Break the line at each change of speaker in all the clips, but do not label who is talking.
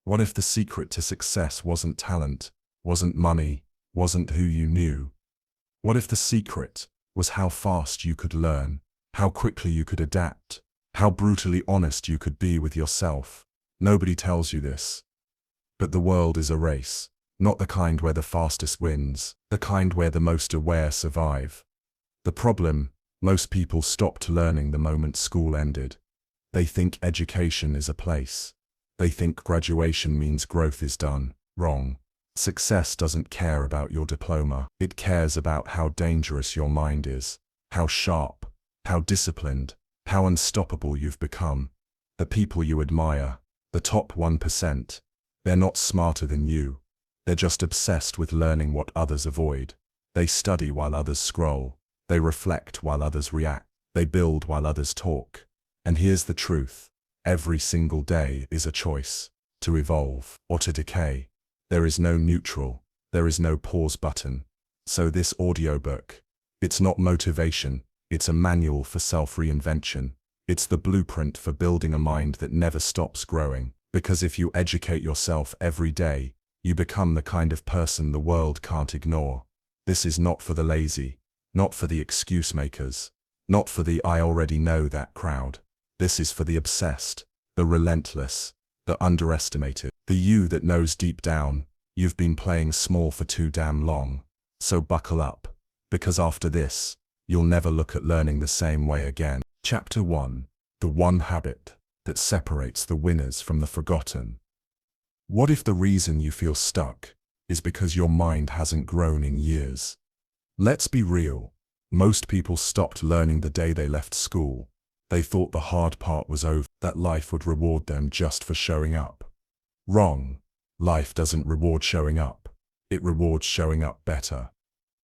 What if the secret to success wasn't talent, wasn't money, wasn't who you knew? What if the secret was how fast you could learn, how quickly you could adapt, how brutally honest you could be with yourself? Nobody tells you this. But the world is a race, not the kind where the fastest wins, the kind where the most aware survive. The problem, most people stopped learning the moment school ended. They think education is a place. They think graduation means growth is done. Wrong. Success doesn't care about your diploma. It cares about how dangerous your mind is, how sharp, how disciplined, how unstoppable you've become. The people you admire, the top 1%, they're not smarter than you. They're just obsessed with learning what others avoid. They study while others scroll. They reflect while others react. They build while others talk. And here's the truth. Every single day is a choice, to evolve or to decay. There is no neutral. There is no pause button. So this audiobook, it's not motivation. It's a manual for self-reinvention. It's the blueprint for building a mind that never stops growing. Because if you educate yourself every day, you become the kind of person the world can't ignore. This is not for the lazy, not for the excuse makers, not for the I already know that crowd. This is for the obsessed, the relentless, the underestimated, the you that knows deep down, you've been playing small for too damn long. So buckle up, because after this, you'll never look at learning the same way again. Chapter 1. The one habit that separates the winners from the forgotten. What if the reason you feel stuck is because your mind hasn't grown in years? Let's be real. Most people stopped learning the day they left school. They thought the hard part was over, that life would reward them just for showing up. Wrong. Life doesn't reward showing up. It rewards showing up better.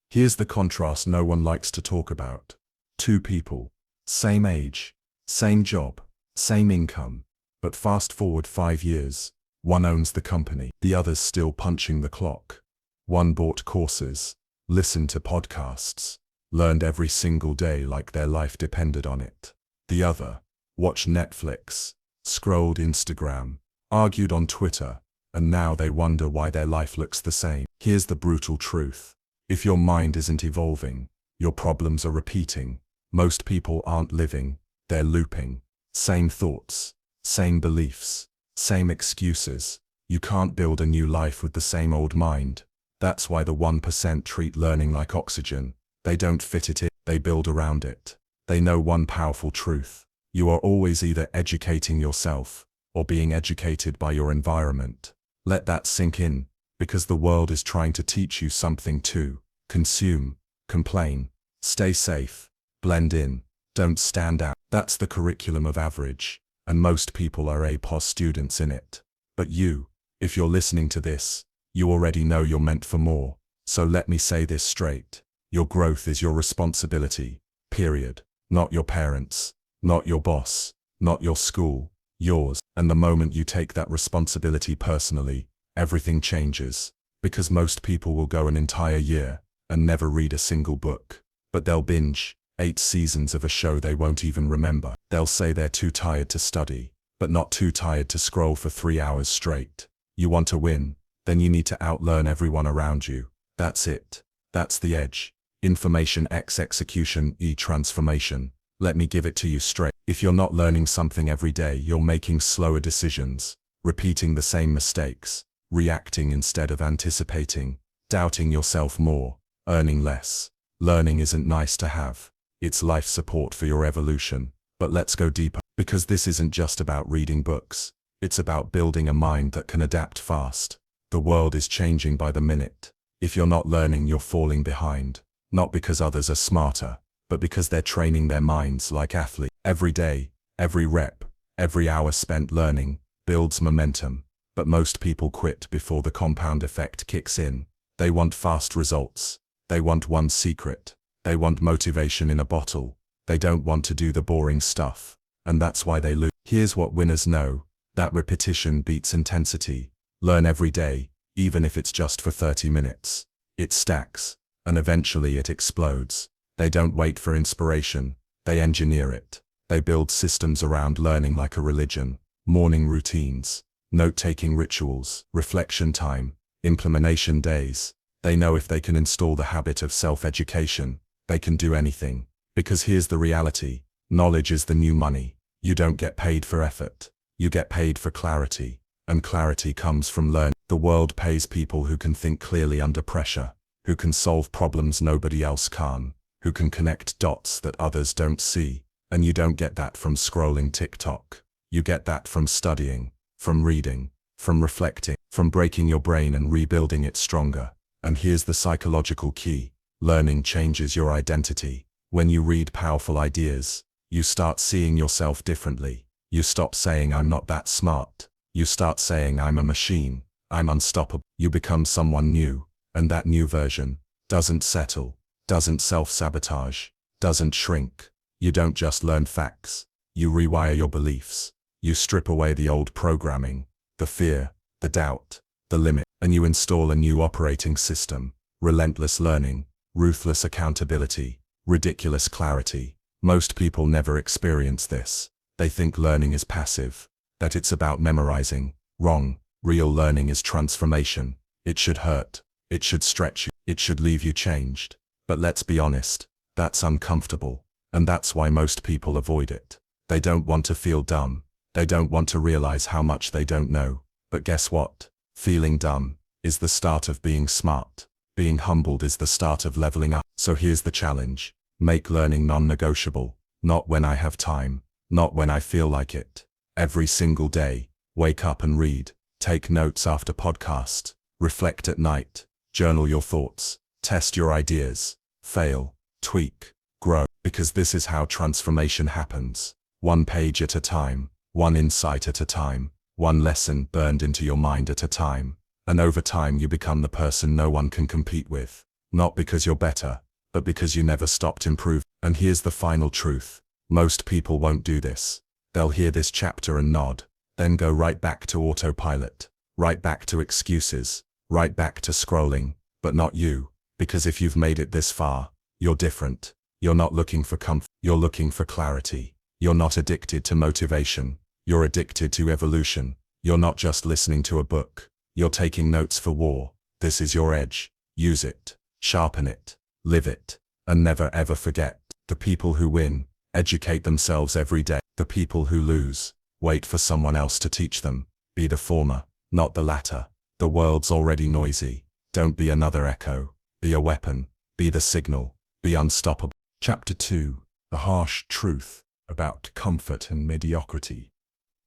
Here's the contrast no one likes to talk about. Two people, same age, same job, same income, but fast forward 5 years. One owns the company, the other's still punching the clock. One bought courses, listened to podcasts, learned every single day like their life depended on it. The other watched Netflix, scrolled Instagram, argued on Twitter, and now they wonder why their life looks the same. Here's the brutal truth. If your mind isn't evolving, your problems are repeating. Most people aren't living, they're looping. Same thoughts, same beliefs, same excuses. You can't build a new life with the same old mind. That's why the 1% treat learning like oxygen. They don't fit it in, they build around it. They know one powerful truth. You are always either educating yourself or being educated by your environment. Let that sink in, because the world is trying to teach you something too. Consume, complain, stay safe, blend in, don't stand out. That's the curriculum of average, and most people are A+ students in it. But you, if you're listening to this, you already know you're meant for more. So let me say this straight. Your growth is your responsibility, period. Not your parents, not your boss, not your school, yours. And the moment you take that responsibility personally, everything changes. Because most people will go an entire year and never read a single book. But they'll binge 8 seasons of a show they won't even remember. They'll say they're too tired to study, but not too tired to scroll for 3 hours straight. You want to win? Then you need to outlearn everyone around you. That's it. That's the edge. Information X execution E transformation. Let me give it to you straight. If you're not learning something every day, you're making slower decisions, repeating the same mistakes, reacting instead of anticipating, doubting yourself more, earning less. Learning isn't nice to have. It's life support for your evolution. But let's go deeper, because this isn't just about reading books. It's about building a mind that can adapt fast. The world is changing by the minute. If you're not learning, you're falling behind. Not because others are smarter, but because they're training their minds like athletes. Every day, every rep, every hour spent learning builds momentum. But most people quit before the compound effect kicks in. They want fast results. They want one secret. They want motivation in a bottle. They don't want to do the boring stuff. And that's why they lose. Here's what winners know. That repetition beats intensity. Learn every day, even if it's just for 30 minutes. It stacks, and eventually it explodes. They don't wait for inspiration. They engineer it. They build systems around learning like a religion. Morning routines, note-taking rituals, reflection time, implementation days. They know if they can install the habit of self-education, they can do anything. Because here's the reality: knowledge is the new money. You don't get paid for effort. You get paid for clarity. And clarity comes from learning. The world pays people who can think clearly under pressure, who can solve problems nobody else can, who can connect dots that others don't see. And you don't get that from scrolling TikTok. You get that from studying, from reading, from reflecting, from breaking your brain and rebuilding it stronger. And here's the psychological key: learning changes your identity. When you read powerful ideas, you start seeing yourself differently. You stop saying "I'm not that smart." You start saying "I'm a machine. I'm unstoppable." You become someone new, and that new version doesn't settle, doesn't self-sabotage, doesn't shrink. You don't just learn facts. You rewire your beliefs. You strip away the old programming, the fear, the doubt, the limit, and you install a new operating system: relentless learning, ruthless accountability, ridiculous clarity. Most people never experience this. They think learning is passive, that it's about memorizing. Wrong. Real learning is transformation. It should hurt. It should stretch you. It should leave you changed. But let's be honest, that's uncomfortable. And that's why most people avoid it. They don't want to feel dumb. They don't want to realize how much they don't know. But guess what? Feeling dumb is the start of being smart. Being humbled is the start of leveling up. So here's the challenge: make learning non-negotiable. Not when I have time. Not when I feel like it. Every single day, wake up and read. Take notes after podcast. Reflect at night. Journal your thoughts. Test your ideas. Fail. Tweak. Grow. Because this is how transformation happens. One page at a time. One insight at a time. One lesson burned into your mind at a time. And over time you become the person no one can compete with. Not because you're better, but because you never stopped improving. And here's the final truth: most people won't do this. They'll hear this chapter and nod, then go right back to autopilot, right back to excuses, right back to scrolling. But not you, because if you've made it this far, you're different. You're not looking for comfort, you're looking for clarity. You're not addicted to motivation, you're addicted to evolution. You're not just listening to a book, you're taking notes for war. This is your edge. Use it, sharpen it, live it, and never ever forget: the people who win educate themselves every day. The people who lose wait for someone else to teach them. Be the former, not the latter. The world's already noisy. Don't be another echo. Be a weapon. Be the signal. Be unstoppable. Chapter 2: The Harsh Truth About Comfort and Mediocrity.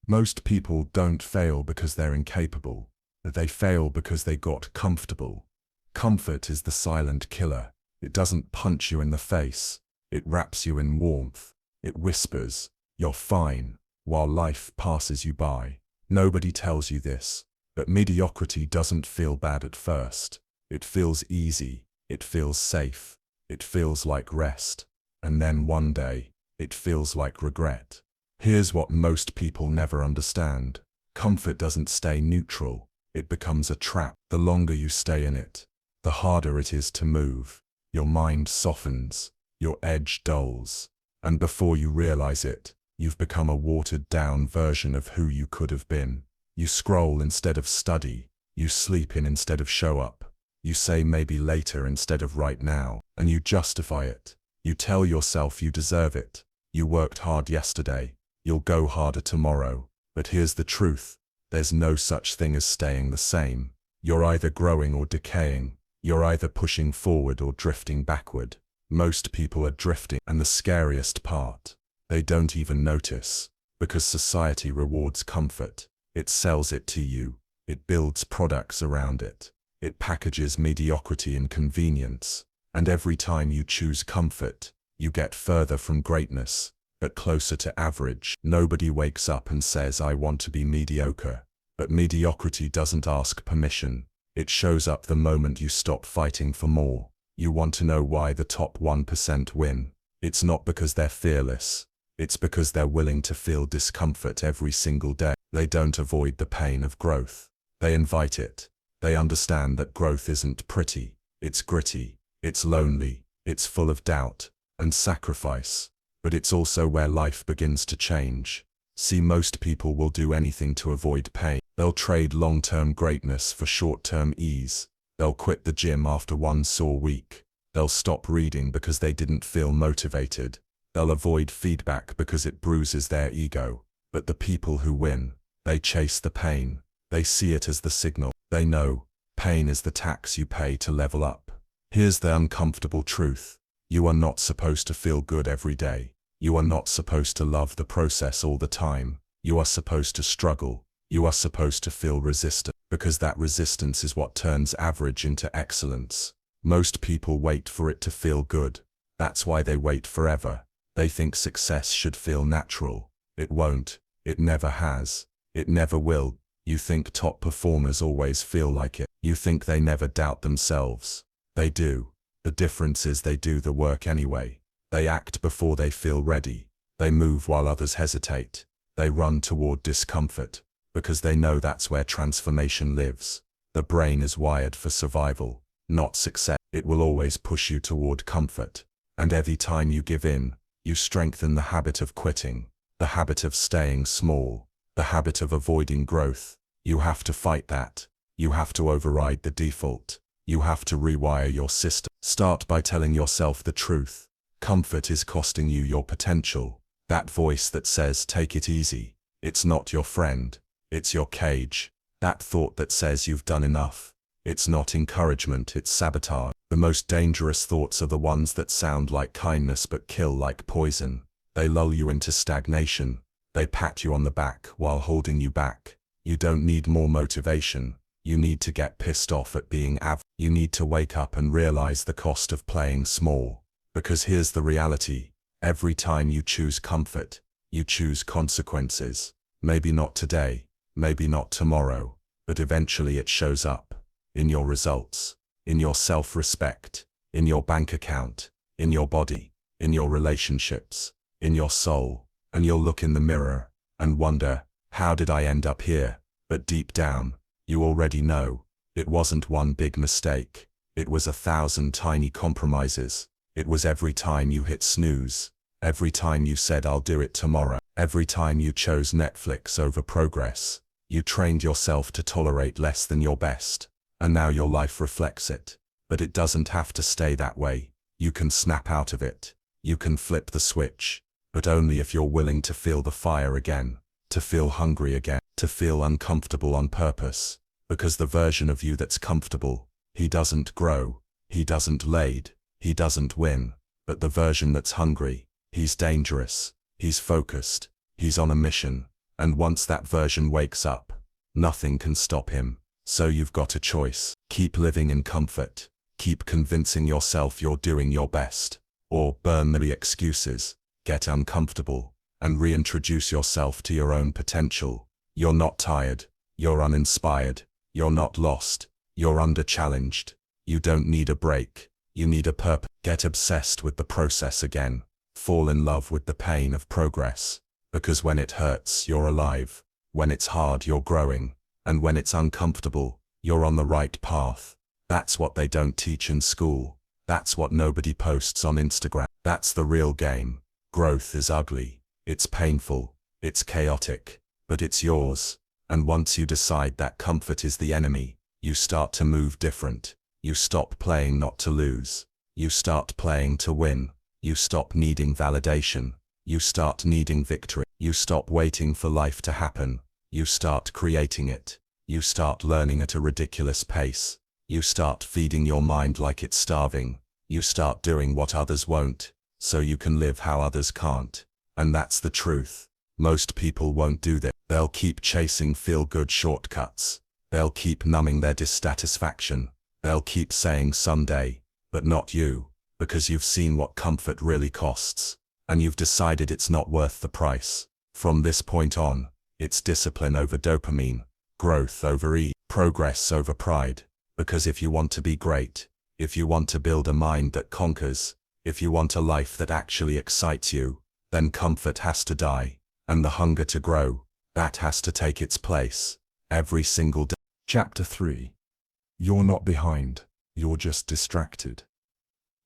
Most people don't fail because they're incapable. They fail because they got comfortable. Comfort is the silent killer. It doesn't punch you in the face. It wraps you in warmth. It whispers, "You're fine," while life passes you by. Nobody tells you this, but mediocrity doesn't feel bad at first. It feels easy. It feels safe. It feels like rest. And then one day, it feels like regret. Here's what most people never understand: comfort doesn't stay neutral. It becomes a trap. The longer you stay in it, the harder it is to move. Your mind softens. Your edge dulls. And before you realize it, you've become a watered-down version of who you could have been. You scroll instead of study. You sleep in instead of show up. You say maybe later instead of right now. And you justify it. You tell yourself you deserve it. You worked hard yesterday. You'll go harder tomorrow. But here's the truth: there's no such thing as staying the same. You're either growing or decaying. You're either pushing forward or drifting backward. Most people are drifting, and the scariest part, they don't even notice, because society rewards comfort. It sells it to you. It builds products around it. It packages mediocrity in convenience. And every time you choose comfort, you get further from greatness, but closer to average. Nobody wakes up and says, "I want to be mediocre." But mediocrity doesn't ask permission. It shows up the moment you stop fighting for more. You want to know why the top 1% win? It's not because they're fearless. It's because they're willing to feel discomfort every single day. They don't avoid the pain of growth. They invite it. They understand that growth isn't pretty. It's gritty. It's lonely. It's full of doubt and sacrifice. But it's also where life begins to change. See, most people will do anything to avoid pain. They'll trade long-term greatness for short-term ease. They'll quit the gym after one sore week. They'll stop reading because they didn't feel motivated. They'll avoid feedback because it bruises their ego. But the people who win, they chase the pain. They see it as the signal. They know pain is the tax you pay to level up. Here's the uncomfortable truth. You are not supposed to feel good every day. You are not supposed to love the process all the time. You are supposed to struggle. You are supposed to feel resistance, because that resistance is what turns average into excellence. Most people wait for it to feel good. That's why they wait forever. They think success should feel natural. It won't. It never has. It never will. You think top performers always feel like it. You think they never doubt themselves. They do. The difference is they do the work anyway. They act before they feel ready. They move while others hesitate. They run toward discomfort, because they know that's where transformation lives. The brain is wired for survival, not success. It will always push you toward comfort. And every time you give in, you strengthen the habit of quitting, the habit of staying small, the habit of avoiding growth. You have to fight that. You have to override the default. You have to rewire your system. Start by telling yourself the truth. Comfort is costing you your potential. That voice that says, take it easy, it's not your friend, it's your cage. That thought that says you've done enough, it's not encouragement, it's sabotage. The most dangerous thoughts are the ones that sound like kindness but kill like poison. They lull you into stagnation. They pat you on the back while holding you back. You don't need more motivation. You need to get pissed off at being average. You need to wake up and realize the cost of playing small. Because here's the reality. Every time you choose comfort, you choose consequences. Maybe not today, maybe not tomorrow, but eventually it shows up. In your results, in your self-respect, in your bank account, in your body, in your relationships, in your soul. And you'll look in the mirror and wonder, how did I end up here? But deep down, you already know. It wasn't one big mistake. It was 1,000 tiny compromises. It was every time you hit snooze. Every time you said I'll do it tomorrow. Every time you chose Netflix over progress. You trained yourself to tolerate less than your best. And now your life reflects it. But it doesn't have to stay that way. You can snap out of it. You can flip the switch. But only if you're willing to feel the fire again, to feel hungry again, to feel uncomfortable on purpose. Because the version of you that's comfortable, he doesn't grow, he doesn't lead, he doesn't win. But the version that's hungry, he's dangerous, he's focused, he's on a mission. And once that version wakes up, nothing can stop him. So you've got a choice. Keep living in comfort. Keep convincing yourself you're doing your best. Or burn the excuses. Get uncomfortable, and reintroduce yourself to your own potential. You're not tired, you're uninspired, you're not lost, you're under-challenged. You don't need a break, you need a purpose. Get obsessed with the process again. Fall in love with the pain of progress. Because when it hurts, you're alive. When it's hard, you're growing. And when it's uncomfortable, you're on the right path. That's what they don't teach in school. That's what nobody posts on Instagram. That's the real game. Growth is ugly, it's painful, it's chaotic, but it's yours. And once you decide that comfort is the enemy, you start to move different. You stop playing not to lose. You start playing to win. You stop needing validation. You start needing victory. You stop waiting for life to happen. You start creating it. You start learning at a ridiculous pace. You start feeding your mind like it's starving. You start doing what others won't, so you can live how others can't. And that's the truth. Most people won't do that. They'll keep chasing feel-good shortcuts. They'll keep numbing their dissatisfaction. They'll keep saying someday, but not you, because you've seen what comfort really costs. And you've decided it's not worth the price. From this point on, it's discipline over dopamine, growth over progress over pride. Because if you want to be great, if you want to build a mind that conquers, if you want a life that actually excites you, then comfort has to die, and the hunger to grow, that has to take its place, every single day. Chapter 3. You're not behind, you're just distracted.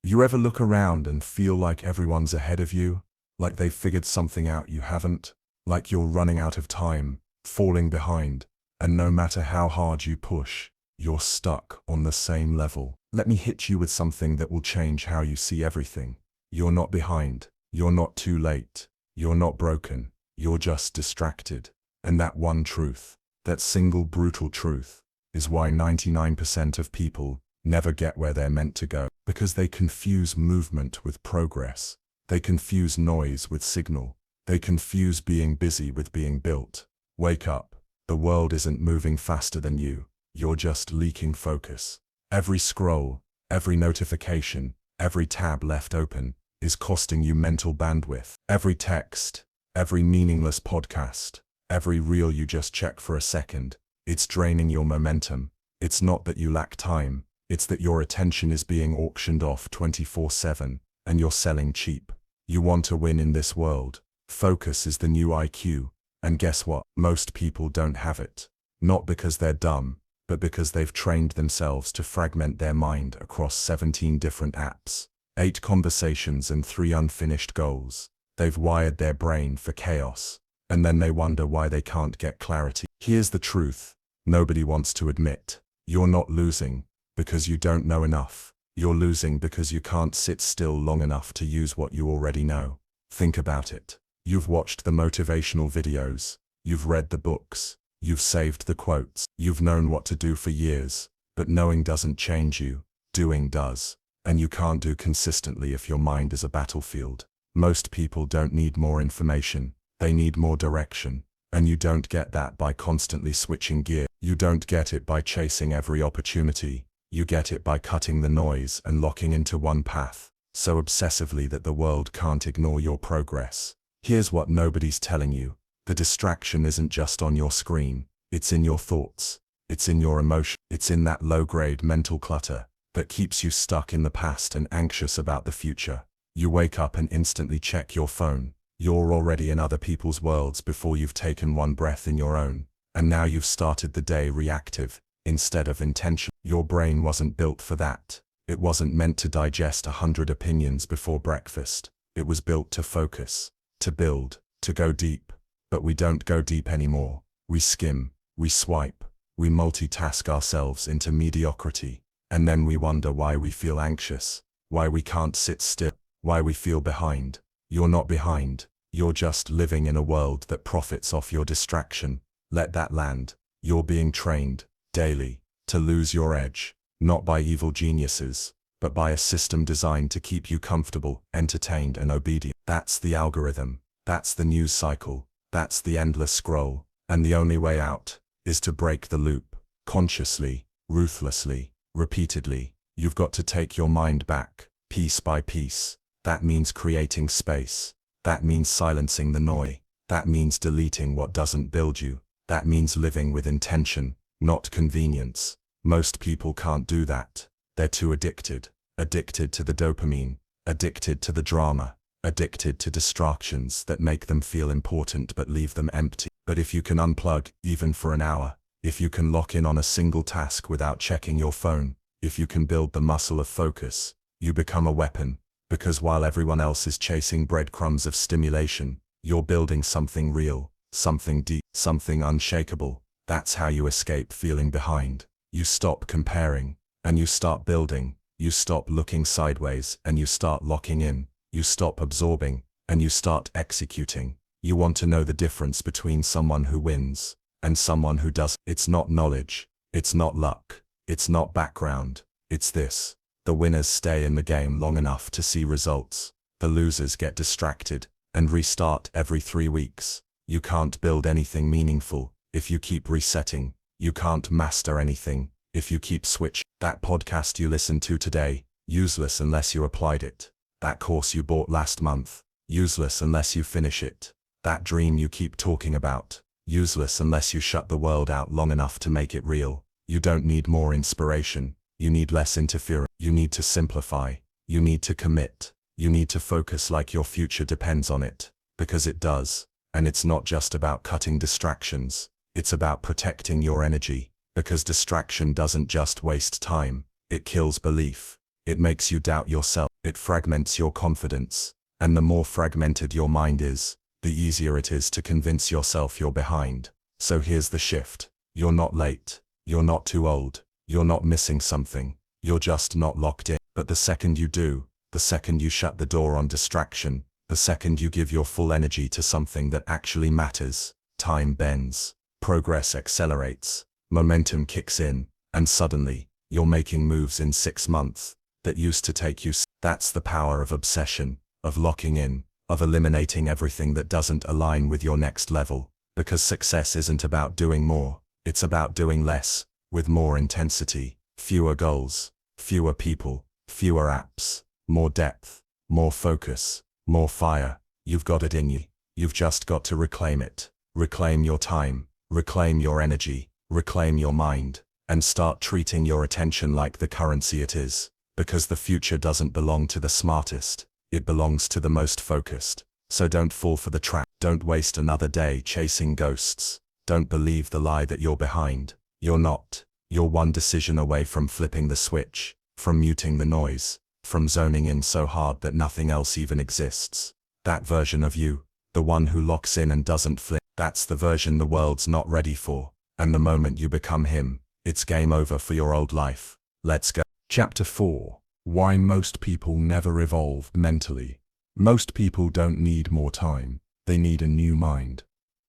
You ever look around and feel like everyone's ahead of you, like they've figured something out you haven't? like you're running out of time, falling behind, and no matter how hard you push, you're stuck on the same level. Let me hit you with something that will change how you see everything. You're not behind, you're not too late, you're not broken, you're just distracted. And that one truth, that single brutal truth, is why 99% of people never get where they're meant to go. Because they confuse movement with progress. They confuse noise with signal. They confuse being busy with being built. Wake up. The world isn't moving faster than you. You're just leaking focus. Every scroll, every notification, every tab left open is costing you mental bandwidth. Every text, every meaningless podcast, every reel you just check for a second, it's draining your momentum. It's not that you lack time, it's that your attention is being auctioned off 24/7, and you're selling cheap. You want to win in this world. Focus is the new IQ, and guess what? Most people don't have it. Not because they're dumb, but because they've trained themselves to fragment their mind across 17 different apps, 8 conversations and 3 unfinished goals. They've wired their brain for chaos, and then they wonder why they can't get clarity. Here's the truth nobody wants to admit. You're not losing because you don't know enough. You're losing because you can't sit still long enough to use what you already know. Think about it. You've watched the motivational videos. You've read the books. You've saved the quotes. You've known what to do for years. But knowing doesn't change you. Doing does. And you can't do consistently if your mind is a battlefield. Most people don't need more information. They need more direction. And you don't get that by constantly switching gear. You don't get it by chasing every opportunity. You get it by cutting the noise and locking into one path, so obsessively that the world can't ignore your progress. Here's what nobody's telling you. The distraction isn't just on your screen. It's in your thoughts. It's in your emotion. It's in that low-grade mental clutter that keeps you stuck in the past and anxious about the future. You wake up and instantly check your phone. You're already in other people's worlds before you've taken one breath in your own. And now you've started the day reactive instead of intentional. Your brain wasn't built for that. It wasn't meant to digest 100 opinions before breakfast. It was built to focus, to build, to go deep. But we don't go deep anymore. We skim, we swipe, we multitask ourselves into mediocrity. And then we wonder why we feel anxious, why we can't sit still, why we feel behind. You're not behind. You're just living in a world that profits off your distraction. Let that land. You're being trained, daily, to lose your edge, not by evil geniuses, but by a system designed to keep you comfortable, entertained, and obedient. That's the algorithm. That's the news cycle. That's the endless scroll. And the only way out is to break the loop, consciously, ruthlessly, repeatedly. You've got to take your mind back, piece by piece. That means creating space. That means silencing the noise. That means deleting what doesn't build you. That means living with intention, not convenience. Most people can't do that. They're too addicted. Addicted to the dopamine. Addicted to the drama. Addicted to distractions that make them feel important but leave them empty. But if you can unplug, even for an hour, if you can lock in on a single task without checking your phone, if you can build the muscle of focus, you become a weapon. Because while everyone else is chasing breadcrumbs of stimulation, you're building something real, something deep, something unshakable. That's how you escape feeling behind. You stop comparing, and you start building. You stop looking sideways, and you start locking in. You stop absorbing, and you start executing. You want to know the difference between someone who wins and someone who doesn't. It's not knowledge. It's not luck. It's not background. It's this. The winners stay in the game long enough to see results. The losers get distracted and restart every 3 weeks. You can't build anything meaningful if you keep resetting. You can't master anything if you keep switching. That podcast you listened to today, useless unless you applied it. That course you bought last month, useless unless you finish it. That dream you keep talking about, useless unless you shut the world out long enough to make it real. You don't need more inspiration. You need less interference. You need to simplify. You need to commit. You need to focus like your future depends on it. Because it does. And it's not just about cutting distractions. It's about protecting your energy. Because distraction doesn't just waste time. It kills belief. It makes you doubt yourself. It fragments your confidence. And the more fragmented your mind is, the easier it is to convince yourself you're behind. So here's the shift. You're not late. You're not too old. You're not missing something. You're just not locked in. But the second you do, the second you shut the door on distraction, the second you give your full energy to something that actually matters, time bends, progress accelerates, momentum kicks in, and suddenly, you're making moves in 6 months that used to take you. That's the power of obsession, of locking in, of eliminating everything that doesn't align with your next level. Because success isn't about doing more, it's about doing less, with more intensity, fewer goals, fewer people, fewer apps, more depth, more focus, more fire. You've got it in you. You've just got to reclaim it. Reclaim your time, reclaim your energy, reclaim your mind, and start treating your attention like the currency it is. Because the future doesn't belong to the smartest, it belongs to the most focused. So don't fall for the trap. Don't waste another day chasing ghosts. Don't believe the lie that you're behind. You're not. You're one decision away from flipping the switch, from muting the noise, from zoning in so hard that nothing else even exists. That version of you, the one who locks in and doesn't flip, that's the version the world's not ready for. And the moment you become him, it's game over for your old life. Let's go. Chapter 4. Why most people never evolve mentally. Most people don't need more time, they need a new mind.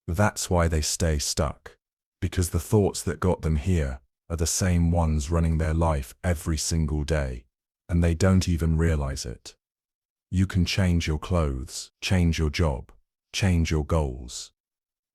That's why they stay stuck. Because the thoughts that got them here are the same ones running their life every single day, and they don't even realize it. You can change your clothes, change your job, change your goals.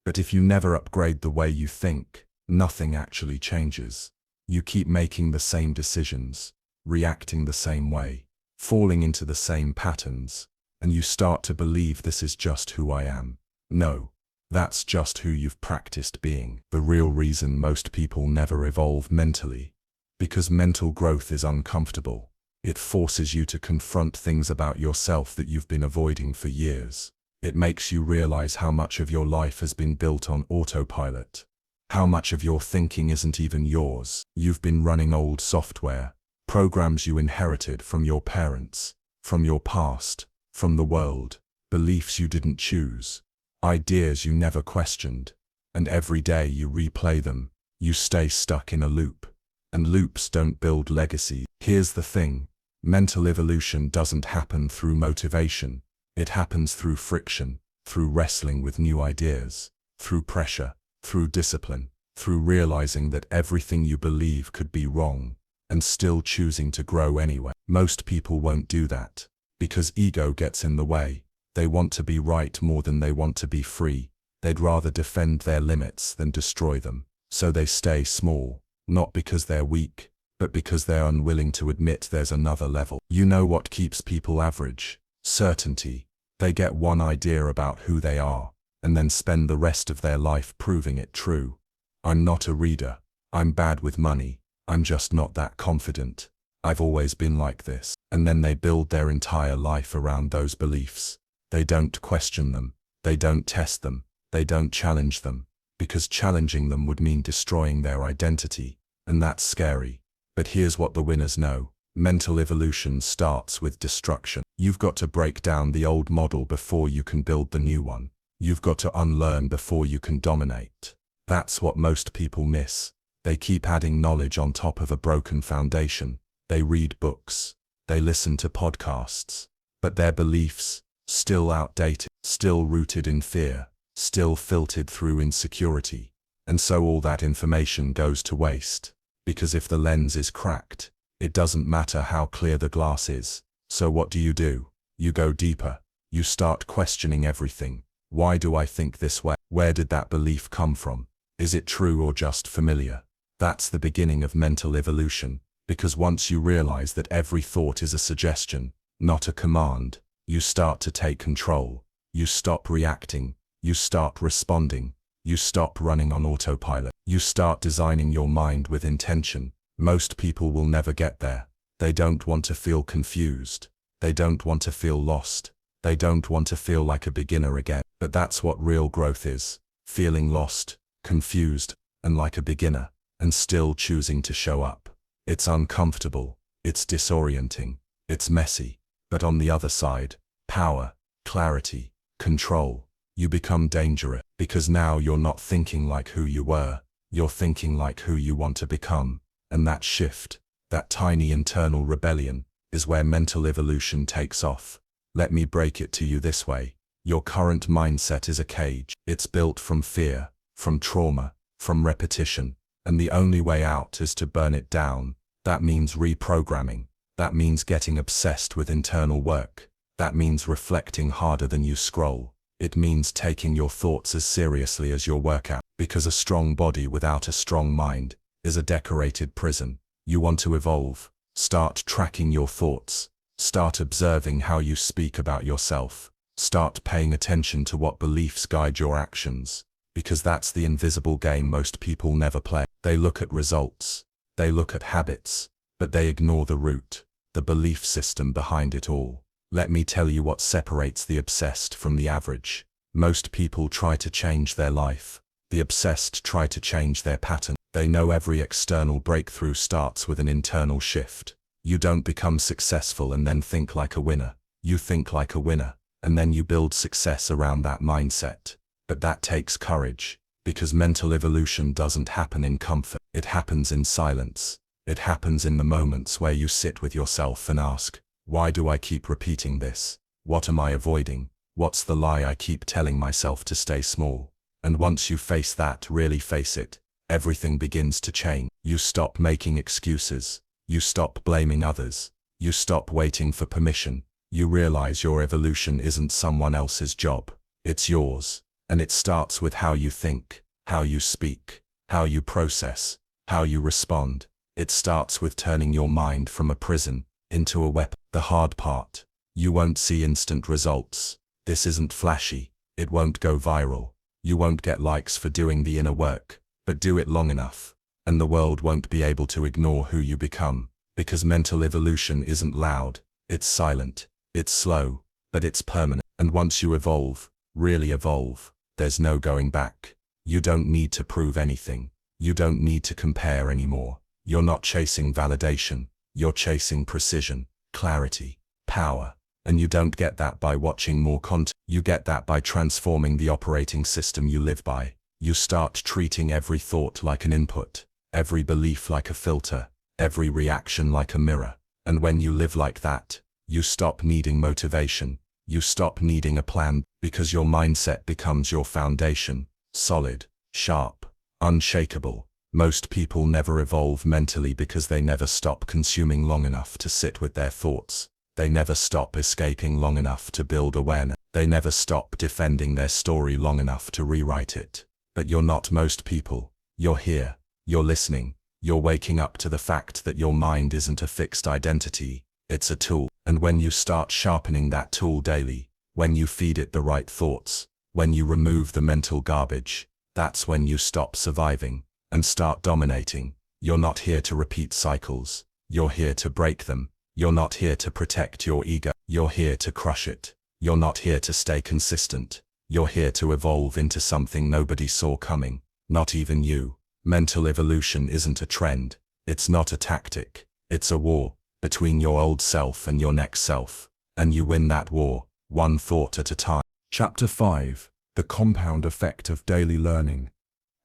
But if you never upgrade the way you think, nothing actually changes. You keep making the same decisions, reacting the same way, falling into the same patterns, and you start to believe this is just who I am. No, that's just who you've practiced being. The real reason most people never evolve mentally, because mental growth is uncomfortable. It forces you to confront things about yourself that you've been avoiding for years. It makes you realize how much of your life has been built on autopilot. How much of your thinking isn't even yours. You've been running old software, programs you inherited from your parents, from your past, from the world, beliefs you didn't choose, ideas you never questioned, and every day you replay them, you stay stuck in a loop. And loops don't build legacy. Here's the thing, mental evolution doesn't happen through motivation. It happens through friction, through wrestling with new ideas, through pressure, through discipline, through realizing that everything you believe could be wrong, and still choosing to grow anyway. Most people won't do that, because ego gets in the way. They want to be right more than they want to be free. They'd rather defend their limits than destroy them. So they stay small, not because they're weak, but because they're unwilling to admit there's another level. You know what keeps people average? Certainty. They get one idea about who they are, and then spend the rest of their life proving it true. I'm not a reader. I'm bad with money. I'm just not that confident. I've always been like this. And then they build their entire life around those beliefs. They don't question them. They don't test them. They don't challenge them. Because challenging them would mean destroying their identity. And that's scary. But here's what the winners know. Mental evolution starts with destruction. You've got to break down the old model before you can build the new one. You've got to unlearn before you can dominate. That's what most people miss. They keep adding knowledge on top of a broken foundation. They read books. They listen to podcasts. But their beliefs, still outdated, still rooted in fear, still filtered through insecurity. And so all that information goes to waste. Because if the lens is cracked, it doesn't matter how clear the glass is. So what do? You go deeper. You start questioning everything. Why do I think this way? Where did that belief come from? Is it true or just familiar? That's the beginning of mental evolution, because once you realize that every thought is a suggestion, not a command, you start to take control. You stop reacting. You start responding. You stop running on autopilot. You start designing your mind with intention. Most people will never get there. They don't want to feel confused. They don't want to feel lost. They don't want to feel like a beginner again. But that's what real growth is. Feeling lost, confused, and like a beginner, and still choosing to show up. It's uncomfortable. It's disorienting. It's messy. But on the other side, power, clarity, control. you become dangerous, because now you're not thinking like who you were, you're thinking like who you want to become. And that shift, that tiny internal rebellion, is where mental evolution takes off. Let me break it to you this way. Your current mindset is a cage. It's built from fear, from trauma, from repetition, and the only way out is to burn it down. That means reprogramming. That means getting obsessed with internal work. That means reflecting harder than you scroll. It means taking your thoughts as seriously as your workout, because a strong body without a strong mind is a decorated prison. You want to evolve? Start tracking your thoughts. Start observing how you speak about yourself. Start paying attention to what beliefs guide your actions, because that's the invisible game most people never play. They look at results, they look at habits, but they ignore the root, the belief system behind it all. Let me tell you what separates the obsessed from the average. Most people try to change their life. The obsessed try to change their pattern. They know every external breakthrough starts with an internal shift. You don't become successful and then think like a winner. You think like a winner, and then you build success around that mindset. But that takes courage, because mental evolution doesn't happen in comfort. It happens in silence. It happens in the moments where you sit with yourself and ask, why do I keep repeating this? What am I avoiding? What's the lie I keep telling myself to stay small? And once you face that, really face it, everything begins to change. You stop making excuses. You stop blaming others. You stop waiting for permission. You realize your evolution isn't someone else's job. It's yours. And it starts with how you think, how you speak, how you process, how you respond. It starts with turning your mind from a prison into a weapon. The hard part, you won't see instant results. This isn't flashy. It won't go viral. You won't get likes for doing the inner work, but do it long enough, and the world won't be able to ignore who you become, because mental evolution isn't loud, it's silent, it's slow, but it's permanent. And once you evolve, really evolve, there's no going back. You don't need to prove anything. You don't need to compare anymore. You're not chasing validation. You're chasing precision, clarity, power. And you don't get that by watching more content. You get that by transforming the operating system you live by. You start treating every thought like an input, every belief like a filter, every reaction like a mirror. And when you live like that, you stop needing motivation. You stop needing a plan, because your mindset becomes your foundation, solid, sharp, unshakable. Most people never evolve mentally because they never stop consuming long enough to sit with their thoughts. They never stop escaping long enough to build awareness. They never stop defending their story long enough to rewrite it. But you're not most people. You're here. You're listening. You're waking up to the fact that your mind isn't a fixed identity. It's a tool. And when you start sharpening that tool daily, when you feed it the right thoughts, when you remove the mental garbage, that's when you stop surviving and start dominating. You're not here to repeat cycles. You're here to break them. You're not here to protect your ego. You're here to crush it. You're not here to stay consistent. You're here to evolve into something nobody saw coming, not even you. Mental evolution isn't a trend. It's not a tactic. It's a war between your old self and your next self. And you win that war, one thought at a time. Chapter 5. The compound effect of daily learning.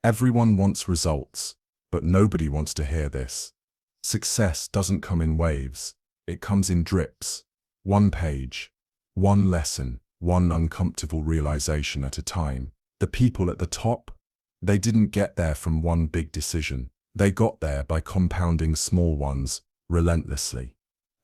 Everyone wants results, but nobody wants to hear this. Success doesn't come in waves. It comes in drips. One page, one lesson, one uncomfortable realization at a time. The people at the top, they didn't get there from one big decision. They got there by compounding small ones, relentlessly.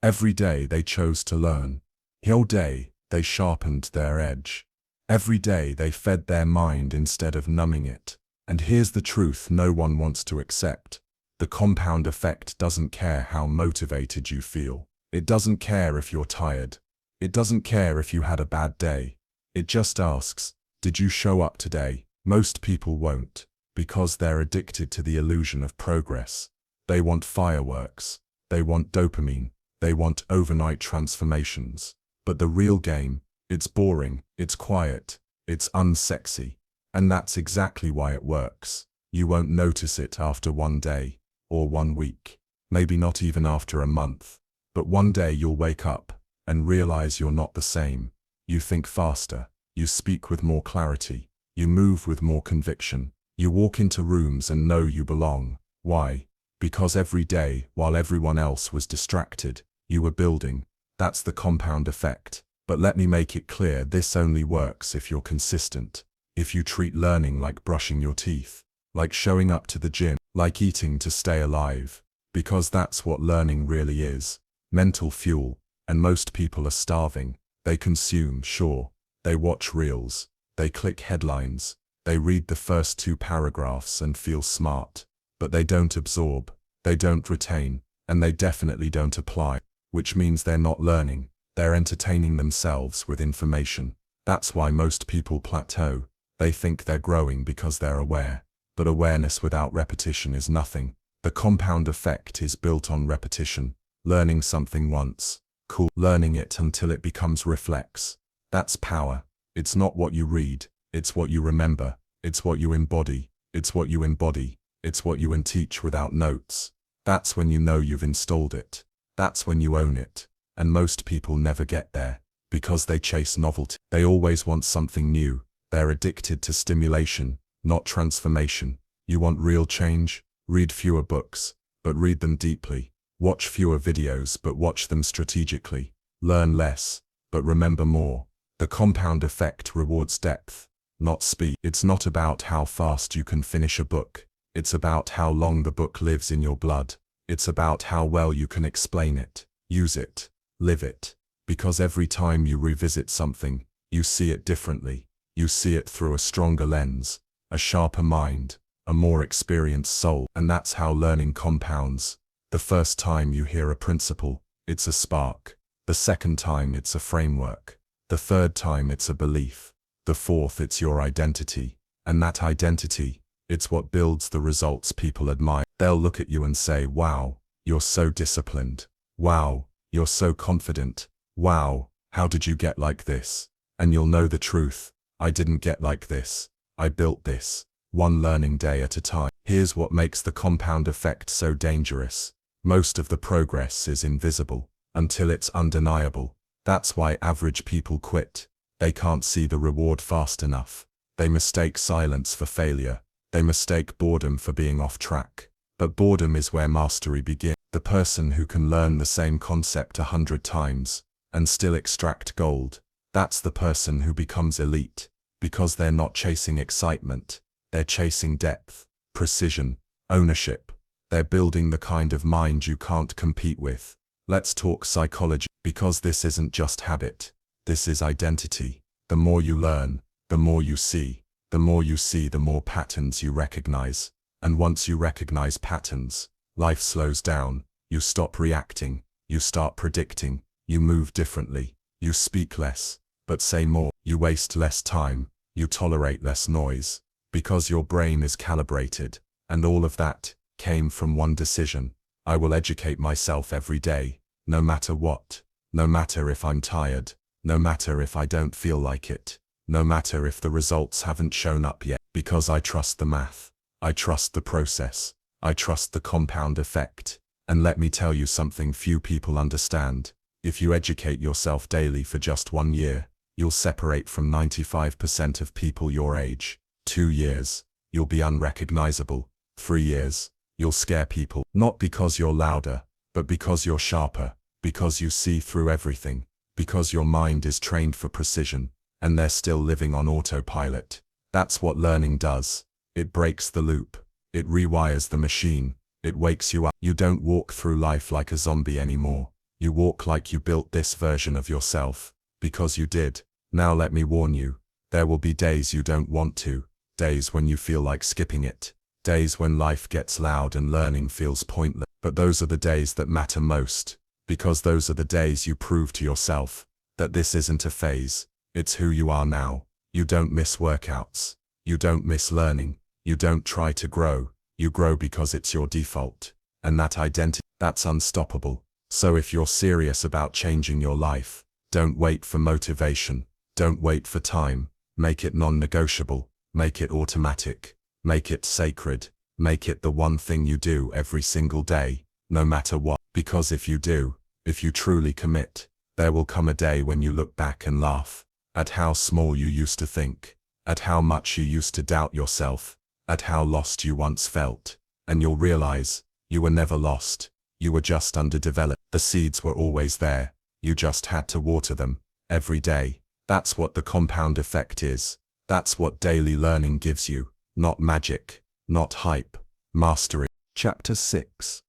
Every day they chose to learn. Whole day they sharpened their edge. Every day they fed their mind instead of numbing it. And here's the truth no one wants to accept. The compound effect doesn't care how motivated you feel. It doesn't care if you're tired. It doesn't care if you had a bad day. It just asks, did you show up today? Most people won't, because they're addicted to the illusion of progress. They want fireworks. They want dopamine. They want overnight transformations. But the real game, it's boring, it's quiet, it's unsexy. And that's exactly why it works. You won't notice it after one day, or 1 week, maybe not even after a month. But one day you'll wake up and realize you're not the same. You think faster, You speak with more clarity. You move with more conviction. You walk into rooms and know you belong. Why? Because every day, while everyone else was distracted, you were building. That's the compound effect. But let me make it clear, this only works if you're consistent. If you treat learning like brushing your teeth, like showing up to the gym, like eating to stay alive. Because that's what learning really is. Mental fuel. And most people are starving. They consume, sure. They watch reels. They click headlines. They read the first 2 paragraphs and feel smart. But they don't absorb. They don't retain. And they definitely don't apply. Which means they're not learning. They're entertaining themselves with information. That's why most people plateau. They think they're growing because they're aware. But awareness without repetition is nothing. The compound effect is built on repetition. Learning something once. Cool. Learning it until it becomes reflex. That's power. It's not what you read. It's what you remember. It's what you embody. It's what you embody. It's what you teach without notes. That's when you know you've installed it. That's when you own it. And most people never get there. Because they chase novelty. They always want something new. They're addicted to stimulation, not transformation. You want real change? Read fewer books, but read them deeply. Watch fewer videos, but watch them strategically. Learn less, but remember more. The compound effect rewards depth, not speed. It's not about how fast you can finish a book. It's about how long the book lives in your blood. It's about how well you can explain it, use it, live it. Because every time you revisit something, you see it differently. You see it through a stronger lens, a sharper mind, a more experienced soul. And that's how learning compounds. The first time you hear a principle, it's a spark. The second time it's a framework. The third time it's a belief. The fourth it's your identity. And that identity, it's what builds the results people admire. They'll look at you and say, wow, you're so disciplined. Wow, you're so confident. Wow, how did you get like this? And you'll know the truth. I didn't get like this. I built this, one learning day at a time. Here's what makes the compound effect so dangerous. Most of the progress is invisible, until it's undeniable. That's why average people quit. They can't see the reward fast enough. They mistake silence for failure. They mistake boredom for being off track. But boredom is where mastery begins. The person who can learn the same concept 100 times, and still extract gold, that's the person who becomes elite. Because they're not chasing excitement, they're chasing depth, precision, ownership. They're building the kind of mind you can't compete with. Let's talk psychology, because this isn't just habit. This is identity. The more you learn, the more you see. The more you see, the more patterns you recognize. And once you recognize patterns, life slows down. You stop reacting. You start predicting. You move differently. You speak less, but say more. You waste less time. You tolerate less noise. Because your brain is calibrated. And all of that came from one decision. I will educate myself every day, no matter what. No matter if I'm tired. No matter if I don't feel like it. No matter if the results haven't shown up yet. Because I trust the math. I trust the process. I trust the compound effect. And let me tell you something few people understand. If you educate yourself daily for just 1 year, you'll separate from 95% of people your age. 2 years, you'll be unrecognizable. 3 years, you'll scare people. Not because you're louder, but because you're sharper. Because you see through everything. Because your mind is trained for precision. And they're still living on autopilot. That's what learning does. It breaks the loop. It rewires the machine. It wakes you up. You don't walk through life like a zombie anymore. You walk like you built this version of yourself. Because you did. Now let me warn you. There will be days you don't want to. Days when you feel like skipping it. Days when life gets loud and learning feels pointless. But those are the days that matter most. Because those are the days you prove to yourself that this isn't a phase. It's who you are now. You don't miss workouts. You don't miss learning. You don't try to grow. You grow because it's your default. And that identity, that's unstoppable. So if you're serious about changing your life, don't wait for motivation. Don't wait for time. Make it non-negotiable. Make it automatic. Make it sacred. Make it the one thing you do every single day, no matter what. Because if you do, if you truly commit, there will come a day when you look back and laugh. at how small you used to think, at how much you used to doubt yourself, at how lost you once felt, and you'll realize you were never lost. You were just underdeveloped. The seeds were always there. You just had to water them every day. That's what the compound effect is. That's what daily learning gives you. Not magic, not hype, mastery. Chapter 6.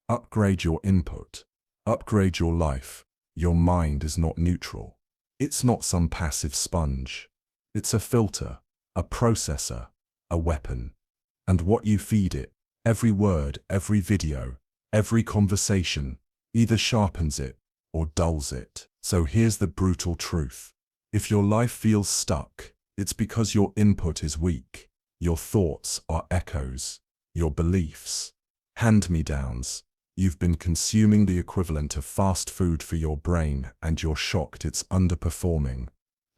Upgrade your input. Upgrade your life. Your mind is not neutral. It's not some passive sponge. It's a filter, a processor, a weapon. And what you feed it, every word, every video, every conversation, either sharpens it or dulls it. So here's the brutal truth. If your life feels stuck, it's because your input is weak. Your thoughts are echoes. Your beliefs, hand-me-downs. You've been consuming the equivalent of fast food for your brain and you're shocked it's underperforming.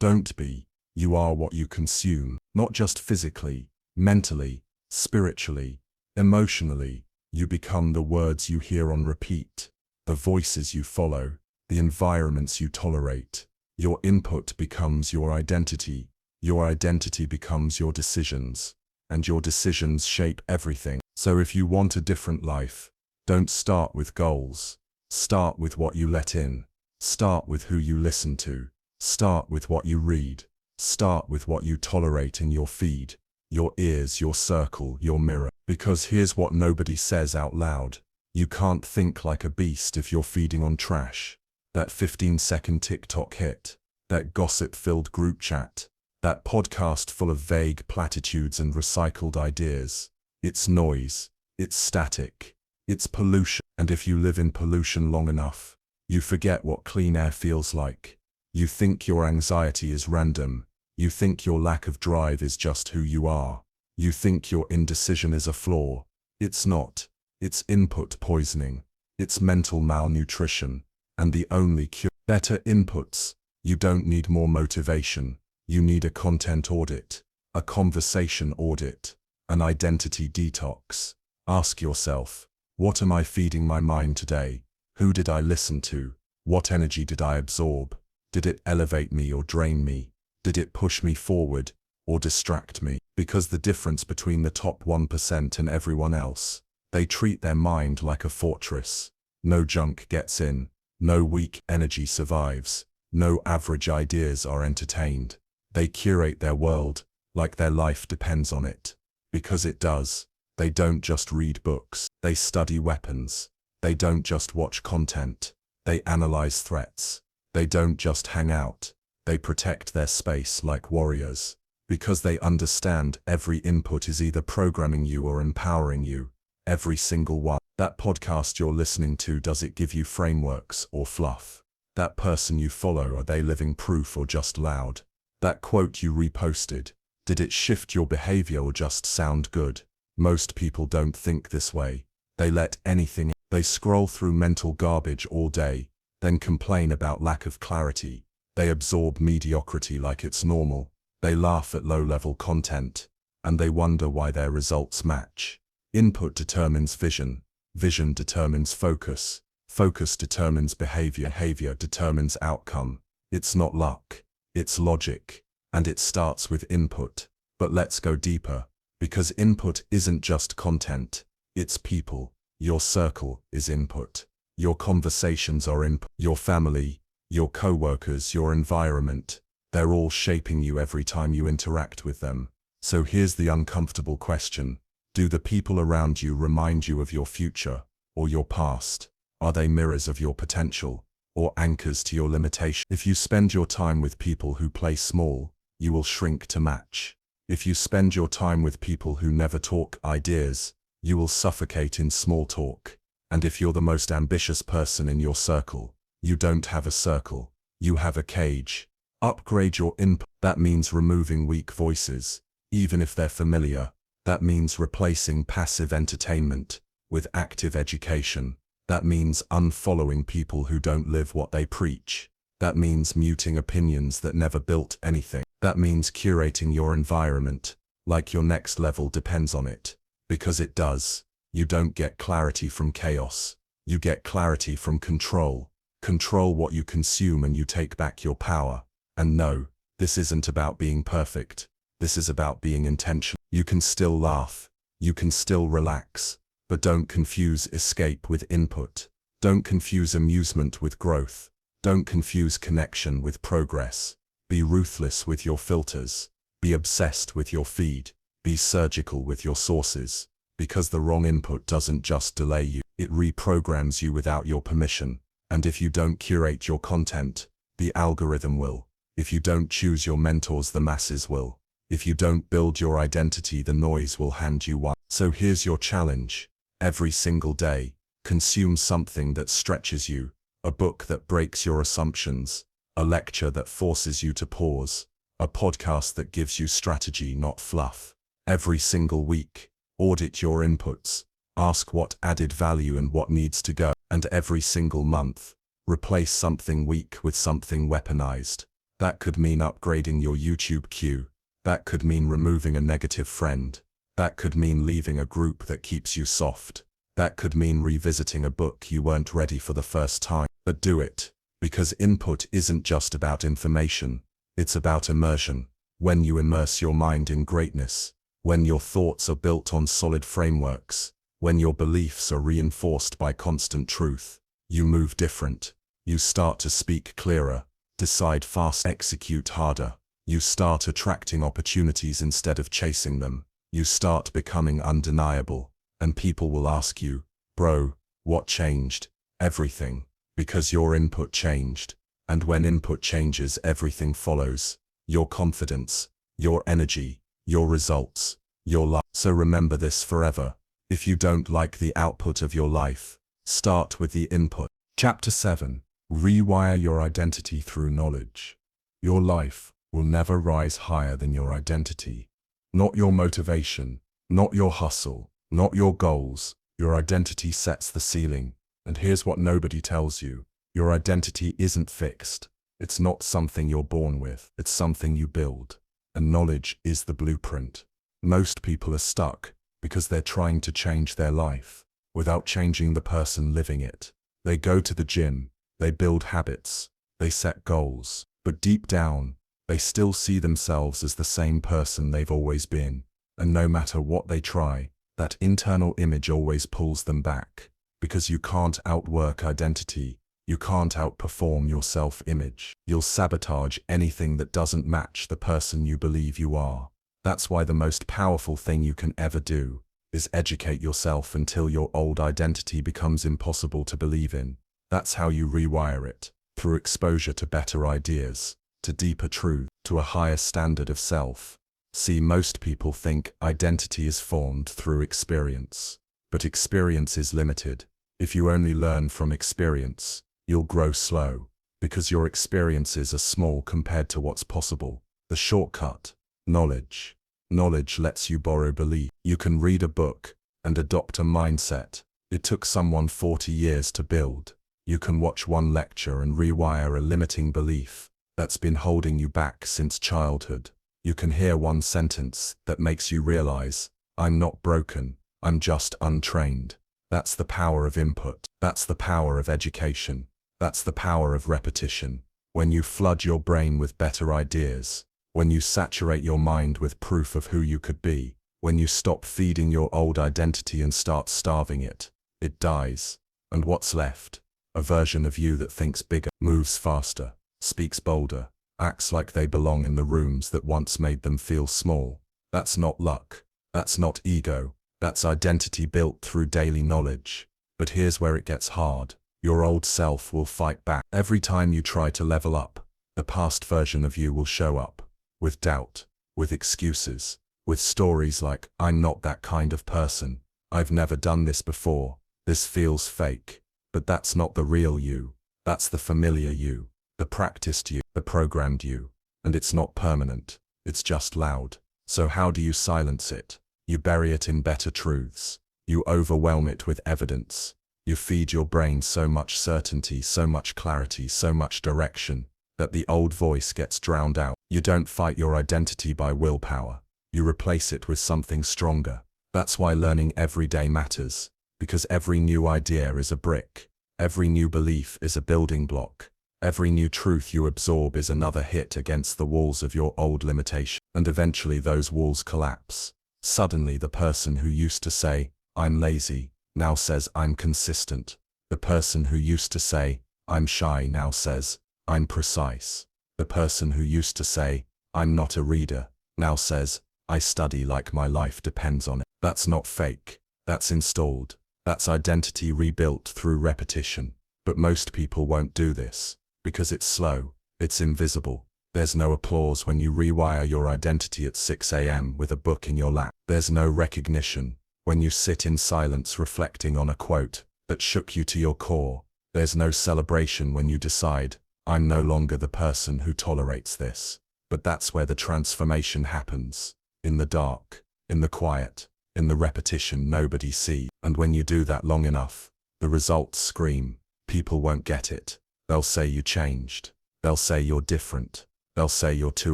Don't be. You are what you consume, not just physically, mentally, spiritually, emotionally. You become the words you hear on repeat, the voices you follow, the environments you tolerate. Your input becomes your identity. Your identity becomes your decisions, and your decisions shape everything. So if you want a different life, don't start with goals. Start with what you let in. Start with who you listen to. Start with what you read. Start with what you tolerate in your feed, your ears, your circle, your mirror. Because here's what nobody says out loud. You can't think like a beast if you're feeding on trash. That 15-second TikTok hit, that gossip-filled group chat, that podcast full of vague platitudes and recycled ideas. It's noise, it's static, it's pollution. And if you live in pollution long enough, you forget what clean air feels like. You think your anxiety is random. You think your lack of drive is just who you are. You think your indecision is a flaw. It's not. It's input poisoning. It's mental malnutrition. And the only cure: better inputs. You don't need more motivation. You need a content audit, a conversation audit, an identity detox. Ask yourself, what am I feeding my mind today? Who did I listen to? What energy did I absorb? Did it elevate me or drain me? Did it push me forward or distract me? Because the difference between the top 1% and everyone else, they treat their mind like a fortress. No junk gets in. No weak energy survives. No average ideas are entertained. They curate their world like their life depends on it. Because it does. They don't just read books. They study weapons. They don't just watch content. They analyze threats. They don't just hang out. They protect their space like warriors. Because they understand every input is either programming you or empowering you. Every single one. That podcast you're listening to, does it give you frameworks or fluff? That person you follow, are they living proof or just loud? That quote you reposted, did it shift your behavior or just sound good? Most people don't think this way. They let anything in. They scroll through mental garbage all day, then complain about lack of clarity. They absorb mediocrity like it's normal. They laugh at low-level content, and they wonder why their results match. Input determines vision. Vision determines focus. Focus determines behavior. Behavior determines outcome. It's not luck. It's logic. And it starts with input. But let's go deeper. Because input isn't just content. It's people. Your circle is input. Your conversations are input. Your family, your co-workers, your environment. They're all shaping you every time you interact with them. So here's the uncomfortable question. Do the people around you remind you of your future or your past? Are they mirrors of your potential or anchors to your limitation? If you spend your time with people who play small, you will shrink to match. If you spend your time with people who never talk ideas, you will suffocate in small talk. And if you're the most ambitious person in your circle, you don't have a circle, you have a cage. Upgrade your input. That means removing weak voices, even if they're familiar. That means replacing passive entertainment with active education. That means unfollowing people who don't live what they preach. That means muting opinions that never built anything. That means curating your environment, like your next level depends on it. Because it does. You don't get clarity from chaos. You get clarity from control. Control what you consume and you take back your power. And no, This isn't about being perfect. This is about being intentional. You can still laugh. You can still relax. But don't confuse escape with input. Don't confuse amusement with growth. Don't confuse connection with progress. Be ruthless with your filters. Be obsessed with your feed. Be surgical with your sources. Because the wrong input doesn't just delay you, it reprograms you without your permission. And if you don't curate your content, the algorithm will. If you don't choose your mentors, the masses will. If you don't build your identity, the noise will hand you one. So here's your challenge. Every single day, consume something that stretches you, a book that breaks your assumptions, a lecture that forces you to pause, a podcast that gives you strategy, not fluff. Every single week, audit your inputs, ask what added value and what needs to go, and every single month, replace something weak with something weaponized. That could mean upgrading your YouTube queue. That could mean removing a negative friend. That could mean leaving a group that keeps you soft. That could mean revisiting a book you weren't ready for the first time. But do it, because input isn't just about information, it's about immersion. When you immerse your mind in greatness, when your thoughts are built on solid frameworks, when your beliefs are reinforced by constant truth, you move different. You start to speak clearer, decide fast, execute harder. You start attracting opportunities instead of chasing them. You start becoming undeniable, and people will ask you, bro, what changed? Everything. Because your input changed. And when input changes, everything follows. Your confidence, your energy, your results, your life. So remember this forever. If you don't like the output of your life, start with the input. Chapter 7. Rewire your identity through knowledge. Your life will never rise higher than your identity. Not your motivation, not your hustle, not your goals. Your identity sets the ceiling. And here's what nobody tells you. Your identity isn't fixed. It's not something you're born with. It's something you build. And knowledge is the blueprint. Most people are stuck because they're trying to change their life without changing the person living it. They go to the gym, they build habits, they set goals, but deep down, they still see themselves as the same person they've always been. And no matter what they try, that internal image always pulls them back. Because you can't outwork identity, you can't outperform your self-image. You'll sabotage anything that doesn't match the person you believe you are. That's why the most powerful thing you can ever do is educate yourself until your old identity becomes impossible to believe in. That's how you rewire it, through exposure to better ideas, to deeper truth, to a higher standard of self. See, most people think identity is formed through experience. But experience is limited. If you only learn from experience, you'll grow slow, because your experiences are small compared to what's possible. The shortcut, knowledge. Knowledge lets you borrow belief. You can read a book and adopt a mindset it took someone 40 years to build. You can watch one lecture and rewire a limiting belief that's been holding you back since childhood. You can hear one sentence that makes you realize, I'm not broken, I'm just untrained. That's the power of input. That's the power of education. That's the power of repetition. When you flood your brain with better ideas, when you saturate your mind with proof of who you could be, when you stop feeding your old identity and start starving it, it dies. And what's left? A version of you that thinks bigger, moves faster, speaks bolder, acts like they belong in the rooms that once made them feel small. That's not luck. That's not ego. That's identity built through daily knowledge. But here's where it gets hard. Your old self will fight back. Every time you try to level up, the past version of you will show up. With doubt, with excuses, with stories like, I'm not that kind of person. I've never done this before. This feels fake. But that's not the real you. That's the familiar you, the practiced you, the programmed you. And it's not permanent. It's just loud. So how do you silence it? You bury it in better truths. You overwhelm it with evidence. You feed your brain so much certainty, so much clarity, so much direction, that the old voice gets drowned out. You don't fight your identity by willpower. You replace it with something stronger. That's why learning every day matters. Because every new idea is a brick. Every new belief is a building block. Every new truth you absorb is another hit against the walls of your old limitation, and eventually those walls collapse. Suddenly the person who used to say, "I'm lazy," now says, "I'm consistent." The person who used to say, "I'm shy," now says, "I'm precise." The person who used to say, "I'm not a reader," now says, "I study like my life depends on it." That's not fake. That's installed. That's identity rebuilt through repetition. But most people won't do this. Because it's slow, it's invisible. There's no applause when you rewire your identity at 6 a.m. with a book in your lap. There's no recognition when you sit in silence reflecting on a quote that shook you to your core. There's no celebration when you decide, "I'm no longer the person who tolerates this." But that's where the transformation happens. In the dark, in the quiet, in the repetition nobody sees. And when you do that long enough, the results scream. People won't get it. They'll say you changed. They'll say you're different. They'll say you're too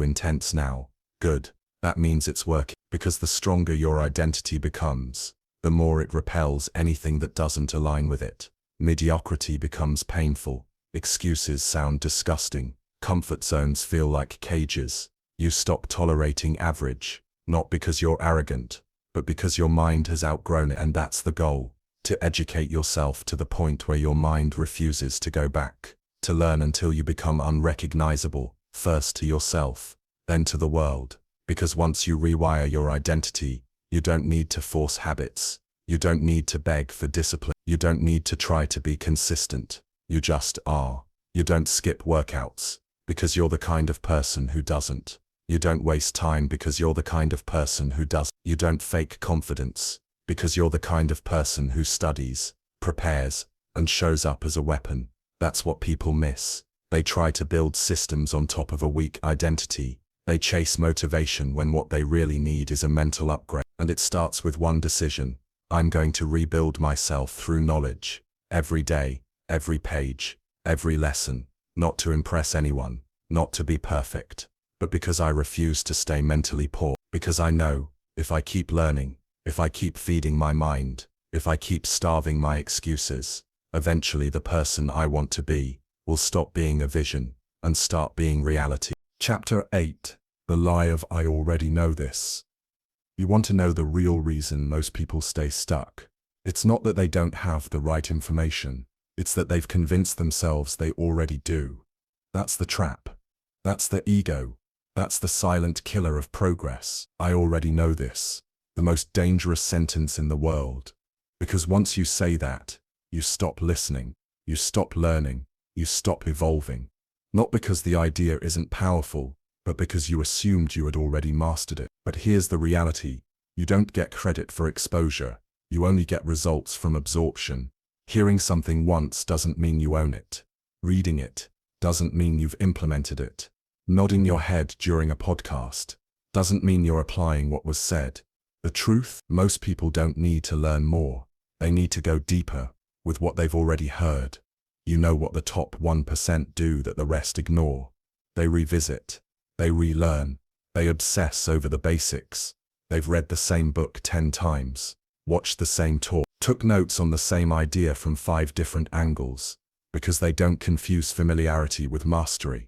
intense now. Good. That means it's working. Because the stronger your identity becomes, the more it repels anything that doesn't align with it. Mediocrity becomes painful. Excuses sound disgusting. Comfort zones feel like cages. You stop tolerating average, not because you're arrogant, but because your mind has outgrown it. And that's the goal. To educate yourself to the point where your mind refuses to go back. To learn until you become unrecognizable, first to yourself, then to the world. Because once you rewire your identity, you don't need to force habits. You don't need to beg for discipline. You don't need to try to be consistent. You just are. You don't skip workouts, because you're the kind of person who doesn't. You don't waste time because you're the kind of person who does. You don't fake confidence, because you're the kind of person who studies, prepares, and shows up as a weapon. That's what people miss. They try to build systems on top of a weak identity. They chase motivation when what they really need is a mental upgrade. And it starts with one decision. I'm going to rebuild myself through knowledge. Every day, every page, every lesson. Not to impress anyone, not to be perfect, but because I refuse to stay mentally poor. Because I know, if I keep learning, if I keep feeding my mind, if I keep starving my excuses, eventually the person I want to be will stop being a vision and start being reality. Chapter 8. The lie of "I already know this." You want to know the real reason most people stay stuck. It's not that they don't have the right information. It's that they've convinced themselves they already do. That's the trap. That's the ego. That's the silent killer of progress. I already know this. The most dangerous sentence in the world. Because once you say that, you stop listening, you stop learning, you stop evolving. Not because the idea isn't powerful, but because you assumed you had already mastered it. But here's the reality. You don't get credit for exposure. You only get results from absorption. Hearing something once doesn't mean you own it. Reading it doesn't mean you've implemented it. Nodding your head during a podcast doesn't mean you're applying what was said. The truth, most people don't need to learn more. They need to go deeper with what they've already heard. You know what the top 1% do that the rest ignore. They revisit. They relearn. They obsess over the basics. They've read the same book 10 times, watched the same talk, took notes on the same idea from 5 different angles, because they don't confuse familiarity with mastery.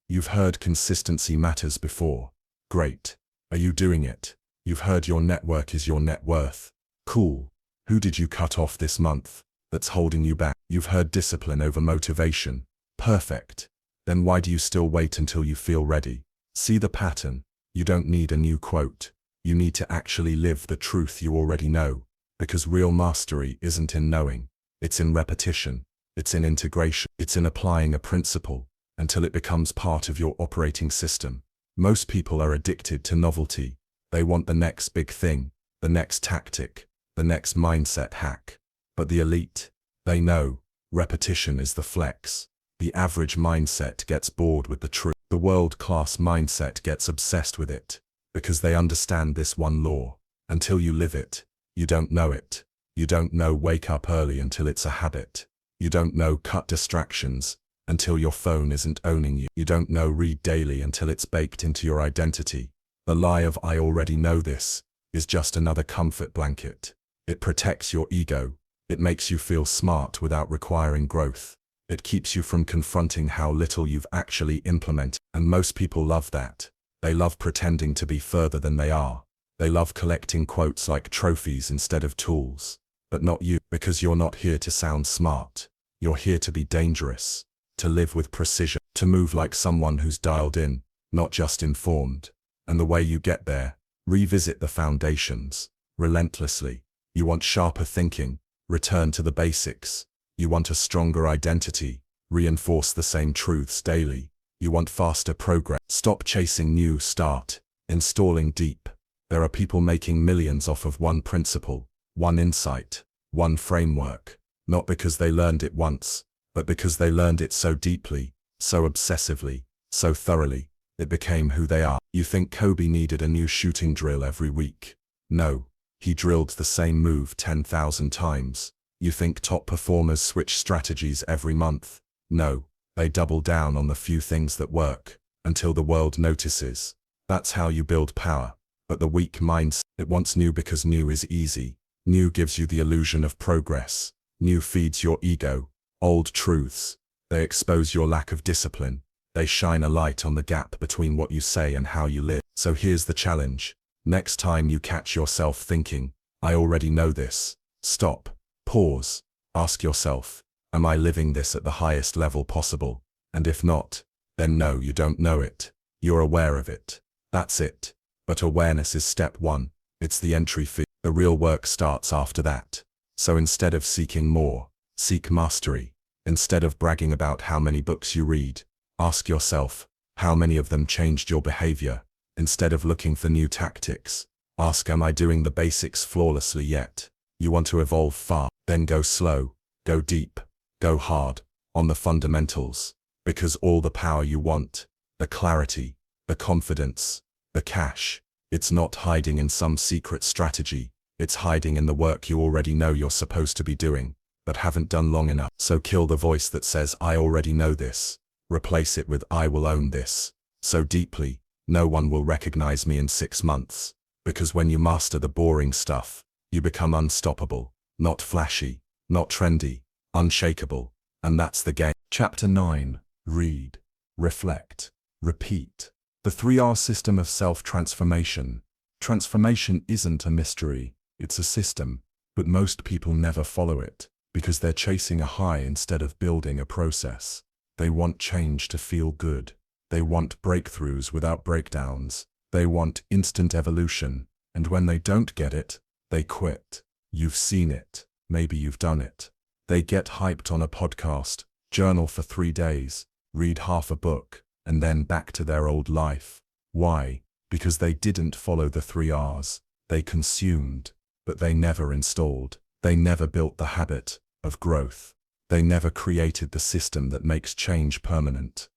You've heard consistency matters before. Great. Are you doing it? You've heard your network is your net worth. Cool. Who did you cut off this month that's holding you back? You've heard discipline over motivation. Perfect. Then why do you still wait until you feel ready? See the pattern. You don't need a new quote. You need to actually live the truth you already know. Because real mastery isn't in knowing. It's in repetition. It's in integration. It's in applying a principle until it becomes part of your operating system. Most people are addicted to novelty. They want the next big thing, the next tactic, the next mindset hack. But the elite, they know, repetition is the flex. The average mindset gets bored with the truth. The world-class mindset gets obsessed with it, because they understand this one law. Until you live it, you don't know it. You don't know wake up early until it's a habit. You don't know cut distractions until your phone isn't owning you. You don't know read daily until it's baked into your identity. The lie of "I already know this" is just another comfort blanket. It protects your ego. It makes you feel smart without requiring growth. It keeps you from confronting how little you've actually implemented. And most people love that. They love pretending to be further than they are. They love collecting quotes like trophies instead of tools. But not you, because you're not here to sound smart. You're here to be dangerous, to live with precision, to move like someone who's dialed in, not just informed. And the way you get there, revisit the foundations, relentlessly. You want sharper thinking, return to the basics. You want a stronger identity, reinforce the same truths daily. You want faster progress, stop chasing new, start installing deep. There are people making millions off of one principle, one insight, one framework, not because they learned it once, but because they learned it so deeply, so obsessively, so thoroughly, it became who they are. You think Kobe needed a new shooting drill every week? No, he drilled the same move 10,000 times. You think top performers switch strategies every month? No, they double down on the few things that work, until the world notices. That's how you build power. But the weak mind, it wants new because new is easy. New gives you the illusion of progress. New feeds your ego. Old truths. They expose your lack of discipline. They shine a light on the gap between what you say and how you live. So here's the challenge. Next time you catch yourself thinking, I already know this, stop, pause, ask yourself, am I living this at the highest level possible? And if not, then no, you don't know it. You're aware of it. That's it. But awareness is step one. It's the entry fee. The real work starts after that. So instead of seeking more, seek mastery. Instead of bragging about how many books you read, ask yourself, how many of them changed your behavior? Instead of looking for new tactics, ask, am I doing the basics flawlessly yet? You want to evolve far, then go slow, go deep, go hard, on the fundamentals. Because all the power you want, the clarity, the confidence, the cash, it's not hiding in some secret strategy, it's hiding in the work you already know you're supposed to be doing, but haven't done long enough. So kill the voice that says, I already know this. Replace it with, I will own this. So deeply, no one will recognize me in 6 months. Because when you master the boring stuff, you become unstoppable, not flashy, not trendy, unshakable. And that's the game. Chapter 9. Read, reflect, repeat. The 3R system of self-transformation. Transformation isn't a mystery, it's a system, but most people never follow it, because they're chasing a high instead of building a process. They want change to feel good. They want breakthroughs without breakdowns. They want instant evolution, and when they don't get it, they quit. You've seen it. Maybe you've done it. They get hyped on a podcast, journal for 3 days, read half a book, and then back to their old life. Why? Because they didn't follow the 3 Rs. They consumed, but they never installed. They never built the habit of growth. They never created the system that makes change permanent.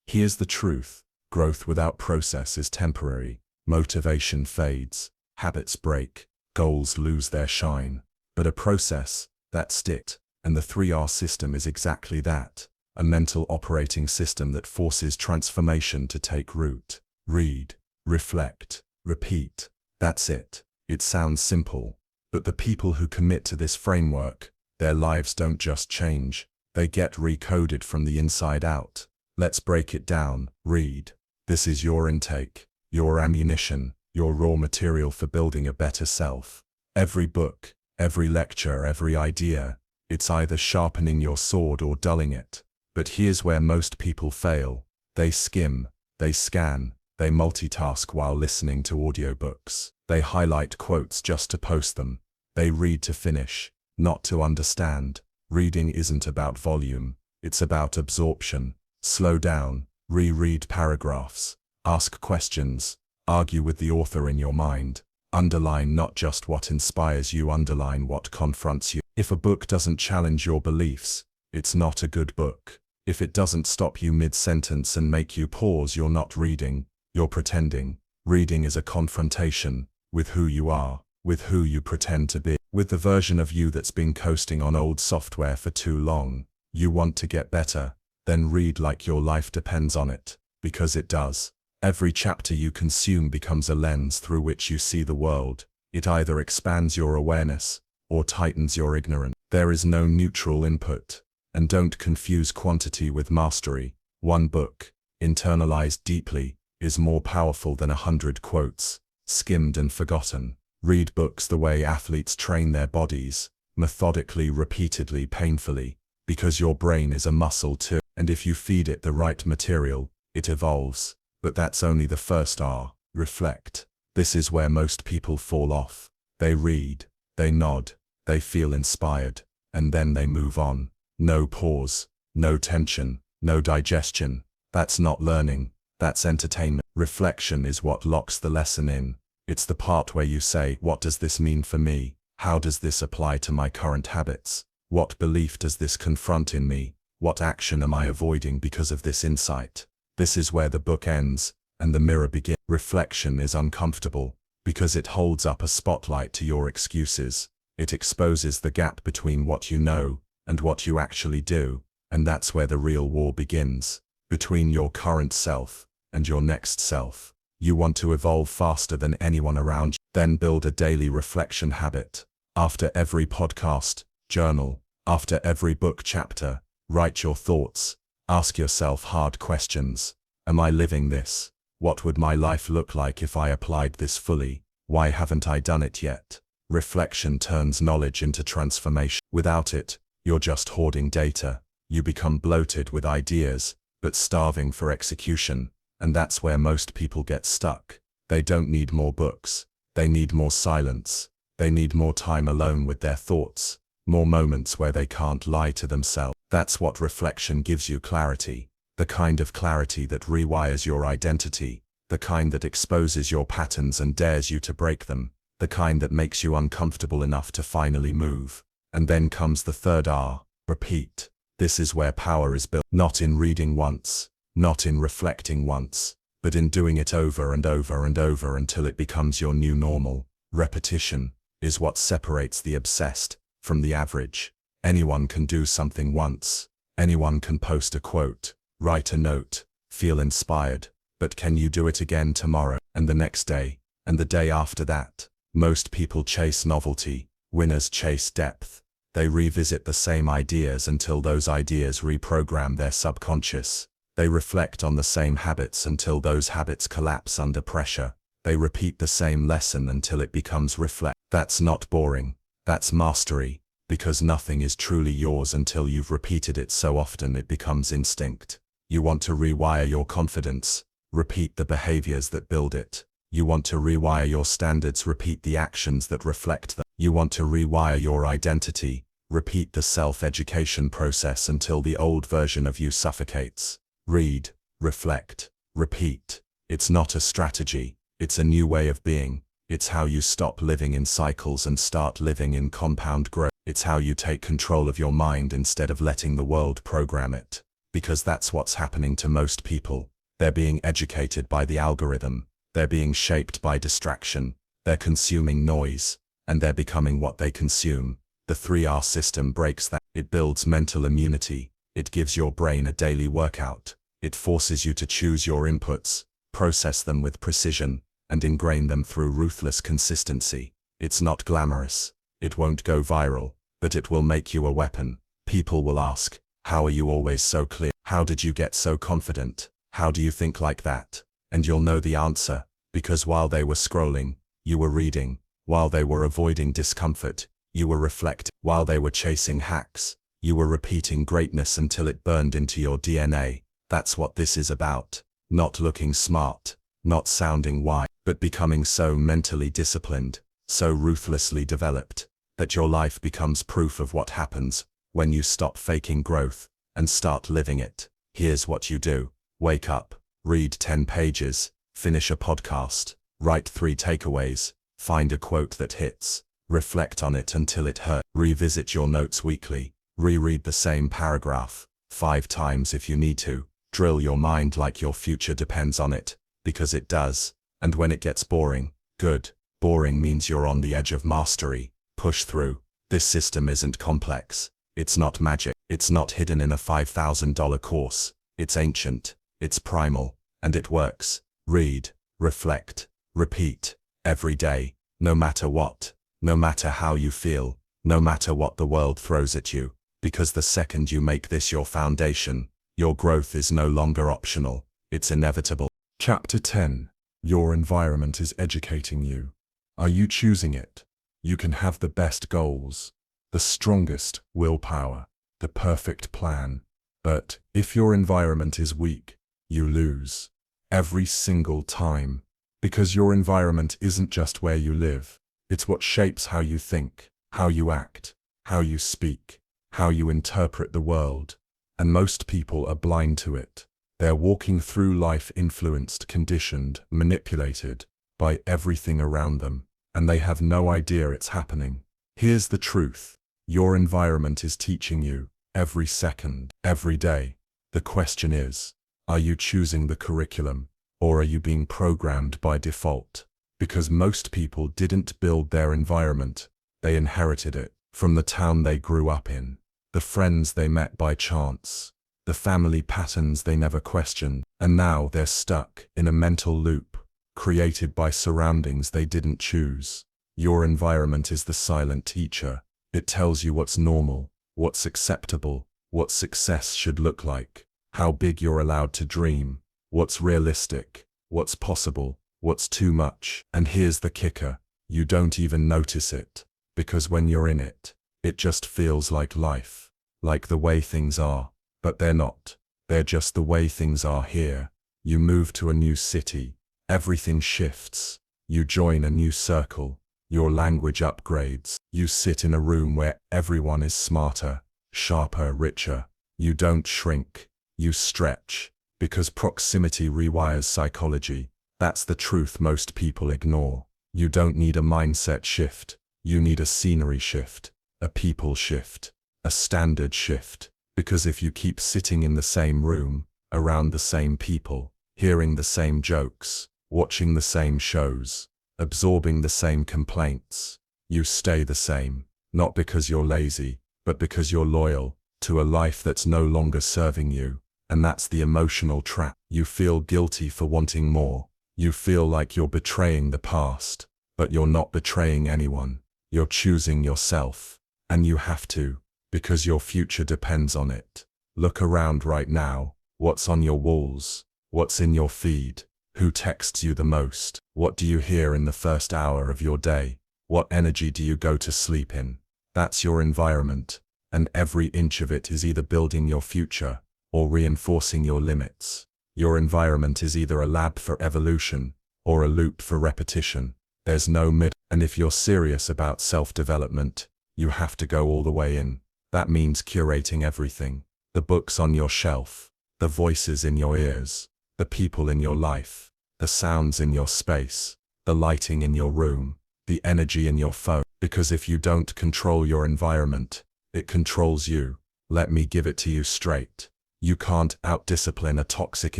Here's the truth. Growth without process is temporary. Motivation fades. Habits break. Goals lose their shine. But a process, that sticks. And the 3R system is exactly that. A mental operating system that forces transformation to take root. Read, reflect, repeat. That's it. It sounds simple. But the people who commit to this framework, their lives don't just change. They get recoded from the inside out. Let's break it down. Read. This is your intake, your ammunition, your raw material for building a better self. Every book, every lecture, every idea, it's either sharpening your sword or dulling it. But here's where most people fail. They skim, they scan, they multitask while listening to audiobooks. They highlight quotes just to post them. They read to finish, not to understand. Reading isn't about volume, it's about absorption. Slow down, reread paragraphs, ask questions, argue with the author in your mind. Underline not just what inspires you, underline what confronts you. If a book doesn't challenge your beliefs, it's not a good book. If it doesn't stop you mid-sentence and make you pause, you're not reading, you're pretending. Reading is a confrontation with who you are, with who you pretend to be, with the version of you that's been coasting on old software for too long. You want to get better, then read like your life depends on it, because it does. Every chapter you consume becomes a lens through which you see the world. It either expands your awareness or tightens your ignorance. There is no neutral input. And don't confuse quantity with mastery. One book, internalized deeply, is more powerful than 100 quotes, skimmed and forgotten. Read books the way athletes train their bodies, methodically, repeatedly, painfully, because your brain is a muscle too. And if you feed it the right material, it evolves. But that's only the first R. Reflect. This is where most people fall off. They read, they nod, they feel inspired, and then they move on. No pause, no tension, no digestion. That's not learning, that's entertainment. Reflection is what locks the lesson in. It's the part where you say, what does this mean for me? How does this apply to my current habits? What belief does this confront in me? What action am I avoiding because of this insight? This is where the book ends and the mirror begins. Reflection is uncomfortable because it holds up a spotlight to your excuses. It exposes the gap between what you know and what you actually do, and that's where the real war begins, between your current self and your next self. You want to evolve faster than anyone around you. Then build a daily reflection habit. After every podcast, journal. After every book chapter, write your thoughts. Ask yourself hard questions. Am I living this? What would my life look like if I applied this fully? Why haven't I done it yet? Reflection turns knowledge into transformation. Without it, you're just hoarding data. You become bloated with ideas, but starving for execution. And that's where most people get stuck. They don't need more books. They need more silence. They need more time alone with their thoughts. More moments where they can't lie to themselves. That's what reflection gives you: clarity. The kind of clarity that rewires your identity. The kind that exposes your patterns and dares you to break them. The kind that makes you uncomfortable enough to finally move. And then comes the third R, repeat. This is where power is built. Not in reading once, not in reflecting once, but in doing it over and over and over until it becomes your new normal. Repetition is what separates the obsessed from the average. Anyone can do something once. Anyone can post a quote, write a note, feel inspired. But can you do it again tomorrow, and the next day, and the day after that? Most people chase novelty. Winners chase depth. They revisit the same ideas until those ideas reprogram their subconscious. They reflect on the same habits until those habits collapse under pressure. They repeat the same lesson until it becomes reflect. That's not boring. That's mastery, because nothing is truly yours until you've repeated it so often it becomes instinct. You want to rewire your confidence, repeat the behaviors that build it. You want to rewire your standards, repeat the actions that reflect them. You want to rewire your identity, repeat the self-education process until the old version of you suffocates. Read, reflect, repeat. It's not a strategy, it's a new way of being. It's how you stop living in cycles and start living in compound growth. It's how you take control of your mind instead of letting the world program it. Because that's what's happening to most people. They're being educated by the algorithm. They're being shaped by distraction. They're consuming noise. And they're becoming what they consume. The 3R system breaks that. It builds mental immunity. It gives your brain a daily workout. It forces you to choose your inputs, process them with precision, and ingrain them through ruthless consistency. It's not glamorous. It won't go viral, but it will make you a weapon. People will ask, how are you always so clear? How did you get so confident? How do you think like that? And you'll know the answer, because while they were scrolling, you were reading. While they were avoiding discomfort, you were reflecting. While they were chasing hacks, you were repeating greatness until it burned into your DNA. That's what this is about. Not looking smart, not sounding wise, but becoming so mentally disciplined, so ruthlessly developed, that your life becomes proof of what happens when you stop faking growth and start living it. Here's what you do. Wake up, read 10 pages, finish a podcast, write 3 takeaways, find a quote that hits, reflect on it until it hurts, revisit your notes weekly, reread the same paragraph 5 times if you need to, drill your mind like your future depends on it, because it does. And when it gets boring, good. Boring means you're on the edge of mastery. Push through. This system isn't complex. It's not magic. It's not hidden in a $5,000 course. It's ancient. It's primal. And it works. Read, reflect, repeat. Every day. No matter what. No matter how you feel. No matter what the world throws at you. Because the second you make this your foundation, your growth is no longer optional, it's inevitable. Chapter 10. Your environment is educating you. Are you choosing it? You can have the best goals, the strongest willpower, the perfect plan. But if your environment is weak, you lose. Every single time. Because your environment isn't just where you live, it's what shapes how you think, how you act, how you speak, how you interpret the world. And most people are blind to it. They're walking through life influenced, conditioned, manipulated by everything around them, and they have no idea it's happening. Here's the truth. Your environment is teaching you every second, every day. The question is, are you choosing the curriculum, or are you being programmed by default? Because most people didn't build their environment, they inherited it from the town they grew up in, the friends they met by chance, the family patterns they never questioned, and now they're stuck in a mental loop, created by surroundings they didn't choose. Your environment is the silent teacher. It tells you what's normal, what's acceptable, what success should look like, how big you're allowed to dream, what's realistic, what's possible, what's too much. And here's the kicker, you don't even notice it, because when you're in it, it just feels like life, like the way things are. But they're not. They're just the way things are here. You move to a new city, everything shifts. You join a new circle, your language upgrades. You sit in a room where everyone is smarter, sharper, richer. You don't shrink, you stretch, because proximity rewires psychology. That's the truth most people ignore. You don't need a mindset shift, you need a scenery shift, a people shift, a standard shift. Because if you keep sitting in the same room, around the same people, hearing the same jokes, watching the same shows, absorbing the same complaints, you stay the same, not because you're lazy, but because you're loyal to a life that's no longer serving you. And that's the emotional trap. You feel guilty for wanting more. You feel like you're betraying the past, but you're not betraying anyone. You're choosing yourself, and you have to, because your future depends on it. Look around right now. What's on your walls? What's in your feed? Who texts you the most? What do you hear in the first hour of your day? What energy do you go to sleep in? That's your environment, and every inch of it is either building your future or reinforcing your limits. Your environment is either a lab for evolution or a loop for repetition. There's no mid, and if you're serious about self-development, you have to go all the way in. That means curating everything. The books on your shelf, the voices in your ears, the people in your life, the sounds in your space, the lighting in your room, the energy in your phone. Because if you don't control your environment, it controls you. Let me give it to you straight. You can't out-discipline a toxic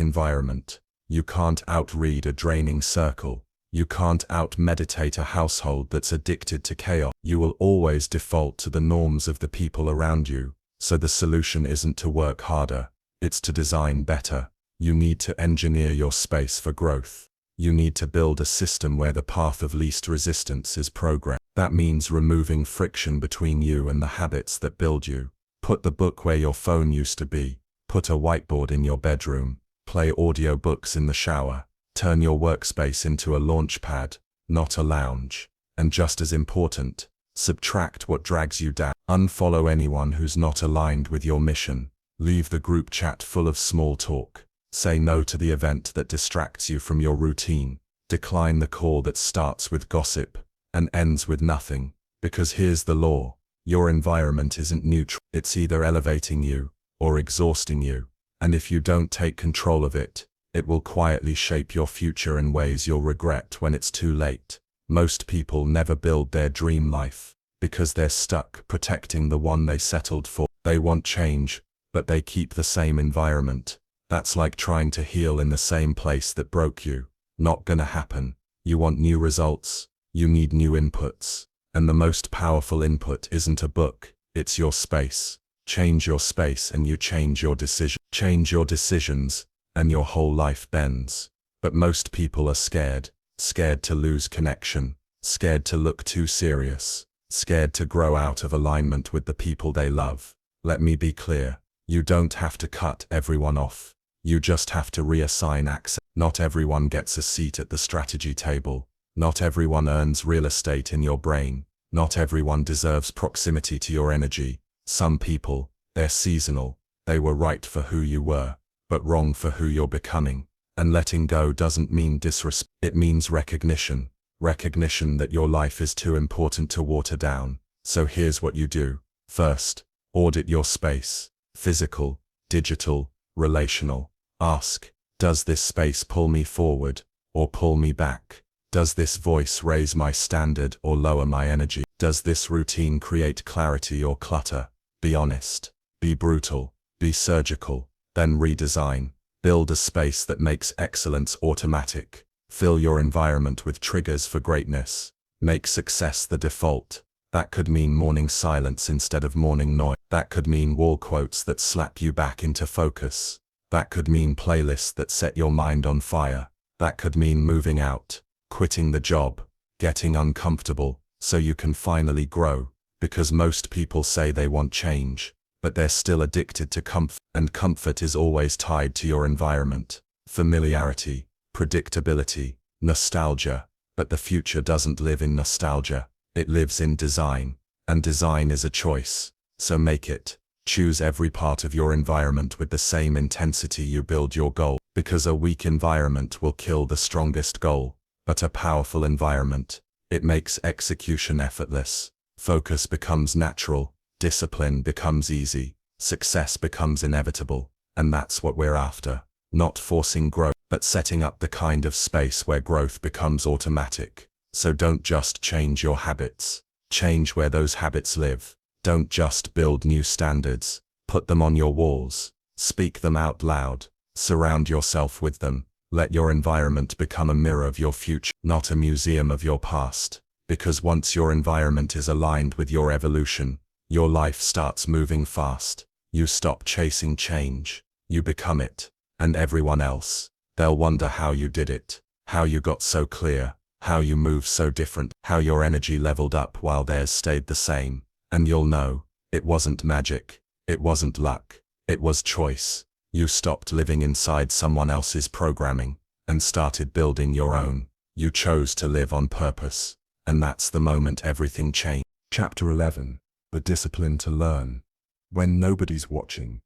environment. You can't out-read a draining circle. You can't out-meditate a household that's addicted to chaos. You will always default to the norms of the people around you. So the solution isn't to work harder, it's to design better. You need to engineer your space for growth. You need to build a system where the path of least resistance is programmed. That means removing friction between you and the habits that build you. Put the book where your phone used to be. Put a whiteboard in your bedroom. Play audiobooks in the shower. Turn your workspace into a launch pad, not a lounge. And just as important, subtract what drags you down. Unfollow anyone who's not aligned with your mission. Leave the group chat full of small talk. Say no to the event that distracts you from your routine. Decline the call that starts with gossip and ends with nothing. Because here's the law. Your environment isn't neutral. It's either elevating you or exhausting you. And if you don't take control of it, it will quietly shape your future in ways you'll regret when it's too late. Most people never build their dream life because they're stuck protecting the one they settled for. They want change, but they keep the same environment. That's like trying to heal in the same place that broke you. Not gonna happen. You want new results, you need new inputs. And the most powerful input isn't a book, it's your space. Change your space and you change your decision. Change your decisions, and your whole life bends. But most people are scared to lose connection, scared to look too serious, scared to grow out of alignment with the people they love. Let me be clear. You don't have to cut everyone off. You just have to reassign access. Not everyone gets a seat at the strategy table. Not everyone earns real estate in your brain. Not everyone deserves proximity to your energy. Some people, they're seasonal. They were right for who you were, but wrong for who you're becoming. And letting go doesn't mean disrespect. It means recognition. Recognition that your life is too important to water down. So here's what you do. First, audit your space. Physical, digital, relational. Ask, does this space pull me forward or pull me back? Does this voice raise my standard or lower my energy? Does this routine create clarity or clutter? Be honest. Be brutal. Be surgical. Then redesign. Build a space that makes excellence automatic. Fill your environment with triggers for greatness. Make success the default. That could mean morning silence instead of morning noise. That could mean wall quotes that slap you back into focus. That could mean playlists that set your mind on fire. That could mean moving out, quitting the job, getting uncomfortable, so you can finally grow. Because most people say they want change, but they're still addicted to comfort, and comfort is always tied to your environment. Familiarity, predictability, nostalgia, but the future doesn't live in nostalgia. It lives in design, and design is a choice, so make it. Choose every part of your environment with the same intensity you build your goal, because a weak environment will kill the strongest goal, but a powerful environment, it makes execution effortless. Focus becomes natural, discipline becomes easy, success becomes inevitable, and that's what we're after. Not forcing growth, but setting up the kind of space where growth becomes automatic. So don't just change your habits. Change where those habits live. Don't just build new standards. Put them on your walls. Speak them out loud. Surround yourself with them. Let your environment become a mirror of your future, not a museum of your past. Because once your environment is aligned with your evolution, your life starts moving fast. You stop chasing change. You become it. And everyone else, they'll wonder how you did it, how you got so clear, how you move so different, how your energy leveled up while theirs stayed the same. And you'll know, it wasn't magic, it wasn't luck, it was choice. You stopped living inside someone else's programming, and started building your own. You chose to live on purpose, and that's the moment everything changed. Chapter 11. The Discipline to Learn. When nobody's watching.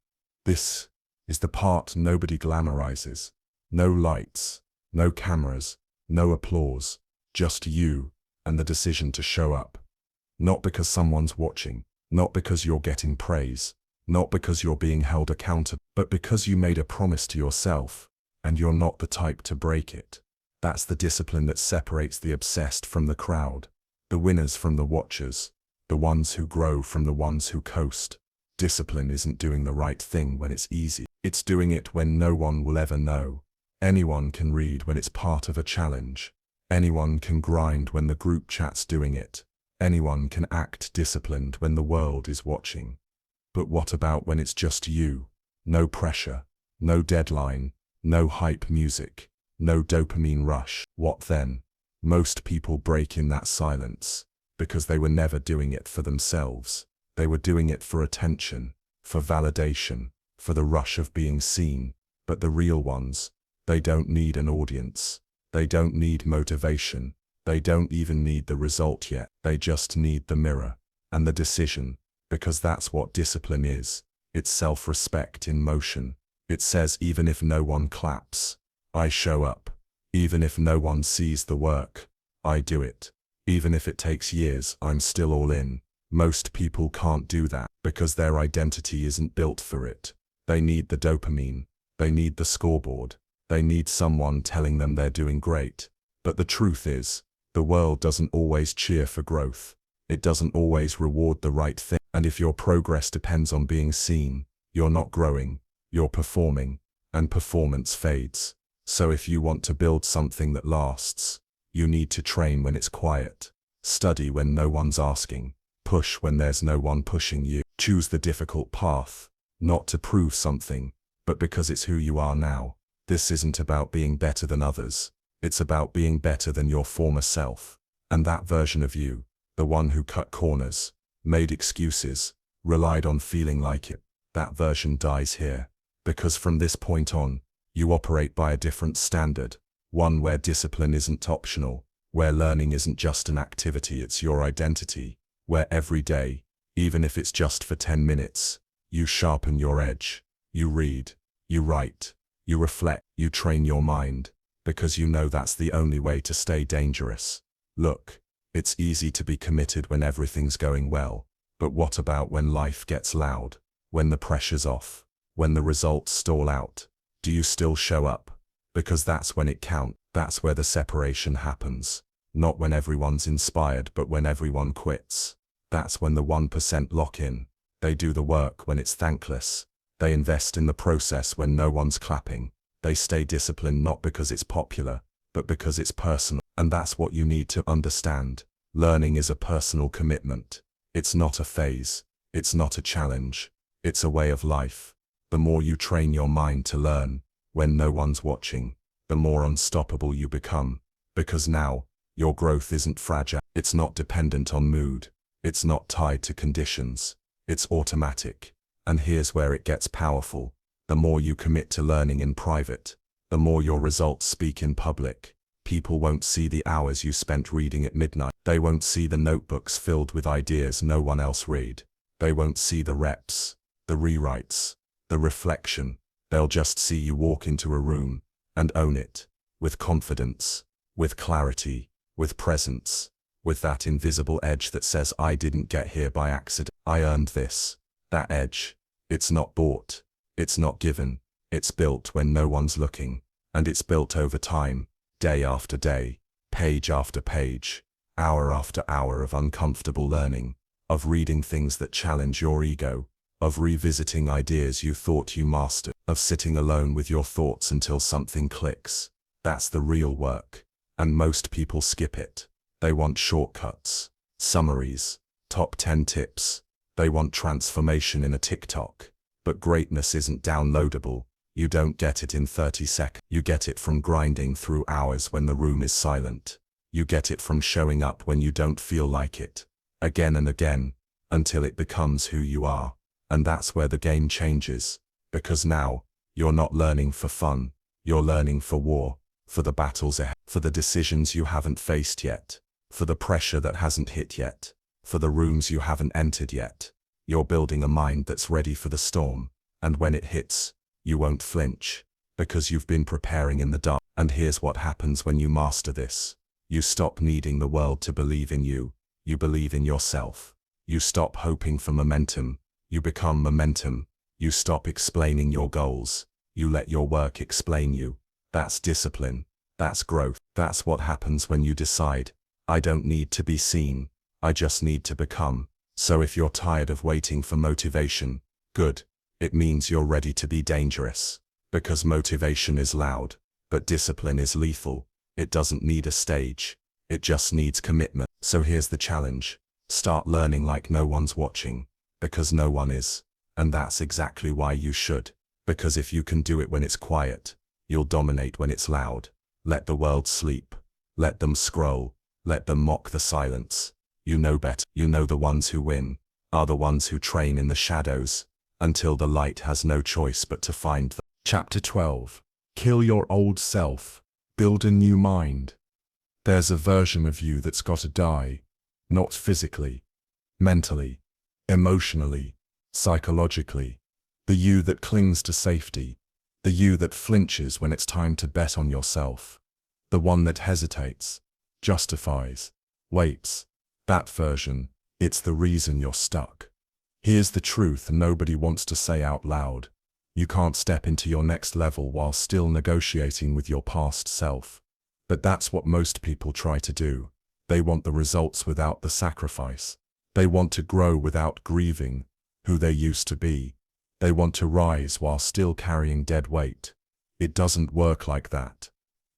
This is the part nobody glamorizes. No lights, no cameras, no applause, just you and the decision to show up. Not because someone's watching, not because you're getting praise, not because you're being held accountable, but because you made a promise to yourself, and you're not the type to break it. That's the discipline that separates the obsessed from the crowd, the winners from the watchers, the ones who grow from the ones who coast. Discipline isn't doing the right thing when it's easy. It's doing it when no one will ever know. Anyone can read when it's part of a challenge. Anyone can grind when the group chat's doing it. Anyone can act disciplined when the world is watching. But what about when it's just you? No pressure, no deadline, no hype music, no dopamine rush. What then? Most people break in that silence, because they were never doing it for themselves. They were doing it for attention, for validation, for the rush of being seen. But the real ones, they don't need an audience. They don't need motivation. They don't even need the result yet. They just need the mirror and the decision, because that's what discipline is. It's self-respect in motion. It says even if no one claps, I show up. Even if no one sees the work, I do it. Even if it takes years, I'm still all in. Most people can't do that because their identity isn't built for it. They need the dopamine. They need the scoreboard. They need someone telling them they're doing great. But the truth is, the world doesn't always cheer for growth. It doesn't always reward the right thing. And if your progress depends on being seen, you're not growing, you're performing, and performance fades. So if you want to build something that lasts, you need to train when it's quiet, study when no one's asking, push when there's no one pushing you. Choose the difficult path, not to prove something, but because it's who you are now. This isn't about being better than others. It's about being better than your former self. And that version of you, the one who cut corners, made excuses, relied on feeling like it, that version dies here. Because from this point on, you operate by a different standard, one where discipline isn't optional, where learning isn't just an activity, it's your identity, where every day, even if it's just for 10 minutes, you sharpen your edge, you read, you write, you reflect, you train your mind, because you know that's the only way to stay dangerous. Look, it's easy to be committed when everything's going well, but what about when life gets loud, when the pressure's off, when the results stall out? Do you still show up? Because that's when it counts, that's where the separation happens. Not when everyone's inspired, but when everyone quits. That's when the 1% lock in. They do the work when it's thankless. They invest in the process when no one's clapping. They stay disciplined not because it's popular, but because it's personal. And that's what you need to understand. Learning is a personal commitment. It's not a phase. It's not a challenge. It's a way of life. The more you train your mind to learn, when no one's watching, the more unstoppable you become. Because now, your growth isn't fragile. It's not dependent on mood. It's not tied to conditions. It's automatic. And here's where it gets powerful. The more you commit to learning in private, the more your results speak in public. People won't see the hours you spent reading at midnight. They won't see the notebooks filled with ideas no one else read. They won't see the reps, the rewrites, the reflection. They'll just see you walk into a room and own it, with confidence, with clarity, with presence, with that invisible edge that says, I didn't get here by accident. I earned this. That edge. It's not bought. It's not given. It's built when no one's looking. And it's built over time, day after day, page after page, hour after hour of uncomfortable learning, of reading things that challenge your ego, of revisiting ideas you thought you mastered, of sitting alone with your thoughts until something clicks. That's the real work. And most people skip it. They want shortcuts, summaries, top 10 tips. They want transformation in a TikTok. But greatness isn't downloadable. You don't get it in 30 seconds. You get it from grinding through hours when the room is silent. You get it from showing up when you don't feel like it, again and again, until it becomes who you are. And that's where the game changes. Because now, you're not learning for fun. You're learning for war, for the battles ahead, for the decisions you haven't faced yet, for the pressure that hasn't hit yet, for the rooms you haven't entered yet. You're building a mind that's ready for the storm. And when it hits, you won't flinch, because you've been preparing in the dark. And here's what happens when you master this. You stop needing the world to believe in you. You believe in yourself. You stop hoping for momentum. You become momentum. You stop explaining your goals. You let your work explain you. That's discipline. That's growth. That's what happens when you decide, I don't need to be seen. I just need to become. So if you're tired of waiting for motivation, good. It means you're ready to be dangerous. Because motivation is loud, but discipline is lethal. It doesn't need a stage. It just needs commitment. So here's the challenge. Start learning like no one's watching. Because no one is. And that's exactly why you should. Because if you can do it when it's quiet, you'll dominate when it's loud. Let the world sleep. Let them scroll. Let them mock the silence. You know better. You know the ones who win are the ones who train in the shadows until the light has no choice but to find them. Chapter 12. Kill your old self. Build a new mind. There's a version of you that's got to die. Not physically, mentally, emotionally, psychologically. The you that clings to safety. The you that flinches when it's time to bet on yourself. The one that hesitates, justifies, waits. That version, it's the reason you're stuck. Here's the truth nobody wants to say out loud. You can't step into your next level while still negotiating with your past self. But that's what most people try to do. They want the results without the sacrifice. They want to grow without grieving who they used to be. They want to rise while still carrying dead weight. It doesn't work like that.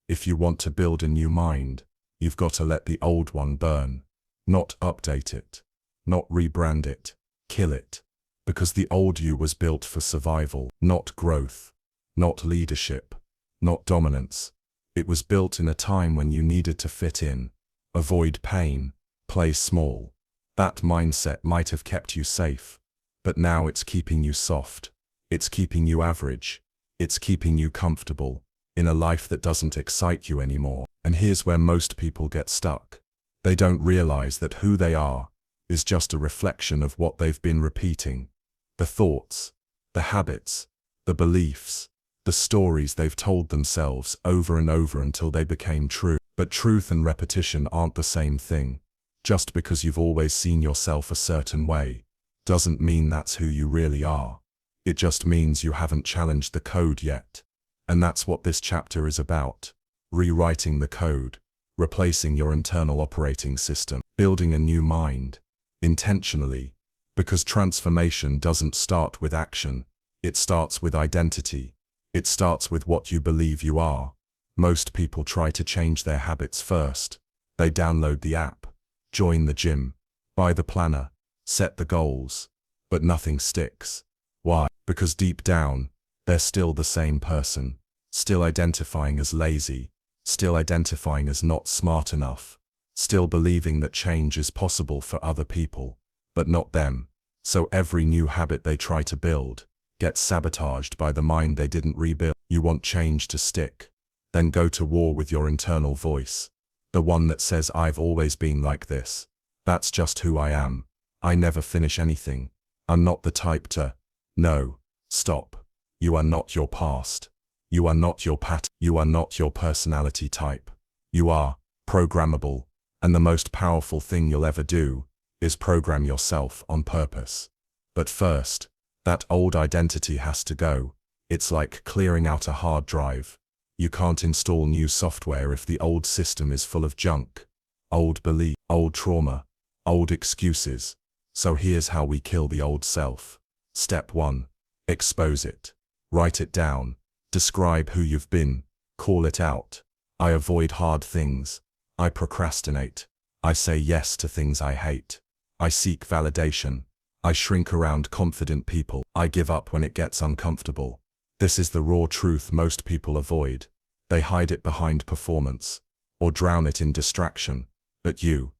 If you want to build a new mind, you've got to let the old one burn. Not update it. Not rebrand it. Kill it. Because the old you was built for survival, not growth, not leadership, not dominance. It was built in a time when you needed to fit in, avoid pain, play small. That mindset might have kept you safe, But now it's keeping you soft. It's keeping you average. It's keeping you comfortable in a life that doesn't excite you anymore. And here's where most people get stuck. They don't realize that who they are is just a reflection of what they've been repeating. The thoughts, the habits, the beliefs, the stories they've told themselves over and over until they became true. But truth and repetition aren't the same thing. Just because you've always seen yourself a certain way doesn't mean that's who you really are. It just means you haven't challenged the code yet. And that's what this chapter is about. Rewriting the code, replacing your internal operating system, building a new mind, intentionally, because transformation doesn't start with action. It starts with identity. It starts with what you believe you are. Most people try to change their habits first. They download the app, join the gym, buy the planner, set the goals, but nothing sticks. Why? Because deep down, they're still the same person, still identifying as lazy, still identifying as not smart enough, still believing that change is possible for other people, but not them. So every new habit they try to build gets sabotaged by the mind they didn't rebuild. You want change to stick? Then go to war with your internal voice. The one that says, I've always been like this. That's just who I am. I never finish anything. I'm not the type to. No, stop. You are not your past. You are not your pattern. You are not your personality type. You are programmable. And the most powerful thing you'll ever do is program yourself on purpose. But first, that old identity has to go. It's like clearing out a hard drive. You can't install new software if the old system is full of junk, old belief, old trauma, old excuses. So here's how we kill the old self. Step 1. Expose it. Write it down. Describe who you've been. Call it out. I avoid hard things. I procrastinate. I say yes to things I hate. I seek validation. I shrink around confident people. I give up when it gets uncomfortable. This is the raw truth most people avoid. They hide it behind performance, or drown it in distraction. But you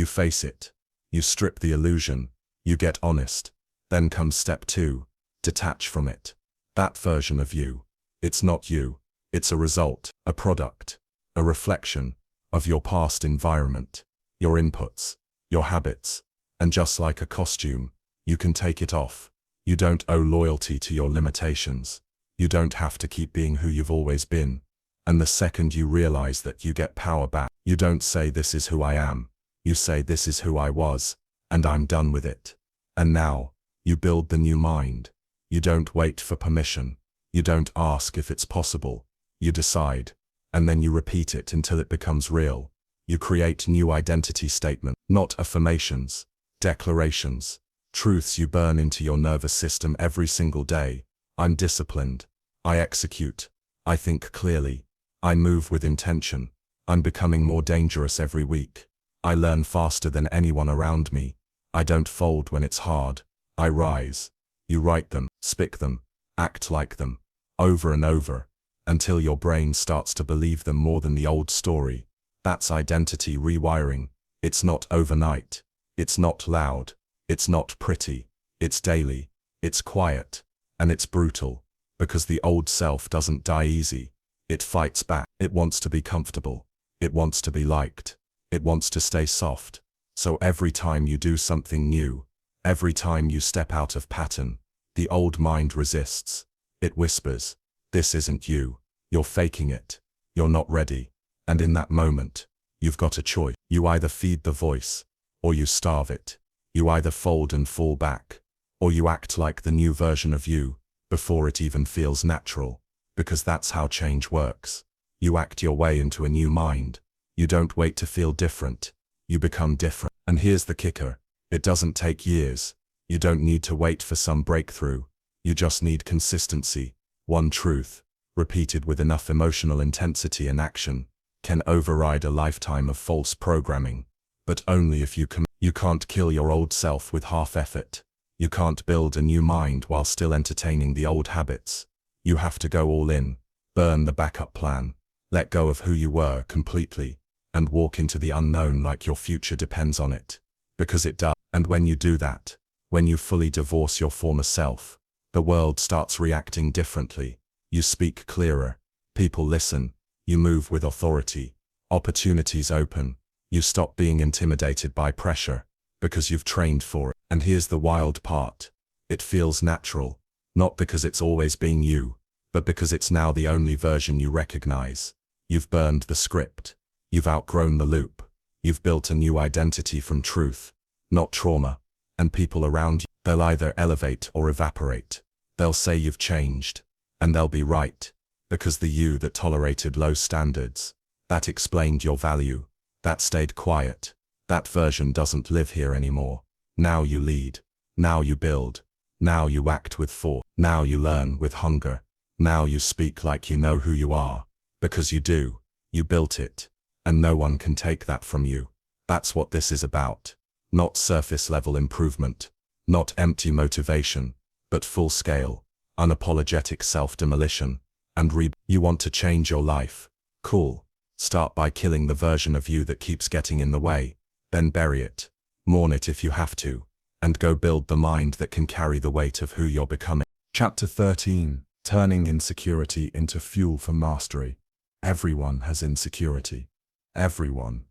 face it. You strip the illusion. You get honest. Then comes step 2. Detach from it. That version of you. It's not you. It's a result, a product, a reflection of your past environment, your inputs, your habits. And just like a costume, you can take it off. You don't owe loyalty to your limitations. You don't have to keep being who you've always been. And the second you realize that, you get power back. You don't say this is who I am. You say this is who I was, and I'm done with it. And now, you build the new mind. You don't wait for permission. You don't ask if it's possible. You decide, and then you repeat it until it becomes real. You create new identity statements, not affirmations, declarations, truths you burn into your nervous system every single day. I'm disciplined. I execute. I think clearly. I move with intention. I'm becoming more dangerous every week. I learn faster than anyone around me. I don't fold when it's hard. I rise. You write them, speak them, act like them, over and over, until your brain starts to believe them more than the old story. That's identity rewiring. It's not overnight. It's not loud. It's not pretty. It's daily. It's quiet. And it's brutal. Because the old self doesn't die easy. It fights back. It wants to be comfortable. It wants to be liked. It wants to stay soft. So every time you do something new, every time you step out of pattern, the old mind resists. It whispers, this isn't you. You're faking it. You're not ready. And in that moment, you've got a choice. You either feed the voice, or you starve it. You either fold and fall back, or you act like the new version of you, before it even feels natural. Because that's how change works. You act your way into a new mind. You don't wait to feel different. You become different. And here's the kicker. It doesn't take years. You don't need to wait for some breakthrough. You just need consistency. One truth, repeated with enough emotional intensity and action, can override a lifetime of false programming. But only if you can. You can't kill your old self with half effort. You can't build a new mind while still entertaining the old habits. You have to go all in, burn the backup plan, let go of who you were completely, and walk into the unknown like your future depends on it. Because it does. And when you do that, When you fully divorce your former self, the world starts reacting differently. You speak clearer. People listen. You move with authority. Opportunities open. You stop being intimidated by pressure because you've trained for it. And here's the wild part. It feels natural, not because it's always been you, but because it's now the only version you recognize. You've burned the script. You've outgrown the loop. You've built a new identity from truth, not trauma. And people around you, they'll either elevate or evaporate. They'll say you've changed, and they'll be right, because the you that tolerated low standards, that explained your value, that stayed quiet, that version doesn't live here anymore. Now you lead. Now you build. Now you act with thought. Now you learn with hunger. Now you speak like you know who you are. Because you do. You built it. And no one can take that from you. That's what this is about. Not surface-level improvement. Not empty motivation. But full-scale, unapologetic self-demolition. And you want to change your life. Cool. Start by killing the version of you that keeps getting in the way. Then bury it. Mourn it if you have to. And go build the mind that can carry the weight of who you're becoming. Chapter 13. Turning insecurity into fuel for mastery. Everyone has insecurity. Everyone.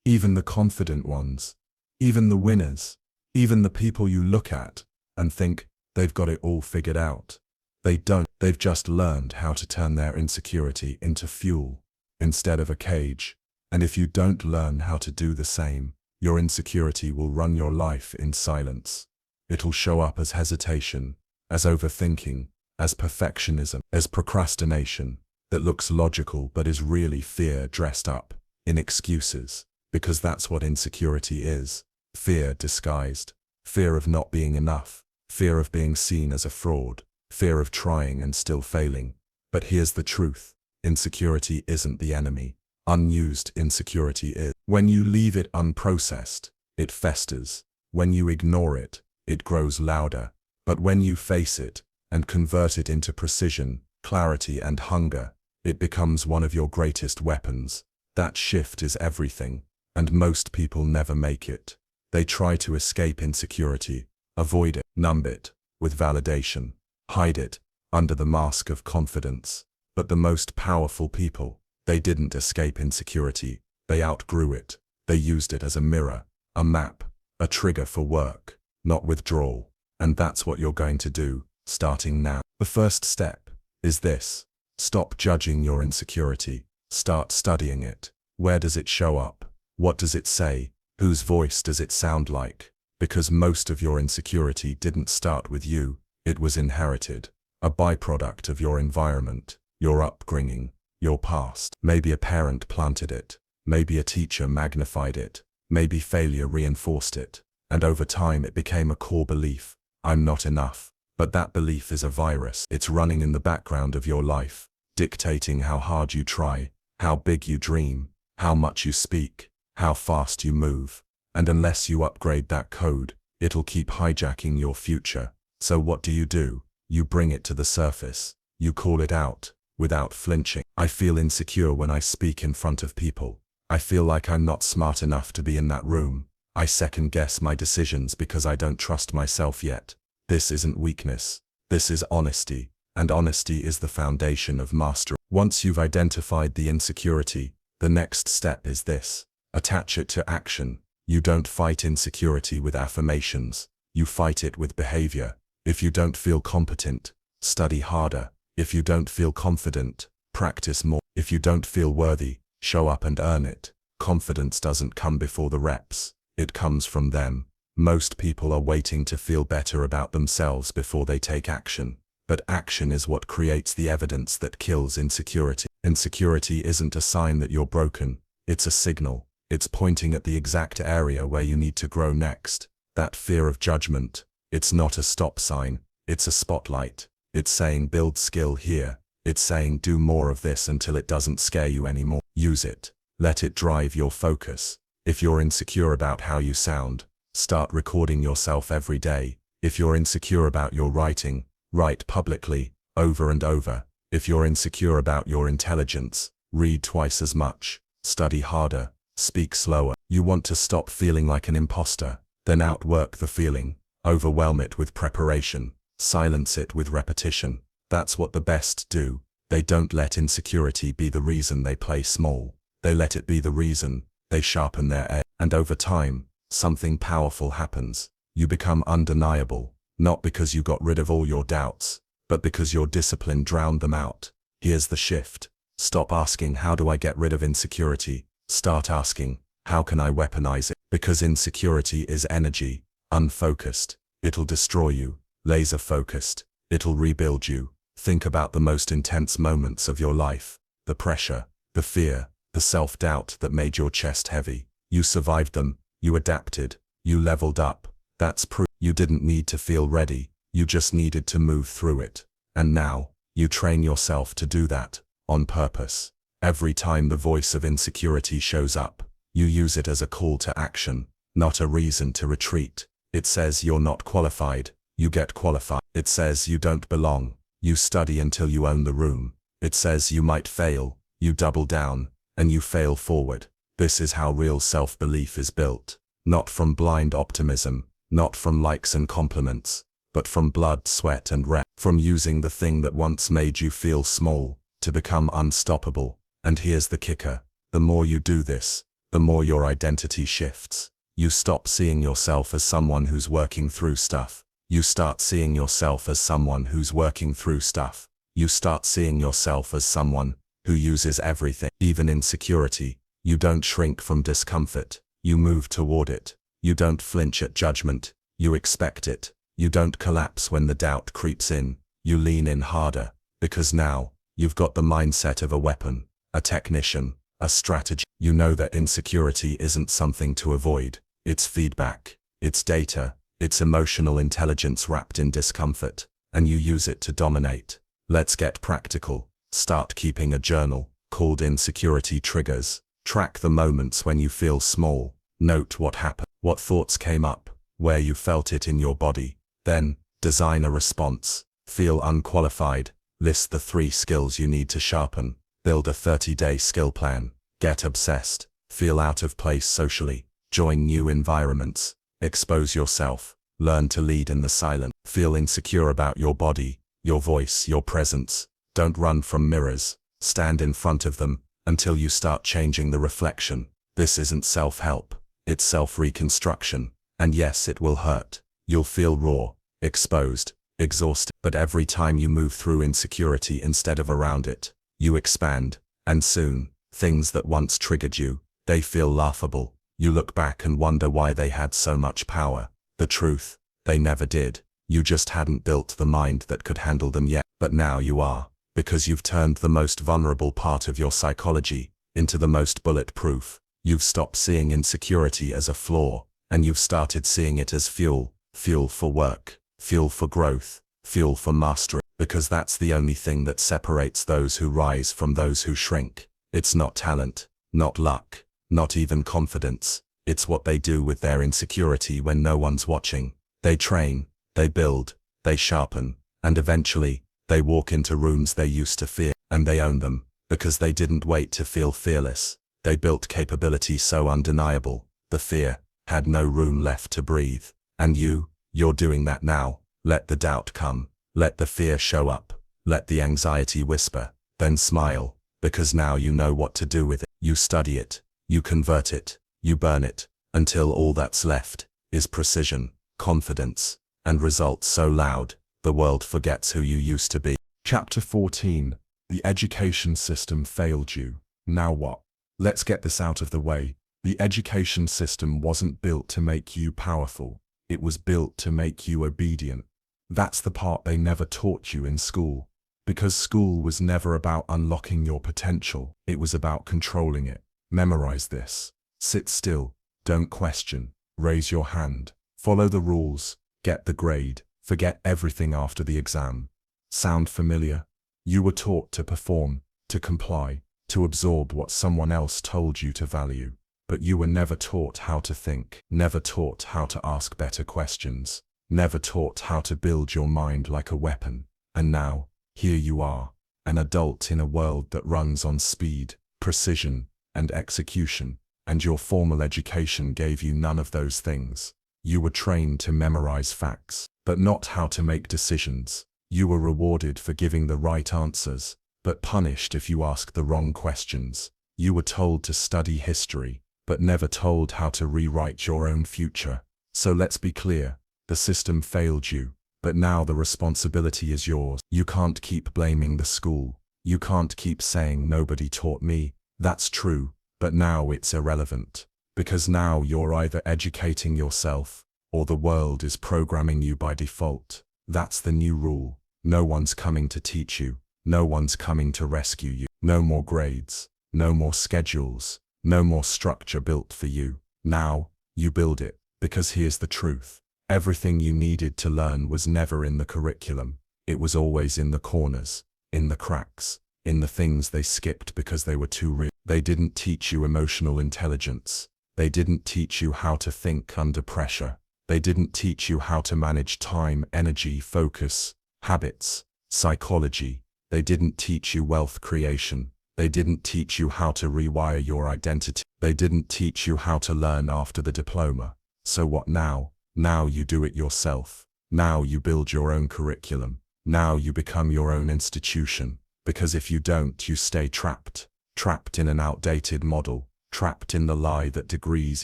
Even the confident ones. Even the winners. Even the people you look at and think they've got it all figured out. They don't. They've just learned how to turn their insecurity into fuel instead of a cage. And if you don't learn how to do the same, your insecurity will run your life in silence. It'll show up as hesitation, as overthinking, as perfectionism, as procrastination that looks logical but is really fear dressed up in excuses, because that's what insecurity is. Fear disguised. Fear of not being enough. Fear of being seen as a fraud. Fear of trying and still failing. But here's the truth. Insecurity isn't the enemy. Unused insecurity is. When you leave it unprocessed, it festers. When you ignore it, it grows louder. But when you face it and convert it into precision, clarity and hunger, it becomes one of your greatest weapons. That shift is everything, and most people never make it. They try to escape insecurity, avoid it, numb it with validation, hide it under the mask of confidence. But the most powerful people, they didn't escape insecurity, they outgrew it. They used it as a mirror, a map, a trigger for work, not withdrawal. And that's what you're going to do, starting now. The first step is this. Stop judging your insecurity. Start studying it. Where does it show up? What does it say? Whose voice does it sound like? Because most of your insecurity didn't start with you. It was inherited, a byproduct of your environment, your upbringing, your past. Maybe a parent planted it. Maybe a teacher magnified it. Maybe failure reinforced it. And over time it became a core belief. I'm not enough. But that belief is a virus. It's running in the background of your life, dictating how hard you try, how big you dream, how much you speak, how fast you move. And unless you upgrade that code, it'll keep hijacking your future. So what do? You bring it to the surface. You call it out, without flinching. I feel insecure when I speak in front of people. I feel like I'm not smart enough to be in that room. I second guess my decisions because I don't trust myself yet. This isn't weakness. This is honesty. And honesty is the foundation of mastery. Once you've identified the insecurity, the next step is this. Attach it to action. You don't fight insecurity with affirmations. You fight it with behavior. If you don't feel competent, study harder. If you don't feel confident, practice more. If you don't feel worthy, show up and earn it. Confidence doesn't come before the reps. It comes from them. Most people are waiting to feel better about themselves before they take action. But action is what creates the evidence that kills insecurity. Insecurity isn't a sign that you're broken. It's a signal. It's pointing at the exact area where you need to grow next. That fear of judgment. It's not a stop sign. It's a spotlight. It's saying build skill here. It's saying do more of this until it doesn't scare you anymore. Use it. Let it drive your focus. If you're insecure about how you sound, start recording yourself every day. If you're insecure about your writing, write publicly, over and over. If you're insecure about your intelligence, read twice as much, study harder, speak slower. You want to stop feeling like an imposter? Then outwork the feeling. Overwhelm it with preparation. Silence it with repetition. That's what the best do. They don't let insecurity be the reason they play small. They let it be the reason they sharpen their edge. And over time, something powerful happens. You become undeniable, not because you got rid of all your doubts, but because your discipline drowned them out. Here's the shift. Stop asking, how do I get rid of insecurity? Start asking, how can I weaponize it? Because insecurity is energy, unfocused. It'll destroy you. Laser focused. It'll rebuild you. Think about the most intense moments of your life. The pressure, the fear, the self-doubt that made your chest heavy. You survived them. You adapted. You leveled up. That's proof. You didn't need to feel ready. You just needed to move through it. And now, you train yourself to do that, on purpose. Every time the voice of insecurity shows up, you use it as a call to action, not a reason to retreat. It says you're not qualified. You get qualified. It says you don't belong. You study until you own the room. It says you might fail. You double down, and you fail forward. This is how real self-belief is built. Not from blind optimism, not from likes and compliments, but from blood, sweat and rep. From using the thing that once made you feel small, to become unstoppable. And here's the kicker. The more you do this, the more your identity shifts. You stop seeing yourself as someone who's working through stuff. You start seeing yourself as someone who's working through stuff. You start seeing yourself as someone who uses everything, even insecurity. You don't shrink from discomfort. You move toward it. You don't flinch at judgment. You expect it. You don't collapse when the doubt creeps in. You lean in harder, because now, you've got the mindset of a weapon, a technician, a strategy. You know that insecurity isn't something to avoid. It's feedback. It's data. It's emotional intelligence wrapped in discomfort, and you use it to dominate. Let's get practical. Start keeping a journal, called Insecurity Triggers. Track the moments when you feel small. Note what happened, what thoughts came up, where you felt it in your body. Then, design a response. Feel unqualified. List the 3 skills you need to sharpen. Build a 30-day skill plan. Get obsessed. Feel out of place socially. Join new environments. Expose yourself. Learn to lead in the silent. Feel insecure about your body, your voice, your presence. Don't run from mirrors. Stand in front of them until you start changing the reflection. This isn't self-help. It's self-reconstruction. And yes, it will hurt. You'll feel raw, exposed, exhausted. But every time you move through insecurity instead of around it, you expand. And soon, things that once triggered you, they feel laughable. You look back and wonder why they had so much power. The truth, they never did. You just hadn't built the mind that could handle them yet. But now you are, because you've turned the most vulnerable part of your psychology into the most bulletproof. You've stopped seeing insecurity as a flaw, and you've started seeing it as fuel. Fuel for work, fuel for growth, fuel for mastery. Because that's the only thing that separates those who rise from those who shrink. It's not talent, not luck, not even confidence. It's what they do with their insecurity when no one's watching. They train, they build, they sharpen, and eventually, they walk into rooms they used to fear, and they own them, because they didn't wait to feel fearless. They built capability so undeniable, the fear had no room left to breathe. And you're doing that now. Let the doubt come. Let the fear show up. Let the anxiety whisper. Then smile, because now you know what to do with it. You study it. You convert it. You burn it, until all that's left is precision, confidence, and results so loud, the world forgets who you used to be. Chapter 14. The education system failed you. Now what? Let's get this out of the way. The education system wasn't built to make you powerful. It was built to make you obedient. That's the part they never taught you in school. Because school was never about unlocking your potential. It was about controlling it. Memorize this. Sit still. Don't question. Raise your hand. Follow the rules. Get the grade. Forget everything after the exam. Sound familiar? You were taught to perform, to comply, to absorb what someone else told you to value. But you were never taught how to think, never taught how to ask better questions, never taught how to build your mind like a weapon. And now, here you are, an adult in a world that runs on speed, precision, and execution, and your formal education gave you none of those things. You were trained to memorize facts, but not how to make decisions. You were rewarded for giving the right answers, but punished if you asked the wrong questions. You were told to study history, but never told how to rewrite your own future. So let's be clear, the system failed you, but now the responsibility is yours. You can't keep blaming the school. You can't keep saying nobody taught me. That's true, but now it's irrelevant. Because now you're either educating yourself, or the world is programming you by default. That's the new rule. No one's coming to teach you. No one's coming to rescue you. No more grades. No more schedules. No more structure built for you. Now, you build it. Because here's the truth. Everything you needed to learn was never in the curriculum. It was always in the corners, in the cracks, in the things they skipped because they were too real. They didn't teach you emotional intelligence. They didn't teach you how to think under pressure. They didn't teach you how to manage time, energy, focus, habits, psychology. They didn't teach you wealth creation. They didn't teach you how to rewire your identity. They didn't teach you how to learn after the diploma. So what now? Now you do it yourself. Now you build your own curriculum. Now you become your own institution. Because if you don't, you stay trapped. Trapped in an outdated model. Trapped in the lie that degrees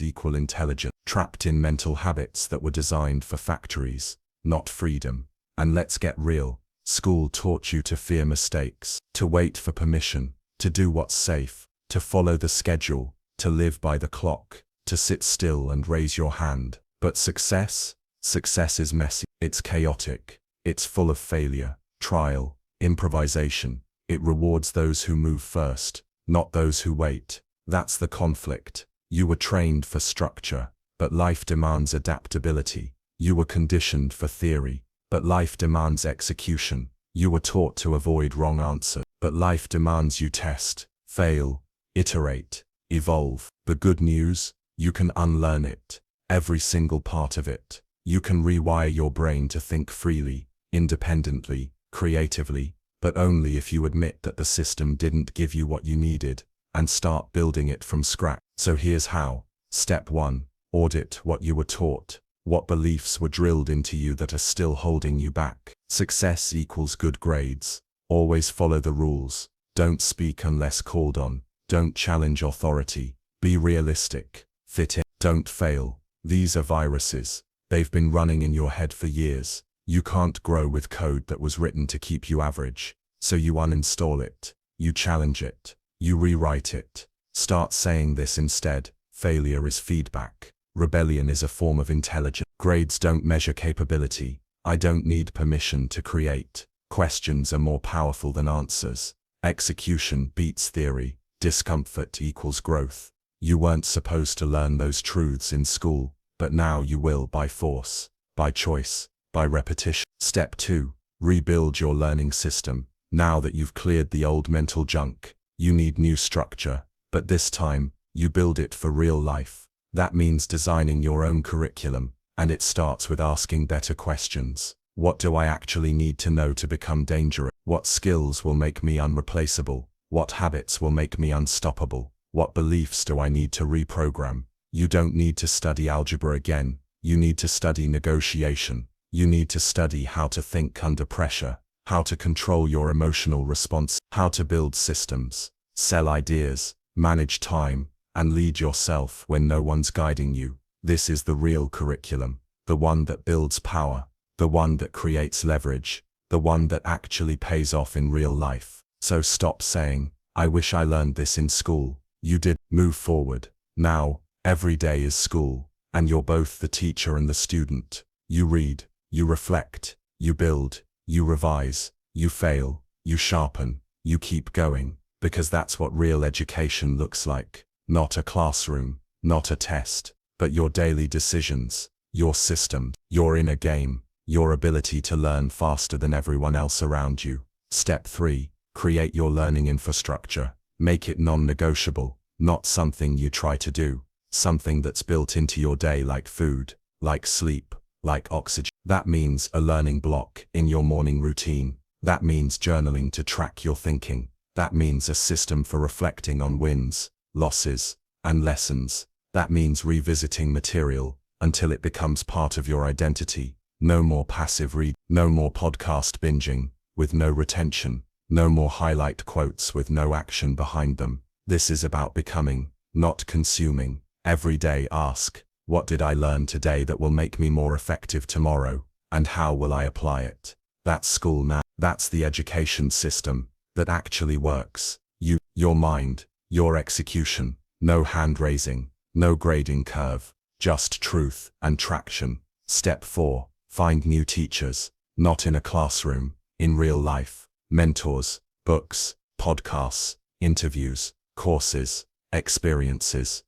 equal intelligence. Trapped in mental habits that were designed for factories, not freedom. And let's get real. School taught you to fear mistakes, to wait for permission, to do what's safe, to follow the schedule, to live by the clock, to sit still and raise your hand. But success is messy. It's chaotic. It's full of failure, trial, improvisation. It rewards those who move first, not those who wait. That's the conflict. You were trained for structure, but life demands adaptability. You were conditioned for theory, but life demands execution. You were taught to avoid wrong answers, but life demands you test, fail, iterate, evolve. The good news, you can unlearn it. Every single part of it. You can rewire your brain to think freely, independently, creatively, but only if you admit that the system didn't give you what you needed, and start building it from scratch. So here's how. Step 1. Audit what you were taught. What beliefs were drilled into you that are still holding you back? Success equals good grades. Always follow the rules. Don't speak unless called on. Don't challenge authority. Be realistic. Fit in. Don't fail. These are viruses. They've been running in your head for years. You can't grow with code that was written to keep you average. So you uninstall it. You challenge it. You rewrite it. Start saying this instead. Failure is feedback. Rebellion is a form of intelligence. Grades don't measure capability. I don't need permission to create. Questions are more powerful than answers. Execution beats theory. Discomfort equals growth. You weren't supposed to learn those truths in school, but now you will by force, by choice, by repetition. Step 2. Rebuild your learning system. Now that you've cleared the old mental junk, you need new structure, but this time, you build it for real life. That means designing your own curriculum, and it starts with asking better questions. What do I actually need to know to become dangerous? What skills will make me unreplaceable? What habits will make me unstoppable? What beliefs do I need to reprogram? You don't need to study algebra again. You need to study negotiation. You need to study how to think under pressure, how to control your emotional response, how to build systems, sell ideas, manage time, and lead yourself when no one's guiding you. This is the real curriculum, the one that builds power, the one that creates leverage, the one that actually pays off in real life. So stop saying, I wish I learned this in school. You did. Move forward. Now, every day is school, and you're both the teacher and the student. You read, you reflect, you build, you revise, you fail, you sharpen, you keep going, because that's what real education looks like. Not a classroom, not a test, but your daily decisions, your system, your inner game, your ability to learn faster than everyone else around you. Step 3. Create your learning infrastructure. Make it non-negotiable, not something you try to do, something that's built into your day like food, like sleep, like oxygen. That means a learning block in your morning routine. That means journaling to track your thinking. That means a system for reflecting on wins, losses, and lessons. That means revisiting material, until it becomes part of your identity. No more passive read, no more podcast binging with no retention, no more highlight quotes with no action behind them. This is about becoming, not consuming. Every day ask, what did I learn today that will make me more effective tomorrow, and how will I apply it? That's school now. That's the education system that actually works. You, your mind, your execution, no hand raising, no grading curve, just truth and traction. Step 4, find new teachers, not in a classroom, in real life. Mentors, books, podcasts, interviews, courses, experiences.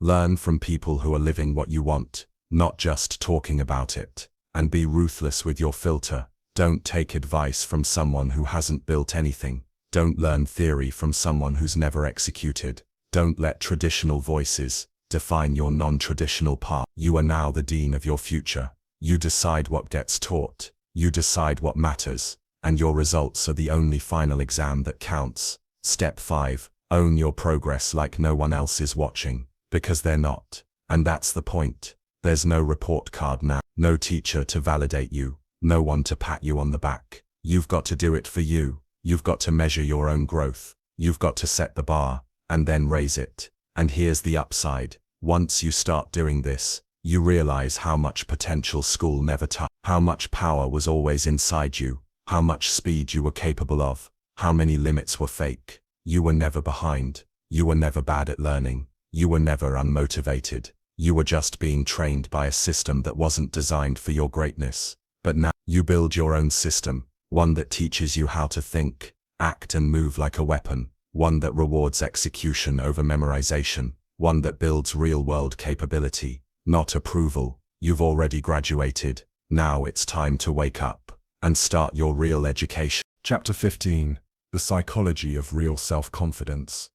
Learn from people who are living what you want, not just talking about it. And be ruthless with your filter. Don't take advice from someone who hasn't built anything. Don't learn theory from someone who's never executed. Don't let traditional voices define your non-traditional path. You are now the dean of your future. You decide what gets taught. You decide what matters. And your results are the only final exam that counts. Step 5, own your progress like no one else is watching. Because they're not. And that's the point. There's no report card now. No teacher to validate you. No one to pat you on the back. You've got to do it for you. You've got to measure your own growth. You've got to set the bar, and then raise it. And here's the upside. Once you start doing this, you realize how much potential school never touched. How much power was always inside you. How much speed you were capable of. How many limits were fake. You were never behind. You were never bad at learning. You were never unmotivated. You were just being trained by a system that wasn't designed for your greatness. But now, you build your own system, one that teaches you how to think, act and move like a weapon, one that rewards execution over memorization, one that builds real-world capability, not approval. You've already graduated. Now it's time to wake up and start your real education. Chapter 15, The Psychology of Real Self-Confidence.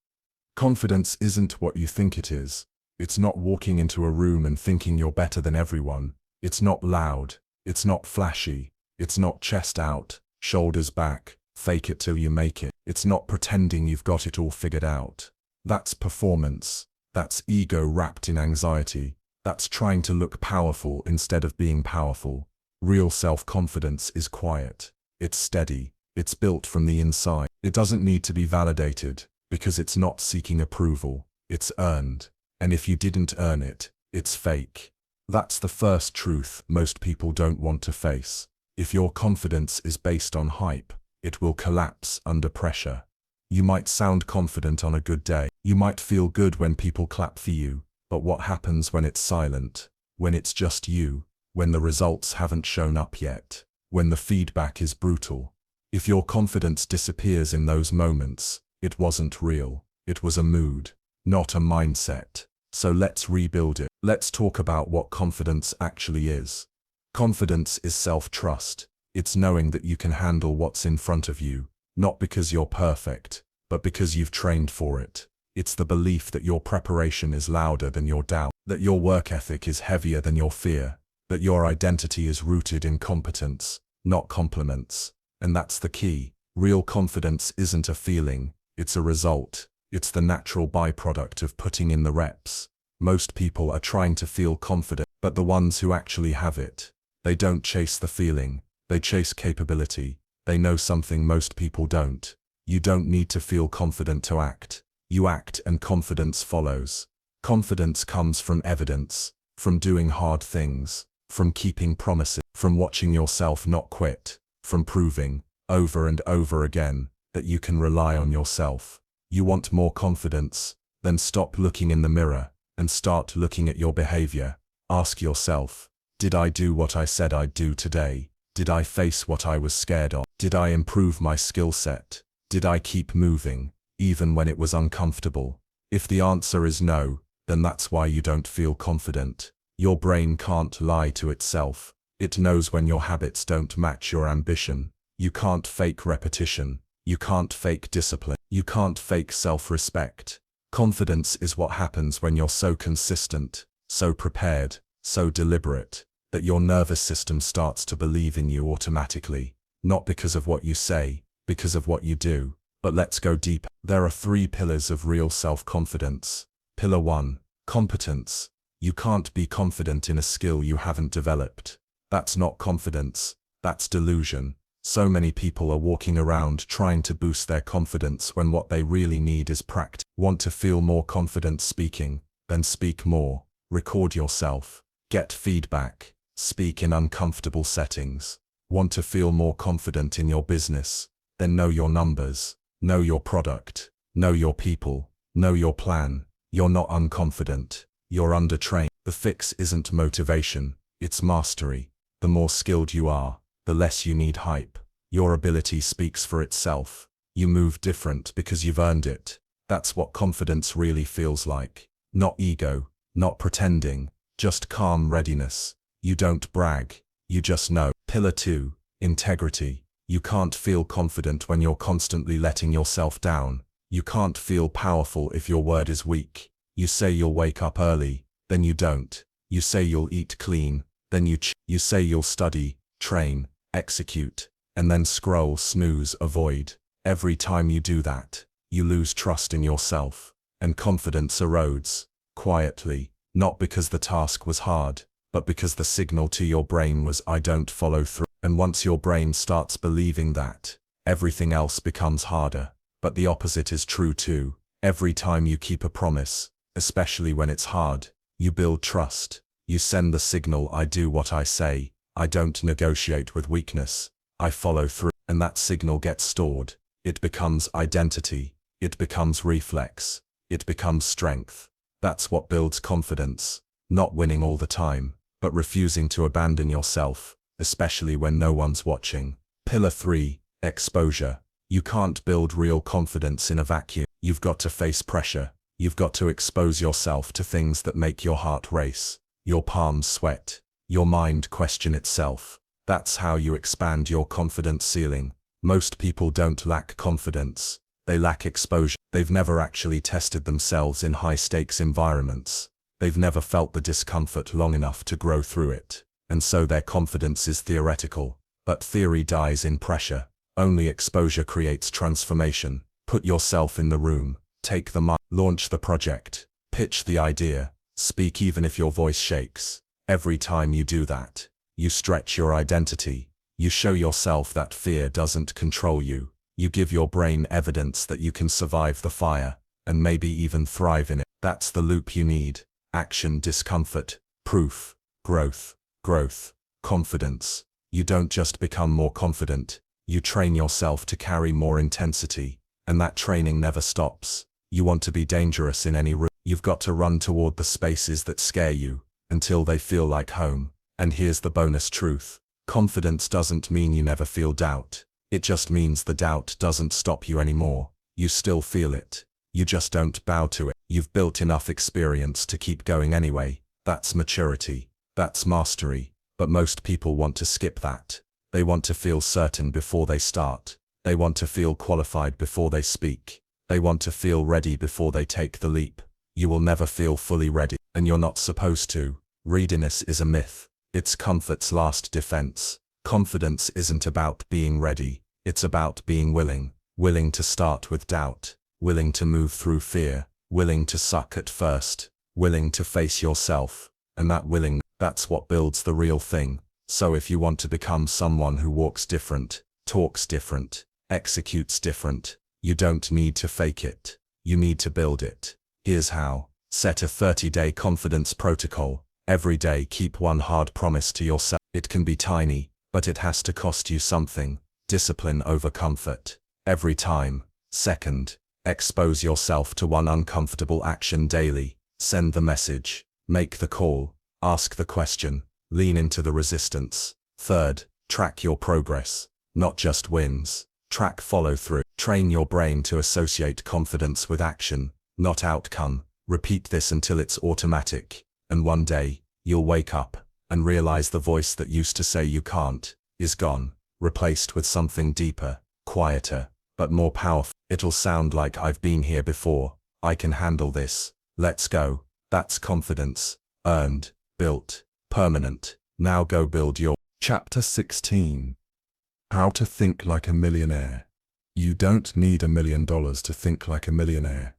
Confidence isn't what you think it is. It's not walking into a room and thinking you're better than everyone. It's not loud. It's not flashy. It's not chest out, shoulders back, fake it till you make it. It's not pretending you've got it all figured out. That's performance. That's ego wrapped in anxiety. That's trying to look powerful instead of being powerful. Real self-confidence is quiet. It's steady. It's built from the inside. It doesn't need to be validated, because it's not seeking approval. It's earned. And if you didn't earn it, it's fake. That's the first truth most people don't want to face. If your confidence is based on hype, it will collapse under pressure. You might sound confident on a good day. You might feel good when people clap for you. But what happens when it's silent? When it's just you? When the results haven't shown up yet? When the feedback is brutal? If your confidence disappears in those moments, it wasn't real. It was a mood, not a mindset. So let's rebuild it. Let's talk about what confidence actually is. Confidence is self-trust. It's knowing that you can handle what's in front of you, not because you're perfect, but because you've trained for it. It's the belief that your preparation is louder than your doubt, that your work ethic is heavier than your fear, that your identity is rooted in competence, not compliments. And that's the key. Real confidence isn't a feeling, it's a result. It's the natural byproduct of putting in the reps. Most people are trying to feel confident, but the ones who actually have it, they don't chase the feeling, they chase capability. They know something most people don't. You don't need to feel confident to act. You act and confidence follows. Confidence comes from evidence, from doing hard things, from keeping promises, from watching yourself not quit, from proving, over and over again, that you can rely on yourself. You want more confidence? Then stop looking in the mirror and start looking at your behavior. Ask yourself, did I do what I said I'd do today? Did I face what I was scared of? Did I improve my skill set? Did I keep moving, even when it was uncomfortable? If the answer is no, then that's why you don't feel confident. Your brain can't lie to itself. It knows when your habits don't match your ambition. You can't fake repetition. You can't fake discipline. You can't fake self-respect. Confidence is what happens when you're so consistent, so prepared, so deliberate, that your nervous system starts to believe in you automatically, not because of what you say, because of what you do. But let's go deeper. There are 3 pillars of real self-confidence. Pillar 1, competence. You can't be confident in a skill you haven't developed. That's not confidence, that's delusion. So many people are walking around trying to boost their confidence when what they really need is practice. Want to feel more confident speaking? Then speak more. Record yourself. Get feedback. Speak in uncomfortable settings. Want to feel more confident in your business? Then know your numbers. Know your product. Know your people. Know your plan. You're not unconfident. You're undertrained. The fix isn't motivation, it's mastery. The more skilled you are, the less you need hype. Your ability speaks for itself. You move different because you've earned it. That's what confidence really feels like. Not ego, not pretending, just calm readiness. You don't brag, you just know. Pillar 2, integrity. You can't feel confident when you're constantly letting yourself down. You can't feel powerful if your word is weak. You say you'll wake up early, then you don't. You say you'll eat clean, then you say you'll study, train, execute, and then scroll, snooze, avoid. Every time you do that, you lose trust in yourself, and confidence erodes, quietly, not because the task was hard, but because the signal to your brain was I don't follow through. And once your brain starts believing that, everything else becomes harder. But the opposite is true too. Every time you keep a promise, especially when it's hard, you build trust. You send the signal I do what I say, I don't negotiate with weakness, I follow through. And that signal gets stored. It becomes identity. It becomes reflex. It becomes strength. That's what builds confidence. Not winning all the time, but refusing to abandon yourself, especially when no one's watching. Pillar 3, exposure. You can't build real confidence in a vacuum. You've got to face pressure. You've got to expose yourself to things that make your heart race, your palms sweat, your mind question itself. That's how you expand your confidence ceiling. Most people don't lack confidence. They lack exposure. They've never actually tested themselves in high-stakes environments. They've never felt the discomfort long enough to grow through it. And so their confidence is theoretical. But theory dies in pressure. Only exposure creates transformation. Put yourself in the room. Take the mic. Launch the project. Pitch the idea. Speak even if your voice shakes. Every time you do that, you stretch your identity. You show yourself that fear doesn't control you. You give your brain evidence that you can survive the fire, and maybe even thrive in it. That's the loop you need. Action, discomfort, proof, growth, growth, confidence. You don't just become more confident, you train yourself to carry more intensity, and that training never stops. You want to be dangerous in any room. You've got to run toward the spaces that scare you, until they feel like home. And here's the bonus truth. Confidence doesn't mean you never feel doubt. It just means the doubt doesn't stop you anymore. You still feel it. You just don't bow to it. You've built enough experience to keep going anyway. That's maturity. That's mastery. But most people want to skip that. They want to feel certain before they start. They want to feel qualified before they speak. They want to feel ready before they take the leap. You will never feel fully ready, and you're not supposed to. Readiness is a myth. It's comfort's last defense. Confidence isn't about being ready. It's about being willing. Willing to start with doubt. Willing to move through fear. Willing to suck at first. Willing to face yourself. And that willingness, that's what builds the real thing. So if you want to become someone who walks different, talks different, executes different, you don't need to fake it. You need to build it. Here's how. Set a 30-day confidence protocol. Every day keep one hard promise to yourself. It can be tiny, but it has to cost you something. Discipline over comfort. Every time. Second, expose yourself to one uncomfortable action daily. Send the message. Make the call. Ask the question. Lean into the resistance. Third, track your progress. Not just wins. Track follow-through. Train your brain to associate confidence with action, not outcome. Repeat this until it's automatic. And one day, you'll wake up and realize the voice that used to say you can't is gone, replaced with something deeper, quieter, but more powerful. It'll sound like I've been here before. I can handle this. Let's go. That's confidence. Earned, built, permanent. Now go build your. Chapter 16. How to think like a millionaire. You don't need $1 million to think like a millionaire.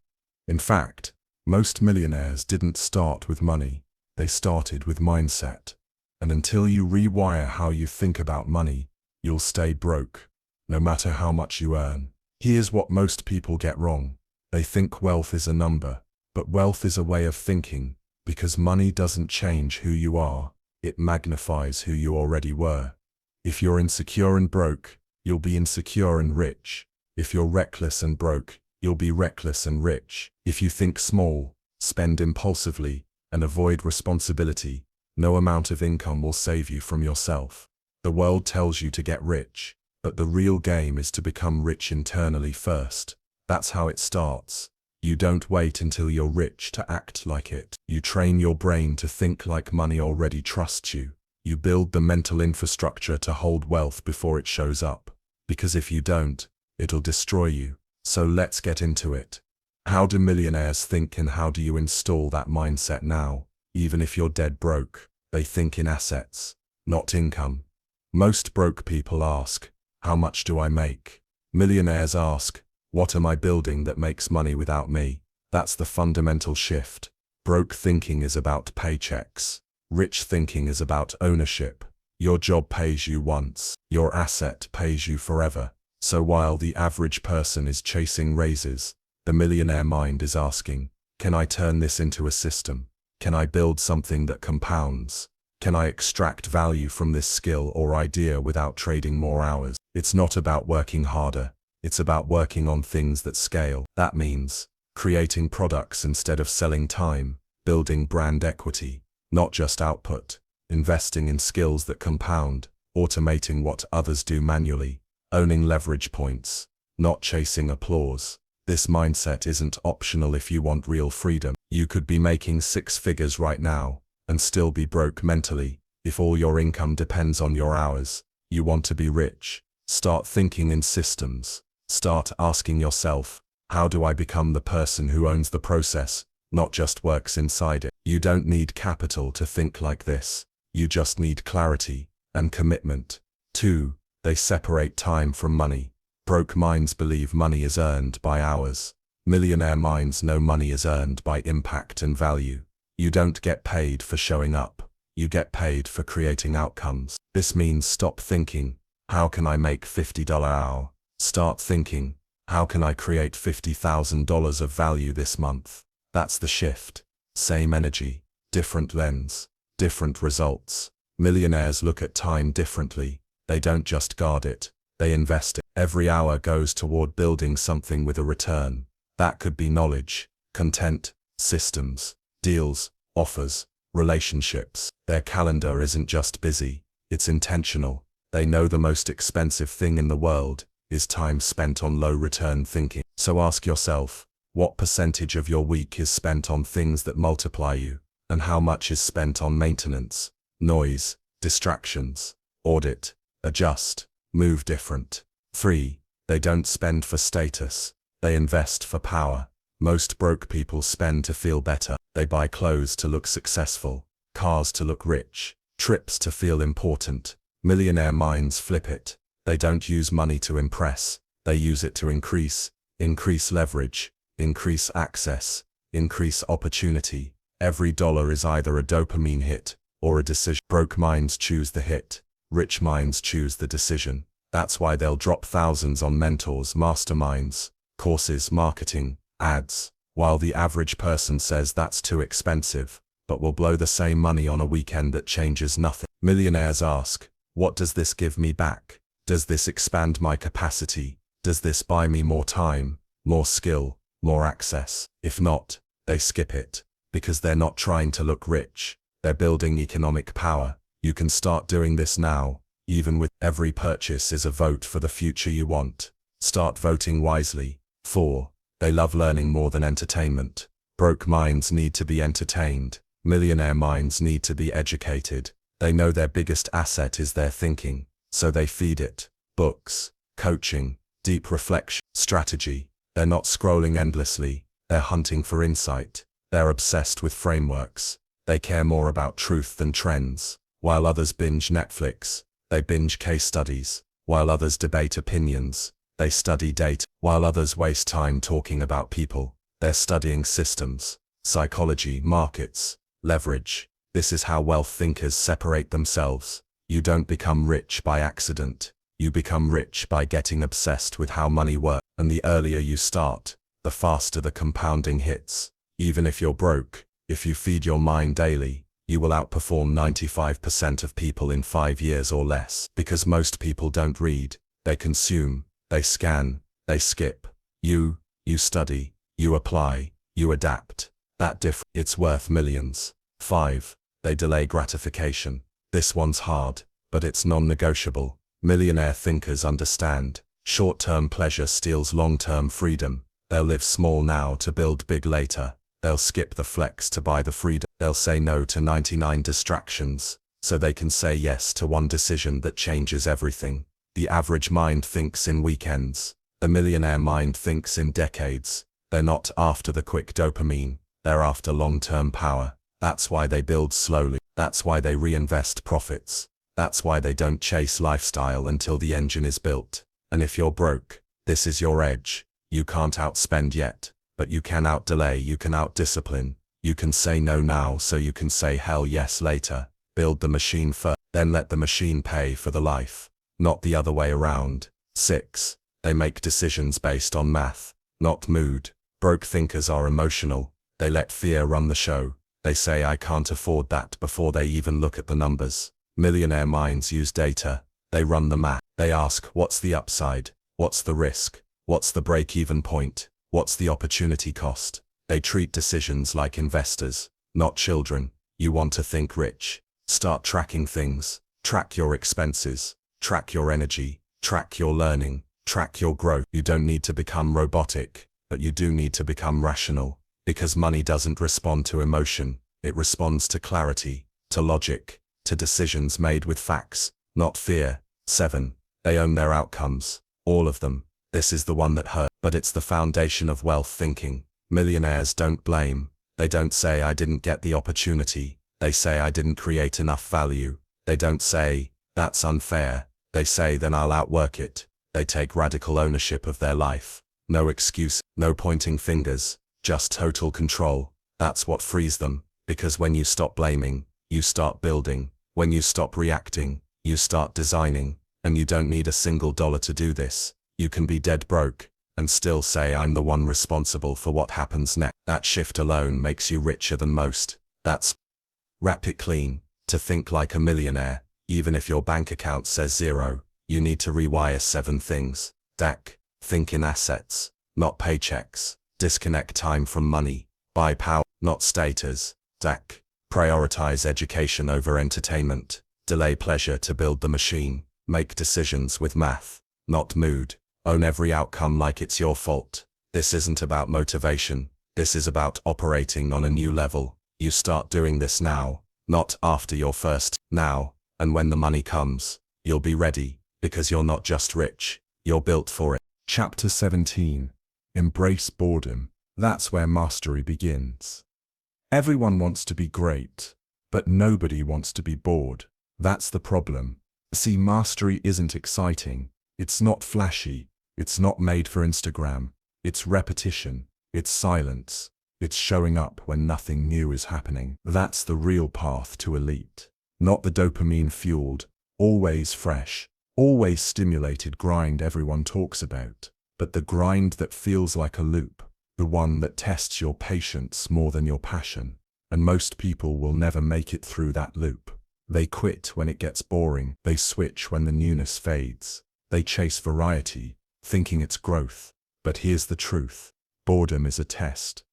In fact, most millionaires didn't start with money. They started with mindset. And until you rewire how you think about money, you'll stay broke, no matter how much you earn. Here's what most people get wrong. They think wealth is a number, but wealth is a way of thinking, because money doesn't change who you are, it magnifies who you already were. If you're insecure and broke, you'll be insecure and rich. If you're reckless and broke, you'll be reckless and rich. If you think small, spend impulsively, and avoid responsibility, no amount of income will save you from yourself. The world tells you to get rich, but the real game is to become rich internally first. That's how it starts. You don't wait until you're rich to act like it. You train your brain to think like money already trusts you. You build the mental infrastructure to hold wealth before it shows up. Because if you don't, it'll destroy you. So let's get into it. How do millionaires think, and how do you install that mindset now? Even if you're dead broke, they think in assets, not income. Most broke people ask, how much do I make? Millionaires ask, what am I building that makes money without me? That's the fundamental shift. Broke thinking is about paychecks. Rich thinking is about ownership. Your job pays you once. Your asset pays you forever. So while the average person is chasing raises, the millionaire mind is asking, can I turn this into a system? Can I build something that compounds? Can I extract value from this skill or idea without trading more hours? It's not about working harder. It's about working on things that scale. That means creating products instead of selling time, building brand equity, not just output, investing in skills that compound, automating what others do manually, owning leverage points, not chasing applause. This mindset isn't optional if you want real freedom. You could be making 6 figures right now and still be broke mentally if all your income depends on your hours. You want to be rich? Start thinking in systems. Start asking yourself, how do I become the person who owns the process, not just works inside it? You don't need capital to think like this. You just need clarity and commitment. 2. They separate time from money. Broke minds believe money is earned by hours. Millionaire minds know money is earned by impact and value. You don't get paid for showing up. You get paid for creating outcomes. This means stop thinking, how can I make $50 an hour? Start thinking, how can I create $50,000 of value this month? That's the shift. Same energy, different lens, different results. Millionaires look at time differently. They don't just guard it, they invest it. Every hour goes toward building something with a return. That could be knowledge, content, systems, deals, offers, relationships. Their calendar isn't just busy, it's intentional. They know the most expensive thing in the world is time spent on low-return thinking. So ask yourself, what percentage of your week is spent on things that multiply you, and how much is spent on maintenance, noise, distractions? Audit, adjust, move different. 3. They don't spend for status. They invest for power. Most broke people spend to feel better. They buy clothes to look successful, cars to look rich, trips to feel important. Millionaire minds flip it. They don't use money to impress. They use it to increase leverage, increase access, increase opportunity. Every dollar is either a dopamine hit or a decision. Broke minds choose the hit. Rich minds choose the decision. That's why they'll drop thousands on mentors, masterminds, courses, marketing, ads, while the average person says that's too expensive, but will blow the same money on a weekend that changes nothing. Millionaires ask, what does this give me back? Does this expand my capacity? Does this buy me more time, more skill, more access? If not, they skip it, because they're not trying to look rich. They're building economic power. You can start doing this now. Even with every purchase is a vote for the future you want. Start voting wisely. 4. They love learning more than entertainment. Broke minds need to be entertained. Millionaire minds need to be educated. They know their biggest asset is their thinking, so they feed it. Books, coaching, deep reflection, strategy. They're not scrolling endlessly. They're hunting for insight. They're obsessed with frameworks. They care more about truth than trends. While others binge Netflix, they binge case studies. While others debate opinions, they study data. While others waste time talking about people, they're studying systems, psychology, markets, leverage, This is how wealth thinkers separate themselves. You don't become rich by accident. You become rich by getting obsessed with how money works. And the earlier you start, the faster the compounding hits. Even if you're broke, if you feed your mind daily, you will outperform 95% of people in 5 years or less. Because most people don't read, they consume, they scan, they skip. You study, you apply, you adapt. It's worth millions. 5. They delay gratification. This one's hard, but it's non-negotiable. Millionaire thinkers understand. Short-term pleasure steals long-term freedom. They'll live small now to build big later. They'll skip the flex to buy the freedom. They'll say no to 99 distractions, so they can say yes to one decision that changes everything. The average mind thinks in weekends. The millionaire mind thinks in decades. They're not after the quick dopamine. They're after long-term power. That's why they build slowly. That's why they reinvest profits. That's why they don't chase lifestyle until the engine is built. And if you're broke, this is your edge. You can't outspend yet, but you can outdelay, you can outdiscipline. You can say no now so you can say hell yes later. Build the machine first, then let the machine pay for the life, not the other way around. 6. They make decisions based on math, not mood. Broke thinkers are emotional. They let fear run the show. They say I can't afford that before they even look at the numbers. Millionaire minds use data. They run the math. They ask, what's the upside? What's the risk? What's the break-even point? What's the opportunity cost? They treat decisions like investors, not children. You want to think rich? Start tracking things. Track your expenses. Track your energy. Track your learning. Track your growth. You don't need to become robotic, but you do need to become rational. Because money doesn't respond to emotion, it responds to clarity, to logic, to decisions made with facts, not fear. 7. They own their outcomes. All of them. This is the one that hurts, but it's the foundation of wealth thinking. Millionaires don't blame. They don't say I didn't get the opportunity. They say I didn't create enough value. They don't say, that's unfair. They say then I'll outwork it. They take radical ownership of their life. No excuse, no pointing fingers. Just total control. That's what frees them, because when you stop blaming, you start building. When you stop reacting, you start designing. And you don't need a single dollar to do this. You can be dead broke, and still say I'm the one responsible for what happens next. That shift alone makes you richer than most. That's wrap it clean. To think like a millionaire, even if your bank account says 0, you need to rewire 7 things. DAC, think in assets, not paychecks. Disconnect time from money. Buy power, not status. DAC. Prioritize education over entertainment. Delay pleasure to build the machine. Make decisions with math, not mood. Own every outcome like it's your fault. This isn't about motivation. This is about operating on a new level. You start doing this now, not after your first. Now, and when the money comes, you'll be ready, because you're not just rich, you're built for it. Chapter 17. Embrace boredom. That's where mastery begins. Everyone wants to be great, but nobody wants to be bored. That's the problem. See, mastery isn't exciting. It's not flashy. It's not made for Instagram. It's repetition. It's silence. It's showing up when nothing new is happening. That's the real path to elite. Not the dopamine-fueled, always fresh, always stimulated grind everyone talks about. But the grind that feels like a loop, the one that tests your patience more than your passion. And most people will never make it through that loop. They quit when it gets boring. They switch when the newness fades. They chase variety, thinking it's growth. But here's the truth. Boredom is a test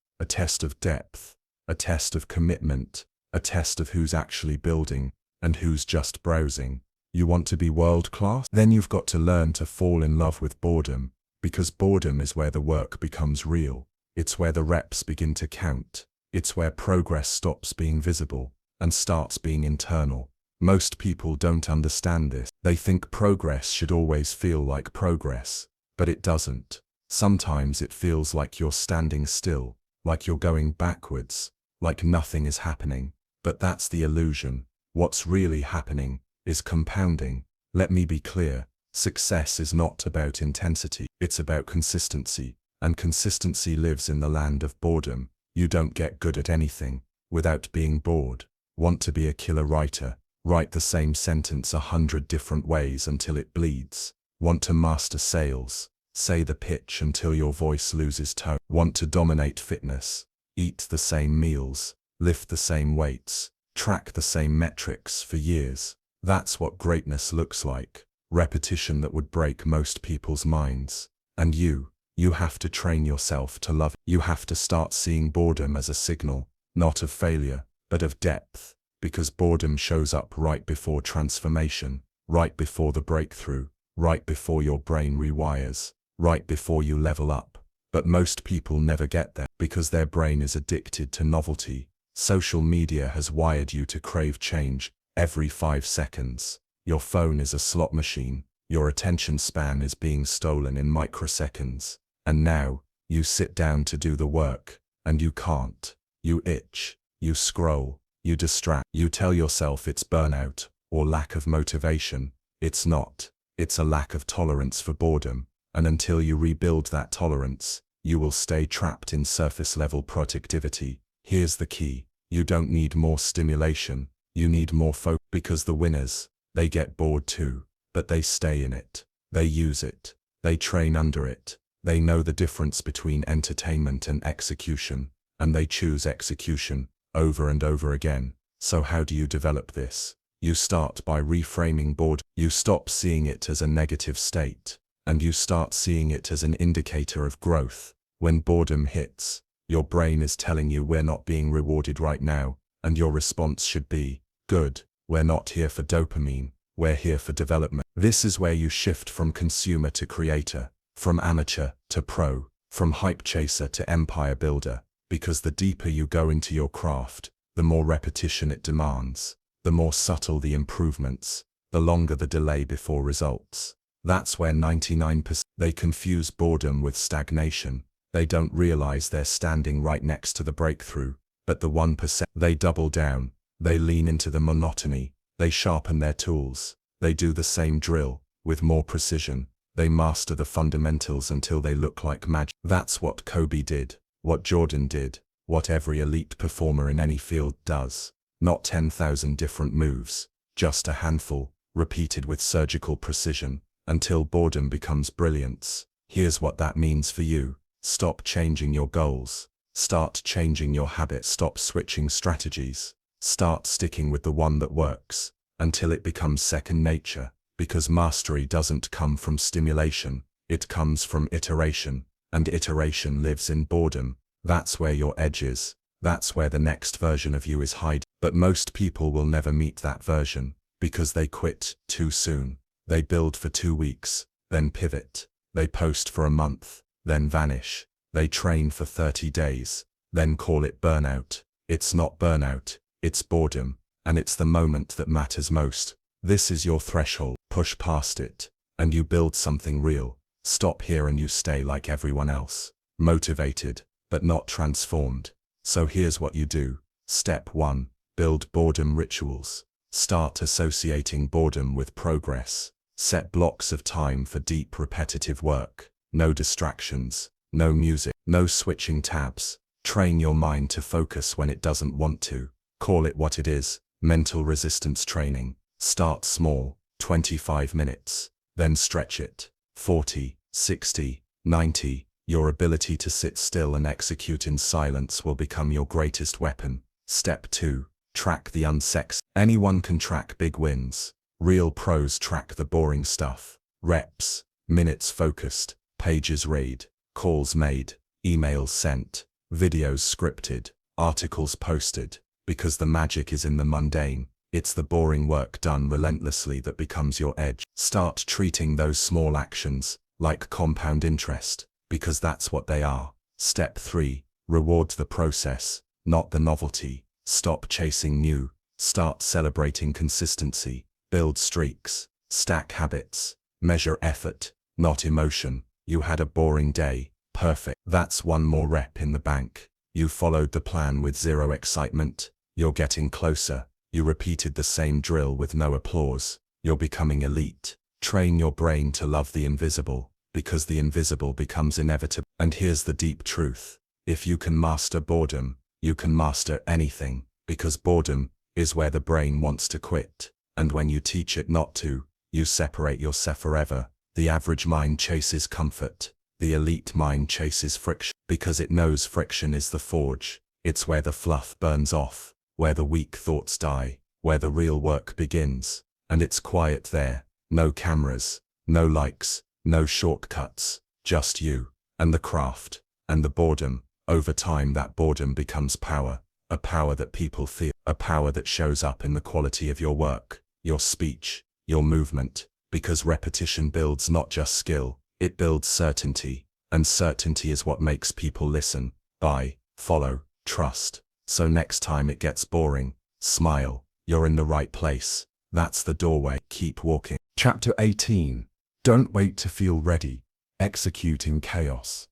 of depth, a test of commitment, a test of who's actually building and who's just browsing. You want to be world-class? Then you've got to learn to fall in love with boredom. Because boredom is where the work becomes real. It's where the reps begin to count. It's where progress stops being visible and starts being internal. Most people don't understand this. They think progress should always feel like progress, but it doesn't. Sometimes it feels like you're standing still, like you're going backwards, like nothing is happening. But that's the illusion. What's really happening is compounding. Let me be clear. Success is not about intensity, it's about consistency, and consistency lives in the land of boredom. You don't get good at anything without being bored. Want to be a killer writer? Write the same sentence 100 different ways until it bleeds. Want to master sales? Say the pitch until your voice loses tone. Want to dominate fitness? Eat the same meals, lift the same weights, track the same metrics for years. That's what greatness looks like. Repetition that would break most people's minds. And you have to train yourself to love it. You have to start seeing boredom as a signal, not of failure, but of depth, because boredom shows up right before transformation, right before the breakthrough, right before your brain rewires, right before you level up. But most people never get there because their brain is addicted to novelty. Social media has wired you to crave change every 5 seconds. Your phone is a slot machine. Your attention span is being stolen in microseconds. And now, you sit down to do the work, and you can't. You itch, you scroll, you distract. You tell yourself it's burnout, or lack of motivation. It's not. It's a lack of tolerance for boredom. And until you rebuild that tolerance, you will stay trapped in surface-level productivity. Here's the key. You don't need more stimulation. You need more focus. Because the winners, they get bored too, but they stay in it. They use it. They train under it. They know the difference between entertainment and execution, and they choose execution over and over again. So how do you develop this? You start by reframing boredom. You stop seeing it as a negative state, and you start seeing it as an indicator of growth. When boredom hits, your brain is telling you we're not being rewarded right now, and your response should be, good, we're not here for dopamine, we're here for development. This is where you shift from consumer to creator, from amateur to pro, from hype chaser to empire builder, because the deeper you go into your craft, the more repetition it demands, the more subtle the improvements, the longer the delay before results. That's where 99%. They confuse boredom with stagnation. They don't realize they're standing right next to the breakthrough, but the 1%. They double down, they lean into the monotony, they sharpen their tools, they do the same drill, with more precision, they master the fundamentals until they look like magic. That's what Kobe did, what Jordan did, what every elite performer in any field does. Not 10,000 different moves, just a handful, repeated with surgical precision, until boredom becomes brilliance. Here's what that means for you. Stop changing your goals. Start changing your habits. Stop switching strategies. Start sticking with the one that works, until it becomes second nature, because mastery doesn't come from stimulation, it comes from iteration, and iteration lives in boredom. That's where your edge is. That's where the next version of you is hiding. But most people will never meet that version, because they quit too soon. They build for 2 weeks, then pivot. They post for a month, then vanish. They train for 30 days, then call it burnout. It's not burnout, it's boredom, and it's the moment that matters most. This is your threshold. Push past it, and you build something real. Stop here and you stay like everyone else. Motivated, but not transformed. So here's what you do. Step 1. Build boredom rituals. Start associating boredom with progress. Set blocks of time for deep repetitive work. No distractions, no music, no switching tabs. Train your mind to focus when it doesn't want to. Call it what it is, mental resistance training. Start small, 25 minutes, then stretch it, 40, 60, 90. Your ability to sit still and execute in silence will become your greatest weapon. Step 2. Track the unsexy. Anyone can track big wins. Real pros track the boring stuff. Reps, minutes focused, pages read, calls made, emails sent, videos scripted, articles posted. Because the magic is in the mundane. It's the boring work done relentlessly that becomes your edge. Start treating those small actions like compound interest, because that's what they are. Step 3. Reward the process, not the novelty. Stop chasing new. Start celebrating consistency. Build streaks. Stack habits. Measure effort, not emotion. You had a boring day. Perfect. That's one more rep in the bank. You followed the plan with zero excitement. You're getting closer. You repeated the same drill with no applause. You're becoming elite. Train your brain to love the invisible, because the invisible becomes inevitable. And here's the deep truth. If you can master boredom, you can master anything, because boredom is where the brain wants to quit. And when you teach it not to, you separate yourself forever. The average mind chases comfort. The elite mind chases friction, because it knows friction is the forge. It's where the fluff burns off, where the weak thoughts die, where the real work begins. And it's quiet there. No cameras, no likes, no shortcuts, just you, and the craft, and the boredom. Over time that boredom becomes power, a power that people feel, a power that shows up in the quality of your work, your speech, your movement, because repetition builds not just skill, it builds certainty, and certainty is what makes people listen, buy, follow, trust. So next time it gets boring, smile, you're in the right place. That's the doorway. Keep walking. Chapter 18. Don't wait to feel ready. Execute in chaos.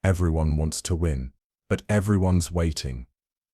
Everyone wants to win, but everyone's waiting.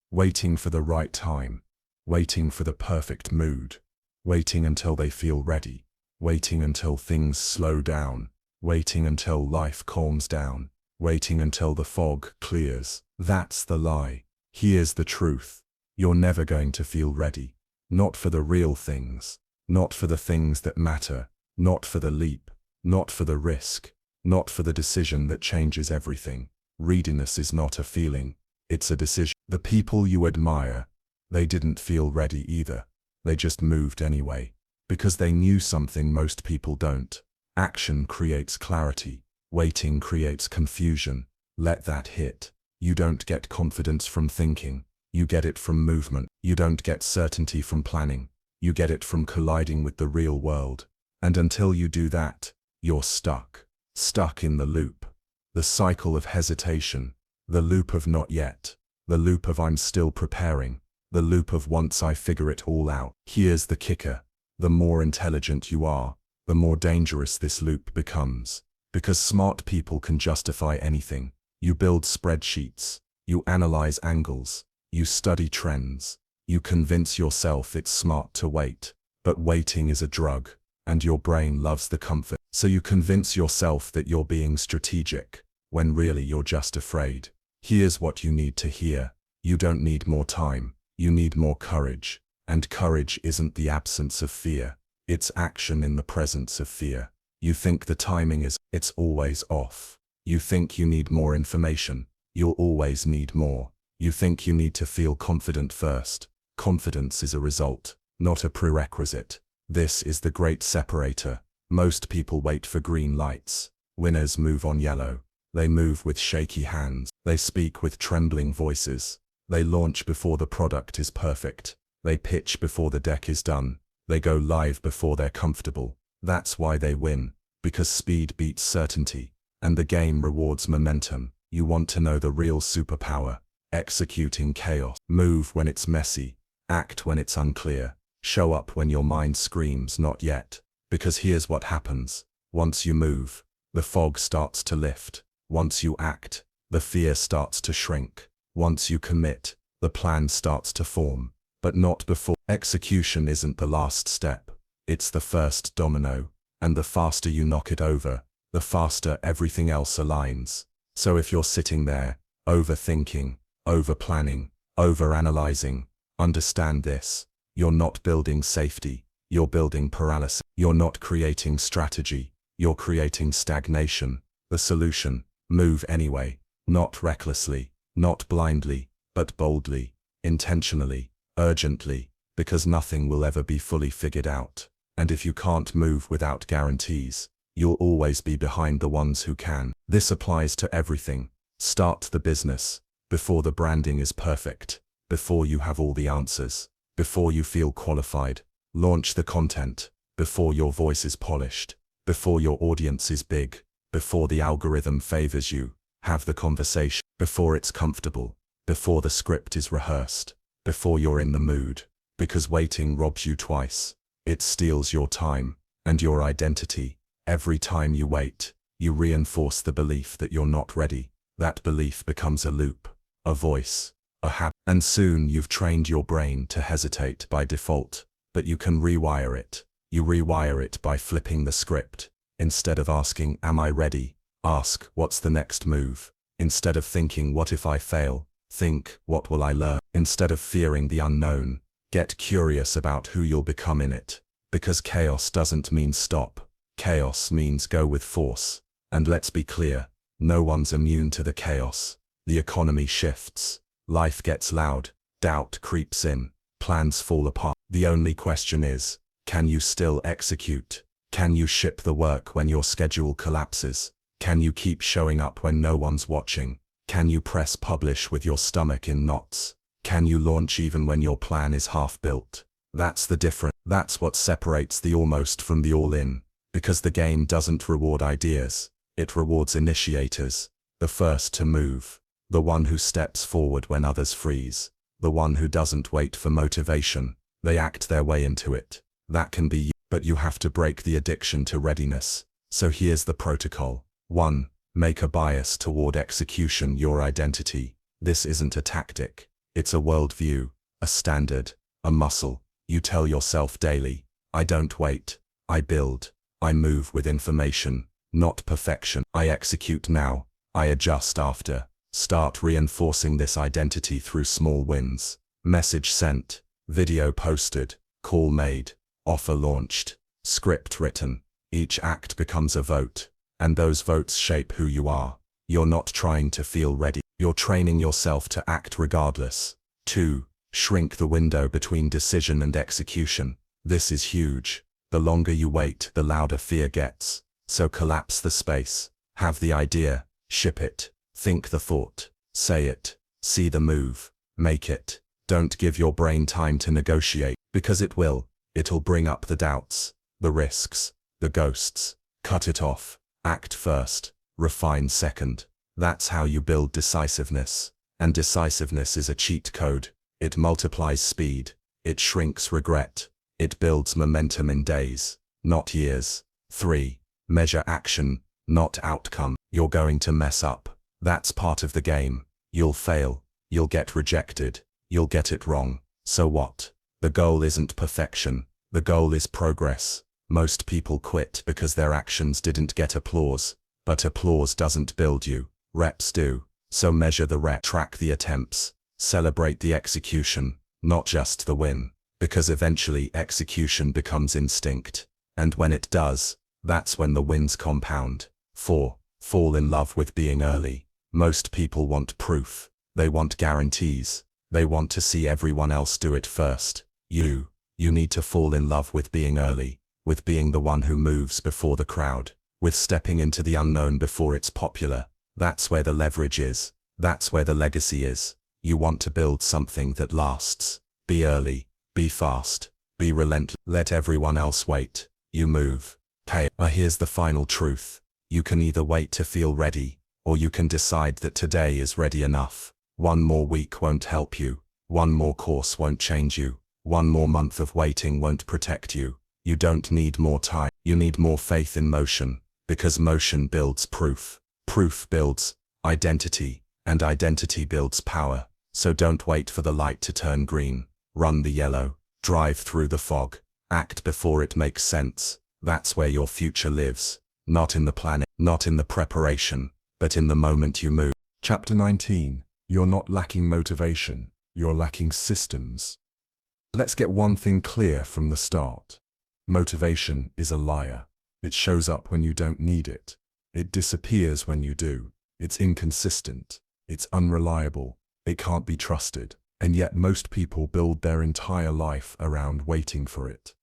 Waiting for the right time. Waiting for the perfect mood. Waiting until they feel ready. Waiting until things slow down. Waiting until life calms down. Waiting until the fog clears. That's the lie. Here's the truth. You're never going to feel ready. Not for the real things. Not for the things that matter. Not for the leap. Not for the risk. Not for the decision that changes everything. Readiness is not a feeling. It's a decision. The people you admire, they didn't feel ready either. They just moved anyway. Because they knew something most people don't. Action creates clarity. Waiting creates confusion. Let that hit. You don't get confidence from thinking. You get it from movement. You don't get certainty from planning. You get it from colliding with the real world. And until you do that, you're stuck. Stuck in the loop. The cycle of hesitation. The loop of not yet. The loop of I'm still preparing. The loop of once I figure it all out. Here's the kicker. The more intelligent you are, the more dangerous this loop becomes. Because smart people can justify anything. You build spreadsheets. You analyze angles. You study trends. You convince yourself it's smart to wait. But waiting is a drug, and your brain loves the comfort. So you convince yourself that you're being strategic, when really you're just afraid. Here's what you need to hear. You don't need more time. You need more courage. And courage isn't the absence of fear. It's action in the presence of fear. You think the timing is, it's always off. You think you need more information. You'll always need more. You think you need to feel confident first. Confidence is a result, not a prerequisite. This is the great separator. Most people wait for green lights. Winners move on yellow. They move with shaky hands. They speak with trembling voices. They launch before the product is perfect. They pitch before the deck is done. They go live before they're comfortable. That's why they win. Because speed beats certainty. And the game rewards momentum. You want to know the real superpower. Execute in chaos. Move when it's messy. Act when it's unclear. Show up when your mind screams not yet. Because here's what happens. Once you move, the fog starts to lift. Once you act, the fear starts to shrink. Once you commit, the plan starts to form. But not before. Execution isn't the last step. It's the first domino. And the faster you knock it over, the faster everything else aligns. So if you're sitting there, overthinking, over-planning, over-analyzing, understand this. You're not building safety. You're building paralysis. You're not creating strategy. You're creating stagnation. The solution: move anyway. Not recklessly, not blindly, but boldly, intentionally, urgently, because nothing will ever be fully figured out. And if you can't move without guarantees, you'll always be behind the ones who can. This applies to everything. Start the business before the branding is perfect, before you have all the answers, before you feel qualified. Launch the content before your voice is polished, before your audience is big, before the algorithm favors you. Have the conversation before it's comfortable, before the script is rehearsed, before you're in the mood. Because waiting robs you twice. It steals your time and your identity. Every time you wait, you reinforce the belief that you're not ready. That belief becomes a loop, a voice, a habit. And soon you've trained your brain to hesitate by default. But you can rewire it. You rewire it by flipping the script. Instead of asking, am I ready? Ask, what's the next move? Instead of thinking, what if I fail? Think, what will I learn? Instead of fearing the unknown, Get curious about who you'll become in it. Because chaos doesn't mean stop. Chaos means go with force. And let's be clear, no one's immune to the chaos. The economy shifts. Life gets loud. Doubt creeps in. Plans fall apart. The only question is, can you still execute? Can you ship the work when your schedule collapses? Can you keep showing up when no one's watching? Can you press publish with your stomach in knots? Can you launch even when your plan is half built? That's the difference. That's what separates the almost from the all-in. Because the game doesn't reward ideas. It rewards initiators. The first to move. The one who steps forward when others freeze. The one who doesn't wait for motivation. They act their way into it. That can be you, but you have to break the addiction to readiness. So here's the protocol. 1. Make a bias toward execution your identity. This isn't a tactic. It's a worldview, a standard, a muscle. You tell yourself daily, I don't wait, I build, I move with information, not perfection. I execute now, I adjust after. Start reinforcing this identity through small wins. Message sent, video posted, call made, offer launched, script written. Each act becomes a vote, and those votes shape who you are. You're not trying to feel ready. You're training yourself to act regardless. 2. Shrink the window between decision and execution. This is huge. The longer you wait, the louder fear gets. So collapse the space. Have the idea. Ship it. Think the thought. Say it. See the move. Make it. Don't give your brain time to negotiate, because it will. It'll bring up the doubts, the risks, the ghosts. Cut it off. Act first. Refine second. That's how you build decisiveness. And decisiveness is a cheat code. It multiplies speed. It shrinks regret. It builds momentum in days, not years. 3. Measure action, not outcome. You're going to mess up. That's part of the game. You'll fail. You'll get rejected. You'll get it wrong. So what? The goal isn't perfection. The goal is progress. Most people quit because their actions didn't get applause. But applause doesn't build you. Reps do. So measure the rep. Track the attempts. Celebrate the execution, not just the win. Because eventually execution becomes instinct. And when it does, that's when the wins compound. 4. Fall in love with being early. Most people want proof. They want guarantees. They want to see everyone else do it first. You need to fall in love with being early, with being the one who moves before the crowd, with stepping into the unknown before it's popular. That's where the leverage is. That's where the legacy is. You want to build something that lasts. Be early. Be fast. Be relentless. Let everyone else wait. You move. Pay. Here's the final truth. You can either wait to feel ready, or you can decide that today is ready enough. One more week won't help you. One more course won't change you. One more month of waiting won't protect you. You don't need more time. You need more faith in motion, because motion builds proof. Proof builds identity, and identity builds power. So don't wait for the light to turn green. Run the yellow. Drive through the fog. Act before it makes sense. That's where your future lives. Not in the planning, not in the preparation, but in the moment you move. Chapter 19. You're not lacking motivation. You're lacking systems. Let's get one thing clear from the start. Motivation is a liar. It shows up when you don't need it. It disappears when you do. It's inconsistent. It's unreliable. It can't be trusted. And yet most people build their entire life around waiting for it.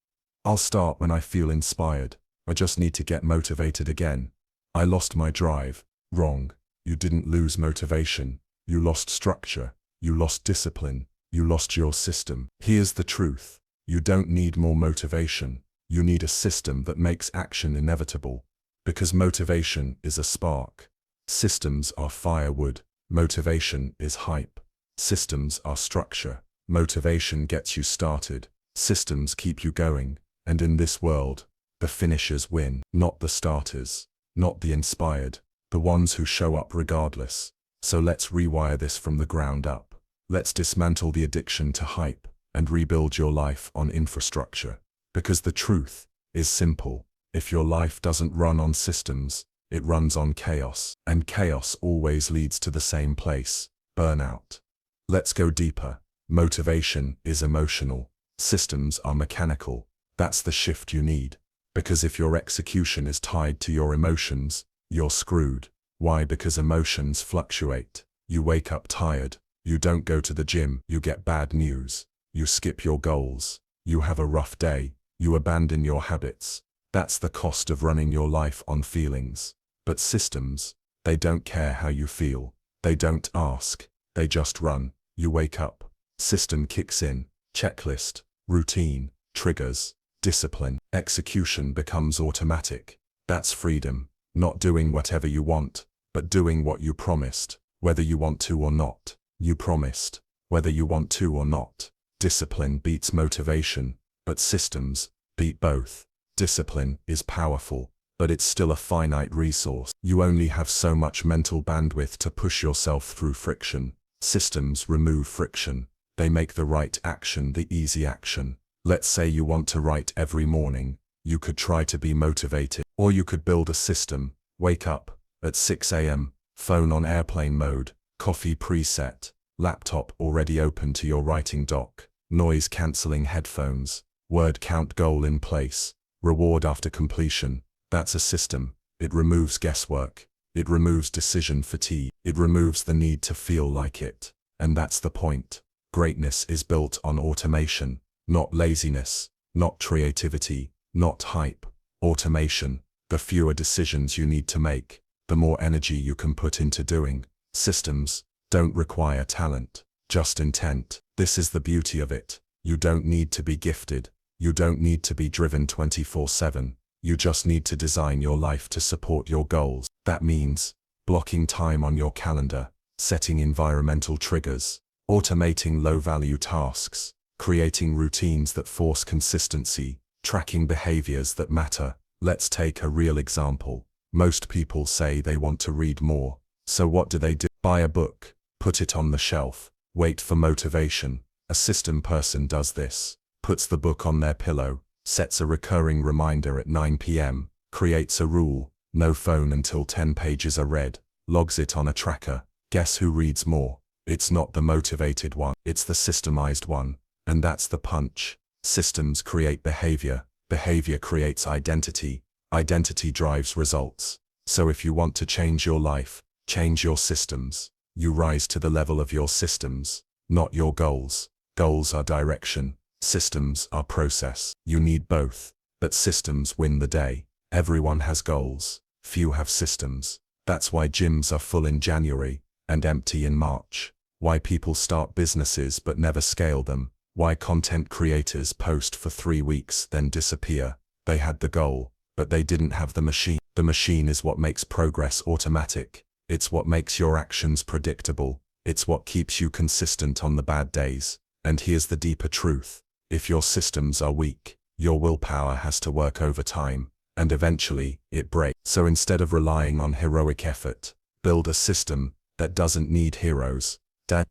I'll start when I feel inspired. I just need to get motivated again. I lost my drive. Wrong. You didn't lose motivation. You lost structure. You lost discipline. You lost your system. Here's the truth. You don't need more motivation. You need a system that makes action inevitable. Because motivation is a spark. Systems are firewood. Motivation is hype. Systems are structure. Motivation gets you started. Systems keep you going. And in this world, the finishers win, not the starters, not the inspired, the ones who show up regardless. So let's rewire this from the ground up. Let's dismantle the addiction to hype and rebuild your life on infrastructure. Because the truth is simple. If your life doesn't run on systems, it runs on chaos. And chaos always leads to the same place: burnout. Let's go deeper. Motivation is emotional. Systems are mechanical. That's the shift you need. Because if your execution is tied to your emotions, you're screwed. Why? Because emotions fluctuate. You wake up tired. You don't go to the gym. You get bad news. You skip your goals. You have a rough day. You abandon your habits. That's the cost of running your life on feelings. But systems, they don't care how you feel. They don't ask. They just run. You wake up. System kicks in. Checklist, routine, triggers, discipline. Execution becomes automatic. That's freedom. Not doing whatever you want, but doing what you promised, whether you want to or not. You promised, whether you want to or not. Discipline beats motivation, but systems beat both. Discipline is powerful, but it's still a finite resource. You only have so much mental bandwidth to push yourself through friction. Systems remove friction. They make the right action the easy action. Let's say you want to write every morning. You could try to be motivated, or you could build a system. Wake up at 6 a.m., phone on airplane mode, coffee preset, laptop already open to your writing dock, noise-cancelling headphones, word count goal in place, reward after completion. That's a system. It removes guesswork. It removes decision fatigue. It removes the need to feel like it. And that's the point. Greatness is built on automation, not laziness, not creativity, not hype. Automation. The fewer decisions you need to make, the more energy you can put into doing. Systems don't require talent, just intent. This is the beauty of it. You don't need to be gifted. You don't need to be driven 24/7. You just need to design your life to support your goals. That means blocking time on your calendar, setting environmental triggers, automating low-value tasks, creating routines that force consistency, tracking behaviors that matter. Let's take a real example. Most people say they want to read more. So what do? Buy a book, put it on the shelf, wait for motivation. A system person does this. Puts the book on their pillow, sets a recurring reminder at 9 p.m., creates a rule, no phone until 10 pages are read, logs it on a tracker. Guess who reads more? It's not the motivated one, it's the systemized one. And that's the punch. Systems create behavior. Behavior creates identity. Identity drives results. So if you want to change your life, change your systems. You rise to the level of your systems, not your goals. Goals are direction. Systems are process. You need both, but systems win the day. Everyone has goals. Few have systems. That's why gyms are full in January and empty in March. Why people start businesses but never scale them. Why content creators post for 3 weeks then disappear. They had the goal, but they didn't have the machine. The machine is what makes progress automatic. It's what makes your actions predictable. It's what keeps you consistent on the bad days. And here's the deeper truth. If your systems are weak, your willpower has to work overtime, and eventually, it breaks. So instead of relying on heroic effort, build a system that doesn't need heroes.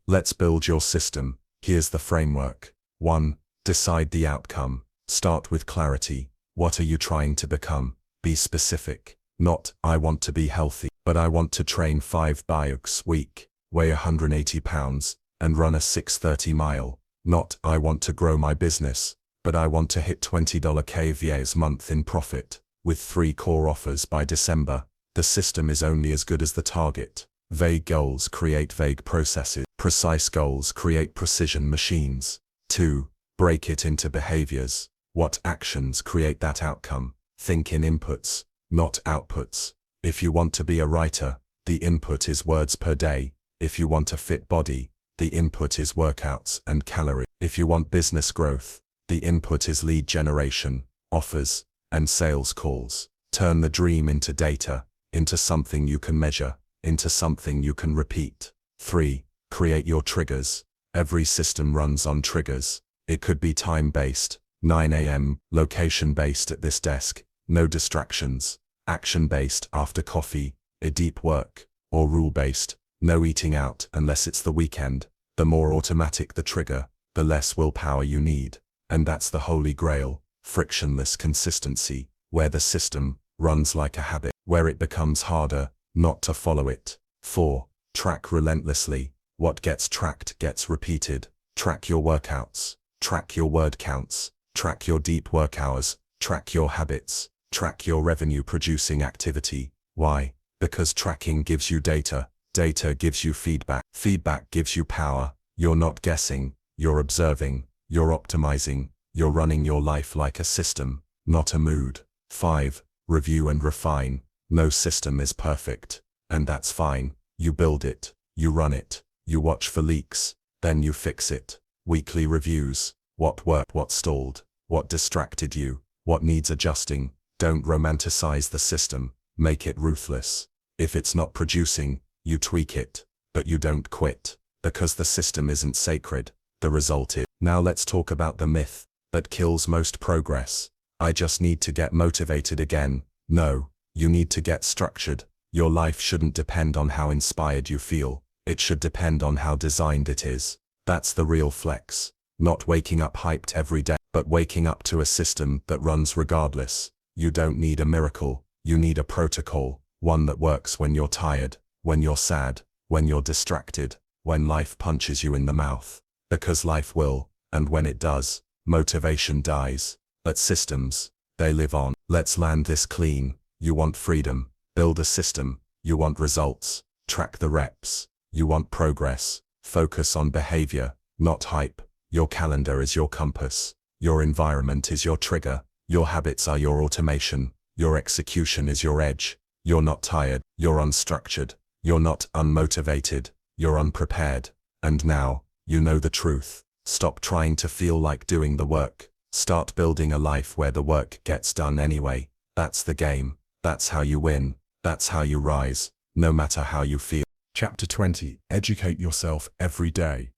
Let's build your system. Here's the framework. 1. Decide the outcome. Start with clarity. What are you trying to become? Be specific. Not, I want to be healthy, but I want to train 5 bikes a week, weigh 180 pounds, and run a 6:30 mile. Not, I want to grow my business, but I want to hit $20 kVAs month in profit, with 3 core offers by December. The system is only as good as the target. Vague goals create vague processes. Precise goals create precision machines. 2. Break it into behaviors. What actions create that outcome? Think in inputs, not outputs. If you want to be a writer, the input is words per day. If you want a fit body, the input is workouts and calories. If you want business growth, the input is lead generation, offers, and sales calls. Turn the dream into data, into something you can measure, into something you can repeat. 3. Create your triggers. Every system runs on triggers. It could be time-based, 9 a.m., location-based at this desk, no distractions, action-based after coffee, a deep work, or rule-based, no eating out unless it's the weekend. The more automatic the trigger, the less willpower you need. And that's the holy grail, frictionless consistency, where the system runs like a habit, where it becomes harder not to follow it. 4. Track relentlessly. What gets tracked gets repeated. Track your workouts. Track your word counts, track your deep work hours, track your habits, track your revenue-producing activity. Why? Because tracking gives you data, data gives you feedback, feedback gives you power. You're not guessing, you're observing, you're optimizing, you're running your life like a system, not a mood. 5. Review and refine. No system is perfect, and that's fine. You build it, you run it, you watch for leaks, then you fix it. Weekly reviews. What worked, what stalled, what distracted you, what needs adjusting. Don't romanticize the system, make it ruthless. If it's not producing, you tweak it, but you don't quit, because the system isn't sacred, the result is. Now let's talk about the myth that kills most progress. I just need to get motivated again. No, you need to get structured. Your life shouldn't depend on how inspired you feel, it should depend on how designed it is. That's the real flex. Not waking up hyped every day, but waking up to a system that runs regardless. You don't need a miracle, you need a protocol, one that works when you're tired, when you're sad, when you're distracted, when life punches you in the mouth. Because life will, and when it does, motivation dies. But systems, they live on. Let's land this clean. You want freedom, build a system. You want results, track the reps. You want progress, focus on behavior, not hype. Your calendar is your compass. Your environment is your trigger. Your habits are your automation. Your execution is your edge. You're not tired, you're unstructured. You're not unmotivated, you're unprepared. And now, you know the truth. Stop trying to feel like doing the work. Start building a life where the work gets done anyway. That's the game. That's how you win. That's how you rise, no matter how you feel. Chapter 20. Educate yourself every day.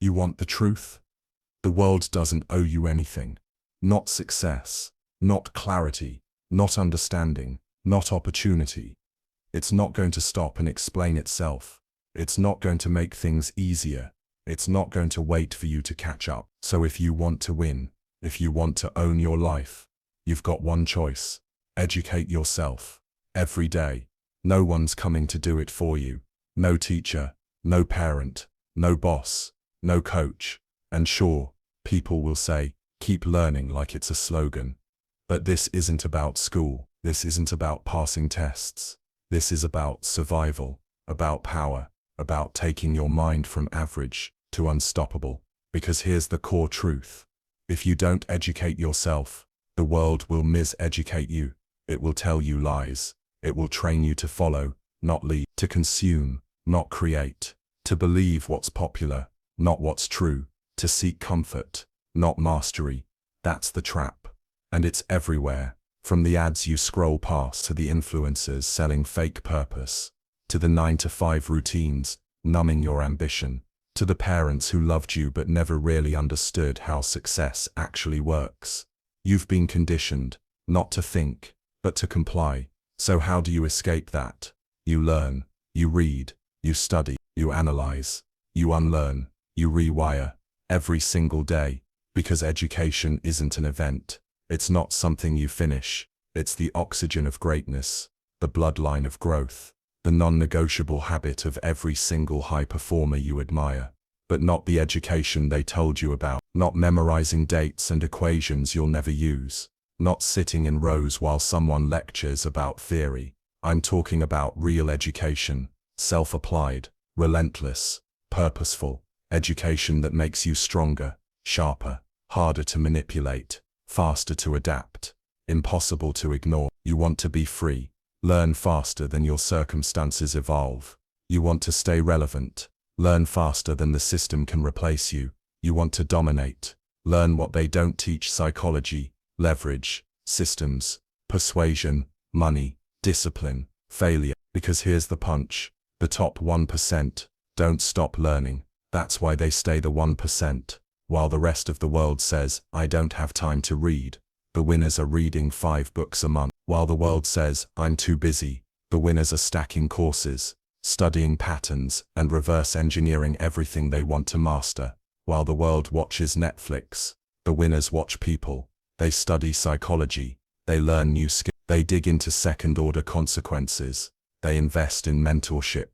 You want the truth? The world doesn't owe you anything. Not success, not clarity, not understanding, not opportunity. It's not going to stop and explain itself. It's not going to make things easier. It's not going to wait for you to catch up. So if you want to win, if you want to own your life, you've got one choice. Educate yourself. Every day. No one's coming to do it for you. No teacher, no parent, no boss, no coach. And sure, people will say, keep learning like it's a slogan. But this isn't about school. This isn't about passing tests. This is about survival, about power, about taking your mind from average to unstoppable. Because here's the core truth. If you don't educate yourself, the world will miseducate you. It will tell you lies. It will train you to follow, not lead, to consume, not create, to believe what's popular, not what's true, to seek comfort, not mastery. That's the trap. And it's everywhere, from the ads you scroll past to the influencers selling fake purpose, to the 9-to-5 routines, numbing your ambition, to the parents who loved you but never really understood how success actually works. You've been conditioned, not to think, but to comply. So how do you escape that? You learn, you read, you study, you analyze, you unlearn, you rewire, every single day, because education isn't an event. It's not something you finish. It's the oxygen of greatness, the bloodline of growth, the non-negotiable habit of every single high performer you admire. But not the education they told you about, not memorizing dates and equations you'll never use, not sitting in rows while someone lectures about theory. I'm talking about real education, self-applied, relentless, purposeful, education that makes you stronger, sharper, harder to manipulate, faster to adapt, impossible to ignore. You want to be free, learn faster than your circumstances evolve. You want to stay relevant, learn faster than the system can replace you. You want to dominate, learn what they don't teach: psychology, leverage, systems, persuasion, money, discipline, failure. Because here's the punch. The top 1% don't stop learning. That's why they stay the 1%. While the rest of the world says, I don't have time to read, the winners are reading 5 books a month. While the world says, I'm too busy, the winners are stacking courses, studying patterns, and reverse engineering everything they want to master. While the world watches Netflix, the winners watch people. They study psychology, they learn new skills, they dig into second-order consequences, they invest in mentorship,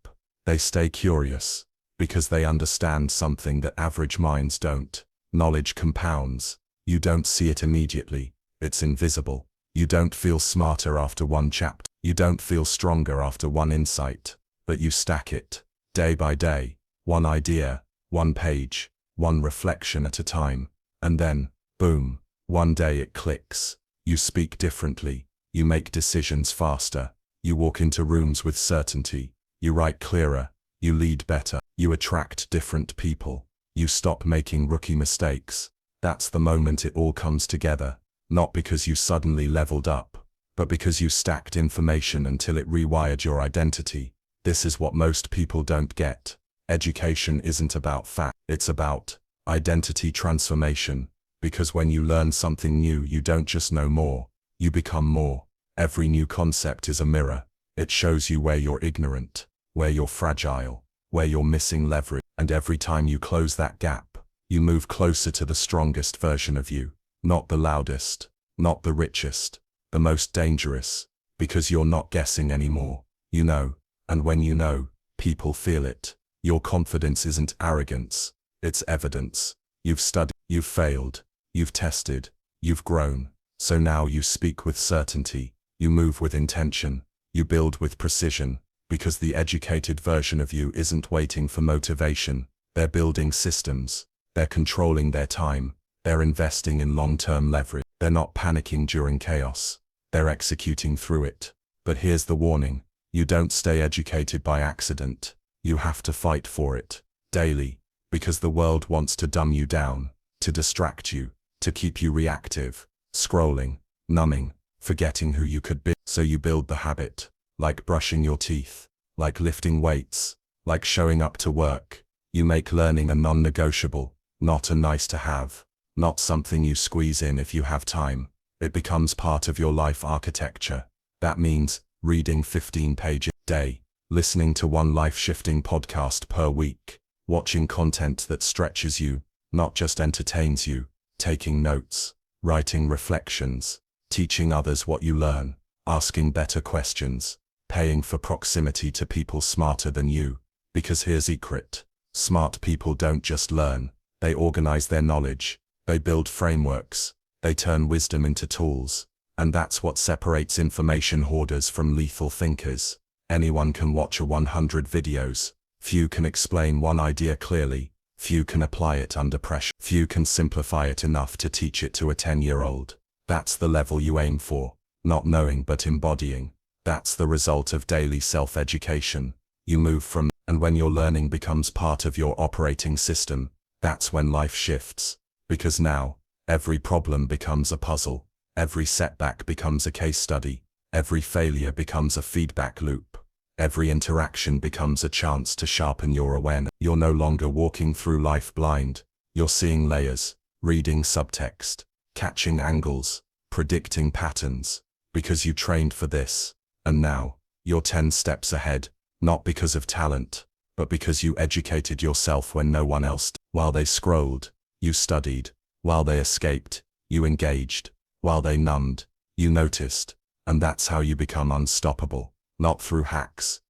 they stay curious, because they understand something that average minds don't. Knowledge compounds. You don't see it immediately. It's invisible. You don't feel smarter after one chapter. You don't feel stronger after one insight. But you stack it, day by day, one idea, one page, one reflection at a time. And then, boom, one day it clicks. You speak differently. You make decisions faster. You walk into rooms with certainty. You write clearer. You lead better. You attract different people. You stop making rookie mistakes. That's the moment it all comes together. Not because you suddenly leveled up, but because you stacked information until it rewired your identity. This is what most people don't get. Education isn't about fact. It's about identity transformation. Because when you learn something new, you don't just know more. You become more. Every new concept is a mirror. It shows you where you're ignorant, where you're fragile, where you're missing leverage. And every time you close that gap, you move closer to the strongest version of you. Not the loudest, not the richest, the most dangerous. Because you're not guessing anymore. You know. And when you know, people feel it. Your confidence isn't arrogance. It's evidence. You've studied, you've failed, you've tested, you've grown. So now you speak with certainty. You move with intention. You build with precision. Because the educated version of you isn't waiting for motivation. They're building systems. They're controlling their time. They're investing in long-term leverage. They're not panicking during chaos. They're executing through it. But here's the warning. You don't stay educated by accident. You have to fight for it, daily, because the world wants to dumb you down, to distract you, to keep you reactive, scrolling, numbing, forgetting who you could be. So you build the habit, like brushing your teeth, like lifting weights, like showing up to work. You make learning a non-negotiable, not a nice to have, not something you squeeze in if you have time. It becomes part of your life architecture. That means reading 15 pages a day, listening to one life-shifting podcast per week, watching content that stretches you, not just entertains you, taking notes, writing reflections, teaching others what you learn, asking better questions, paying for proximity to people smarter than you. Because here's the secret. Smart people don't just learn, they organize their knowledge, they build frameworks, they turn wisdom into tools. And that's what separates information hoarders from lethal thinkers. Anyone can watch 100 videos. Few can explain one idea clearly. Few can apply it under pressure. Few can simplify it enough to teach it to a 10-year-old. That's the level you aim for. Not knowing but embodying. That's the result of daily self-education. You move from, and when your learning becomes part of your operating system, that's when life shifts. Because now, every problem becomes a puzzle. Every setback becomes a case study. Every failure becomes a feedback loop. Every interaction becomes a chance to sharpen your awareness. You're no longer walking through life blind. You're seeing layers, reading subtext, catching angles, predicting patterns. Because you trained for this. And now, you're 10 steps ahead, not because of talent, but because you educated yourself when no one else did. While they scrolled, you studied. While they escaped, you engaged. While they numbed, you noticed. And that's how you become unstoppable. Not through hacks,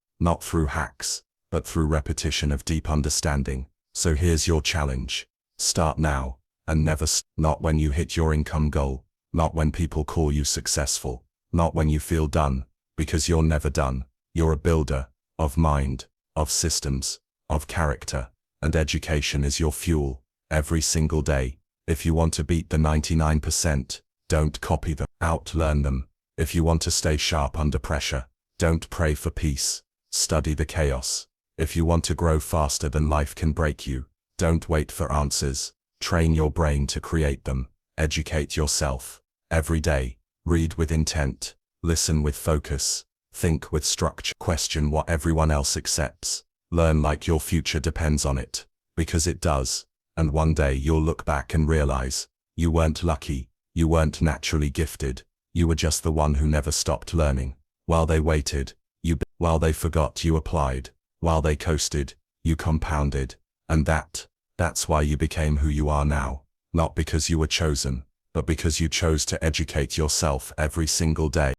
but through repetition of deep understanding. So here's your challenge. Start now, and never stop. Not when you hit your income goal, not when people call you successful, not when you feel done, because you're never done. You're a builder, of mind, of systems, of character, and education is your fuel, every single day. If you want to beat the 99%, don't copy them, outlearn them. If you want to stay sharp under pressure, don't pray for peace, study the chaos. If you want to grow faster than life can break you, don't wait for answers, train your brain to create them. Educate yourself, every day, read with intent, listen with focus, think with structure, question what everyone else accepts, learn like your future depends on it, because it does. And one day you'll look back and realize, you weren't lucky. You weren't naturally gifted, you were just the one who never stopped learning. While they waited, while they forgot, you applied. While they coasted, you compounded. And that's why you became who you are now. Not because you were chosen, but because you chose to educate yourself every single day.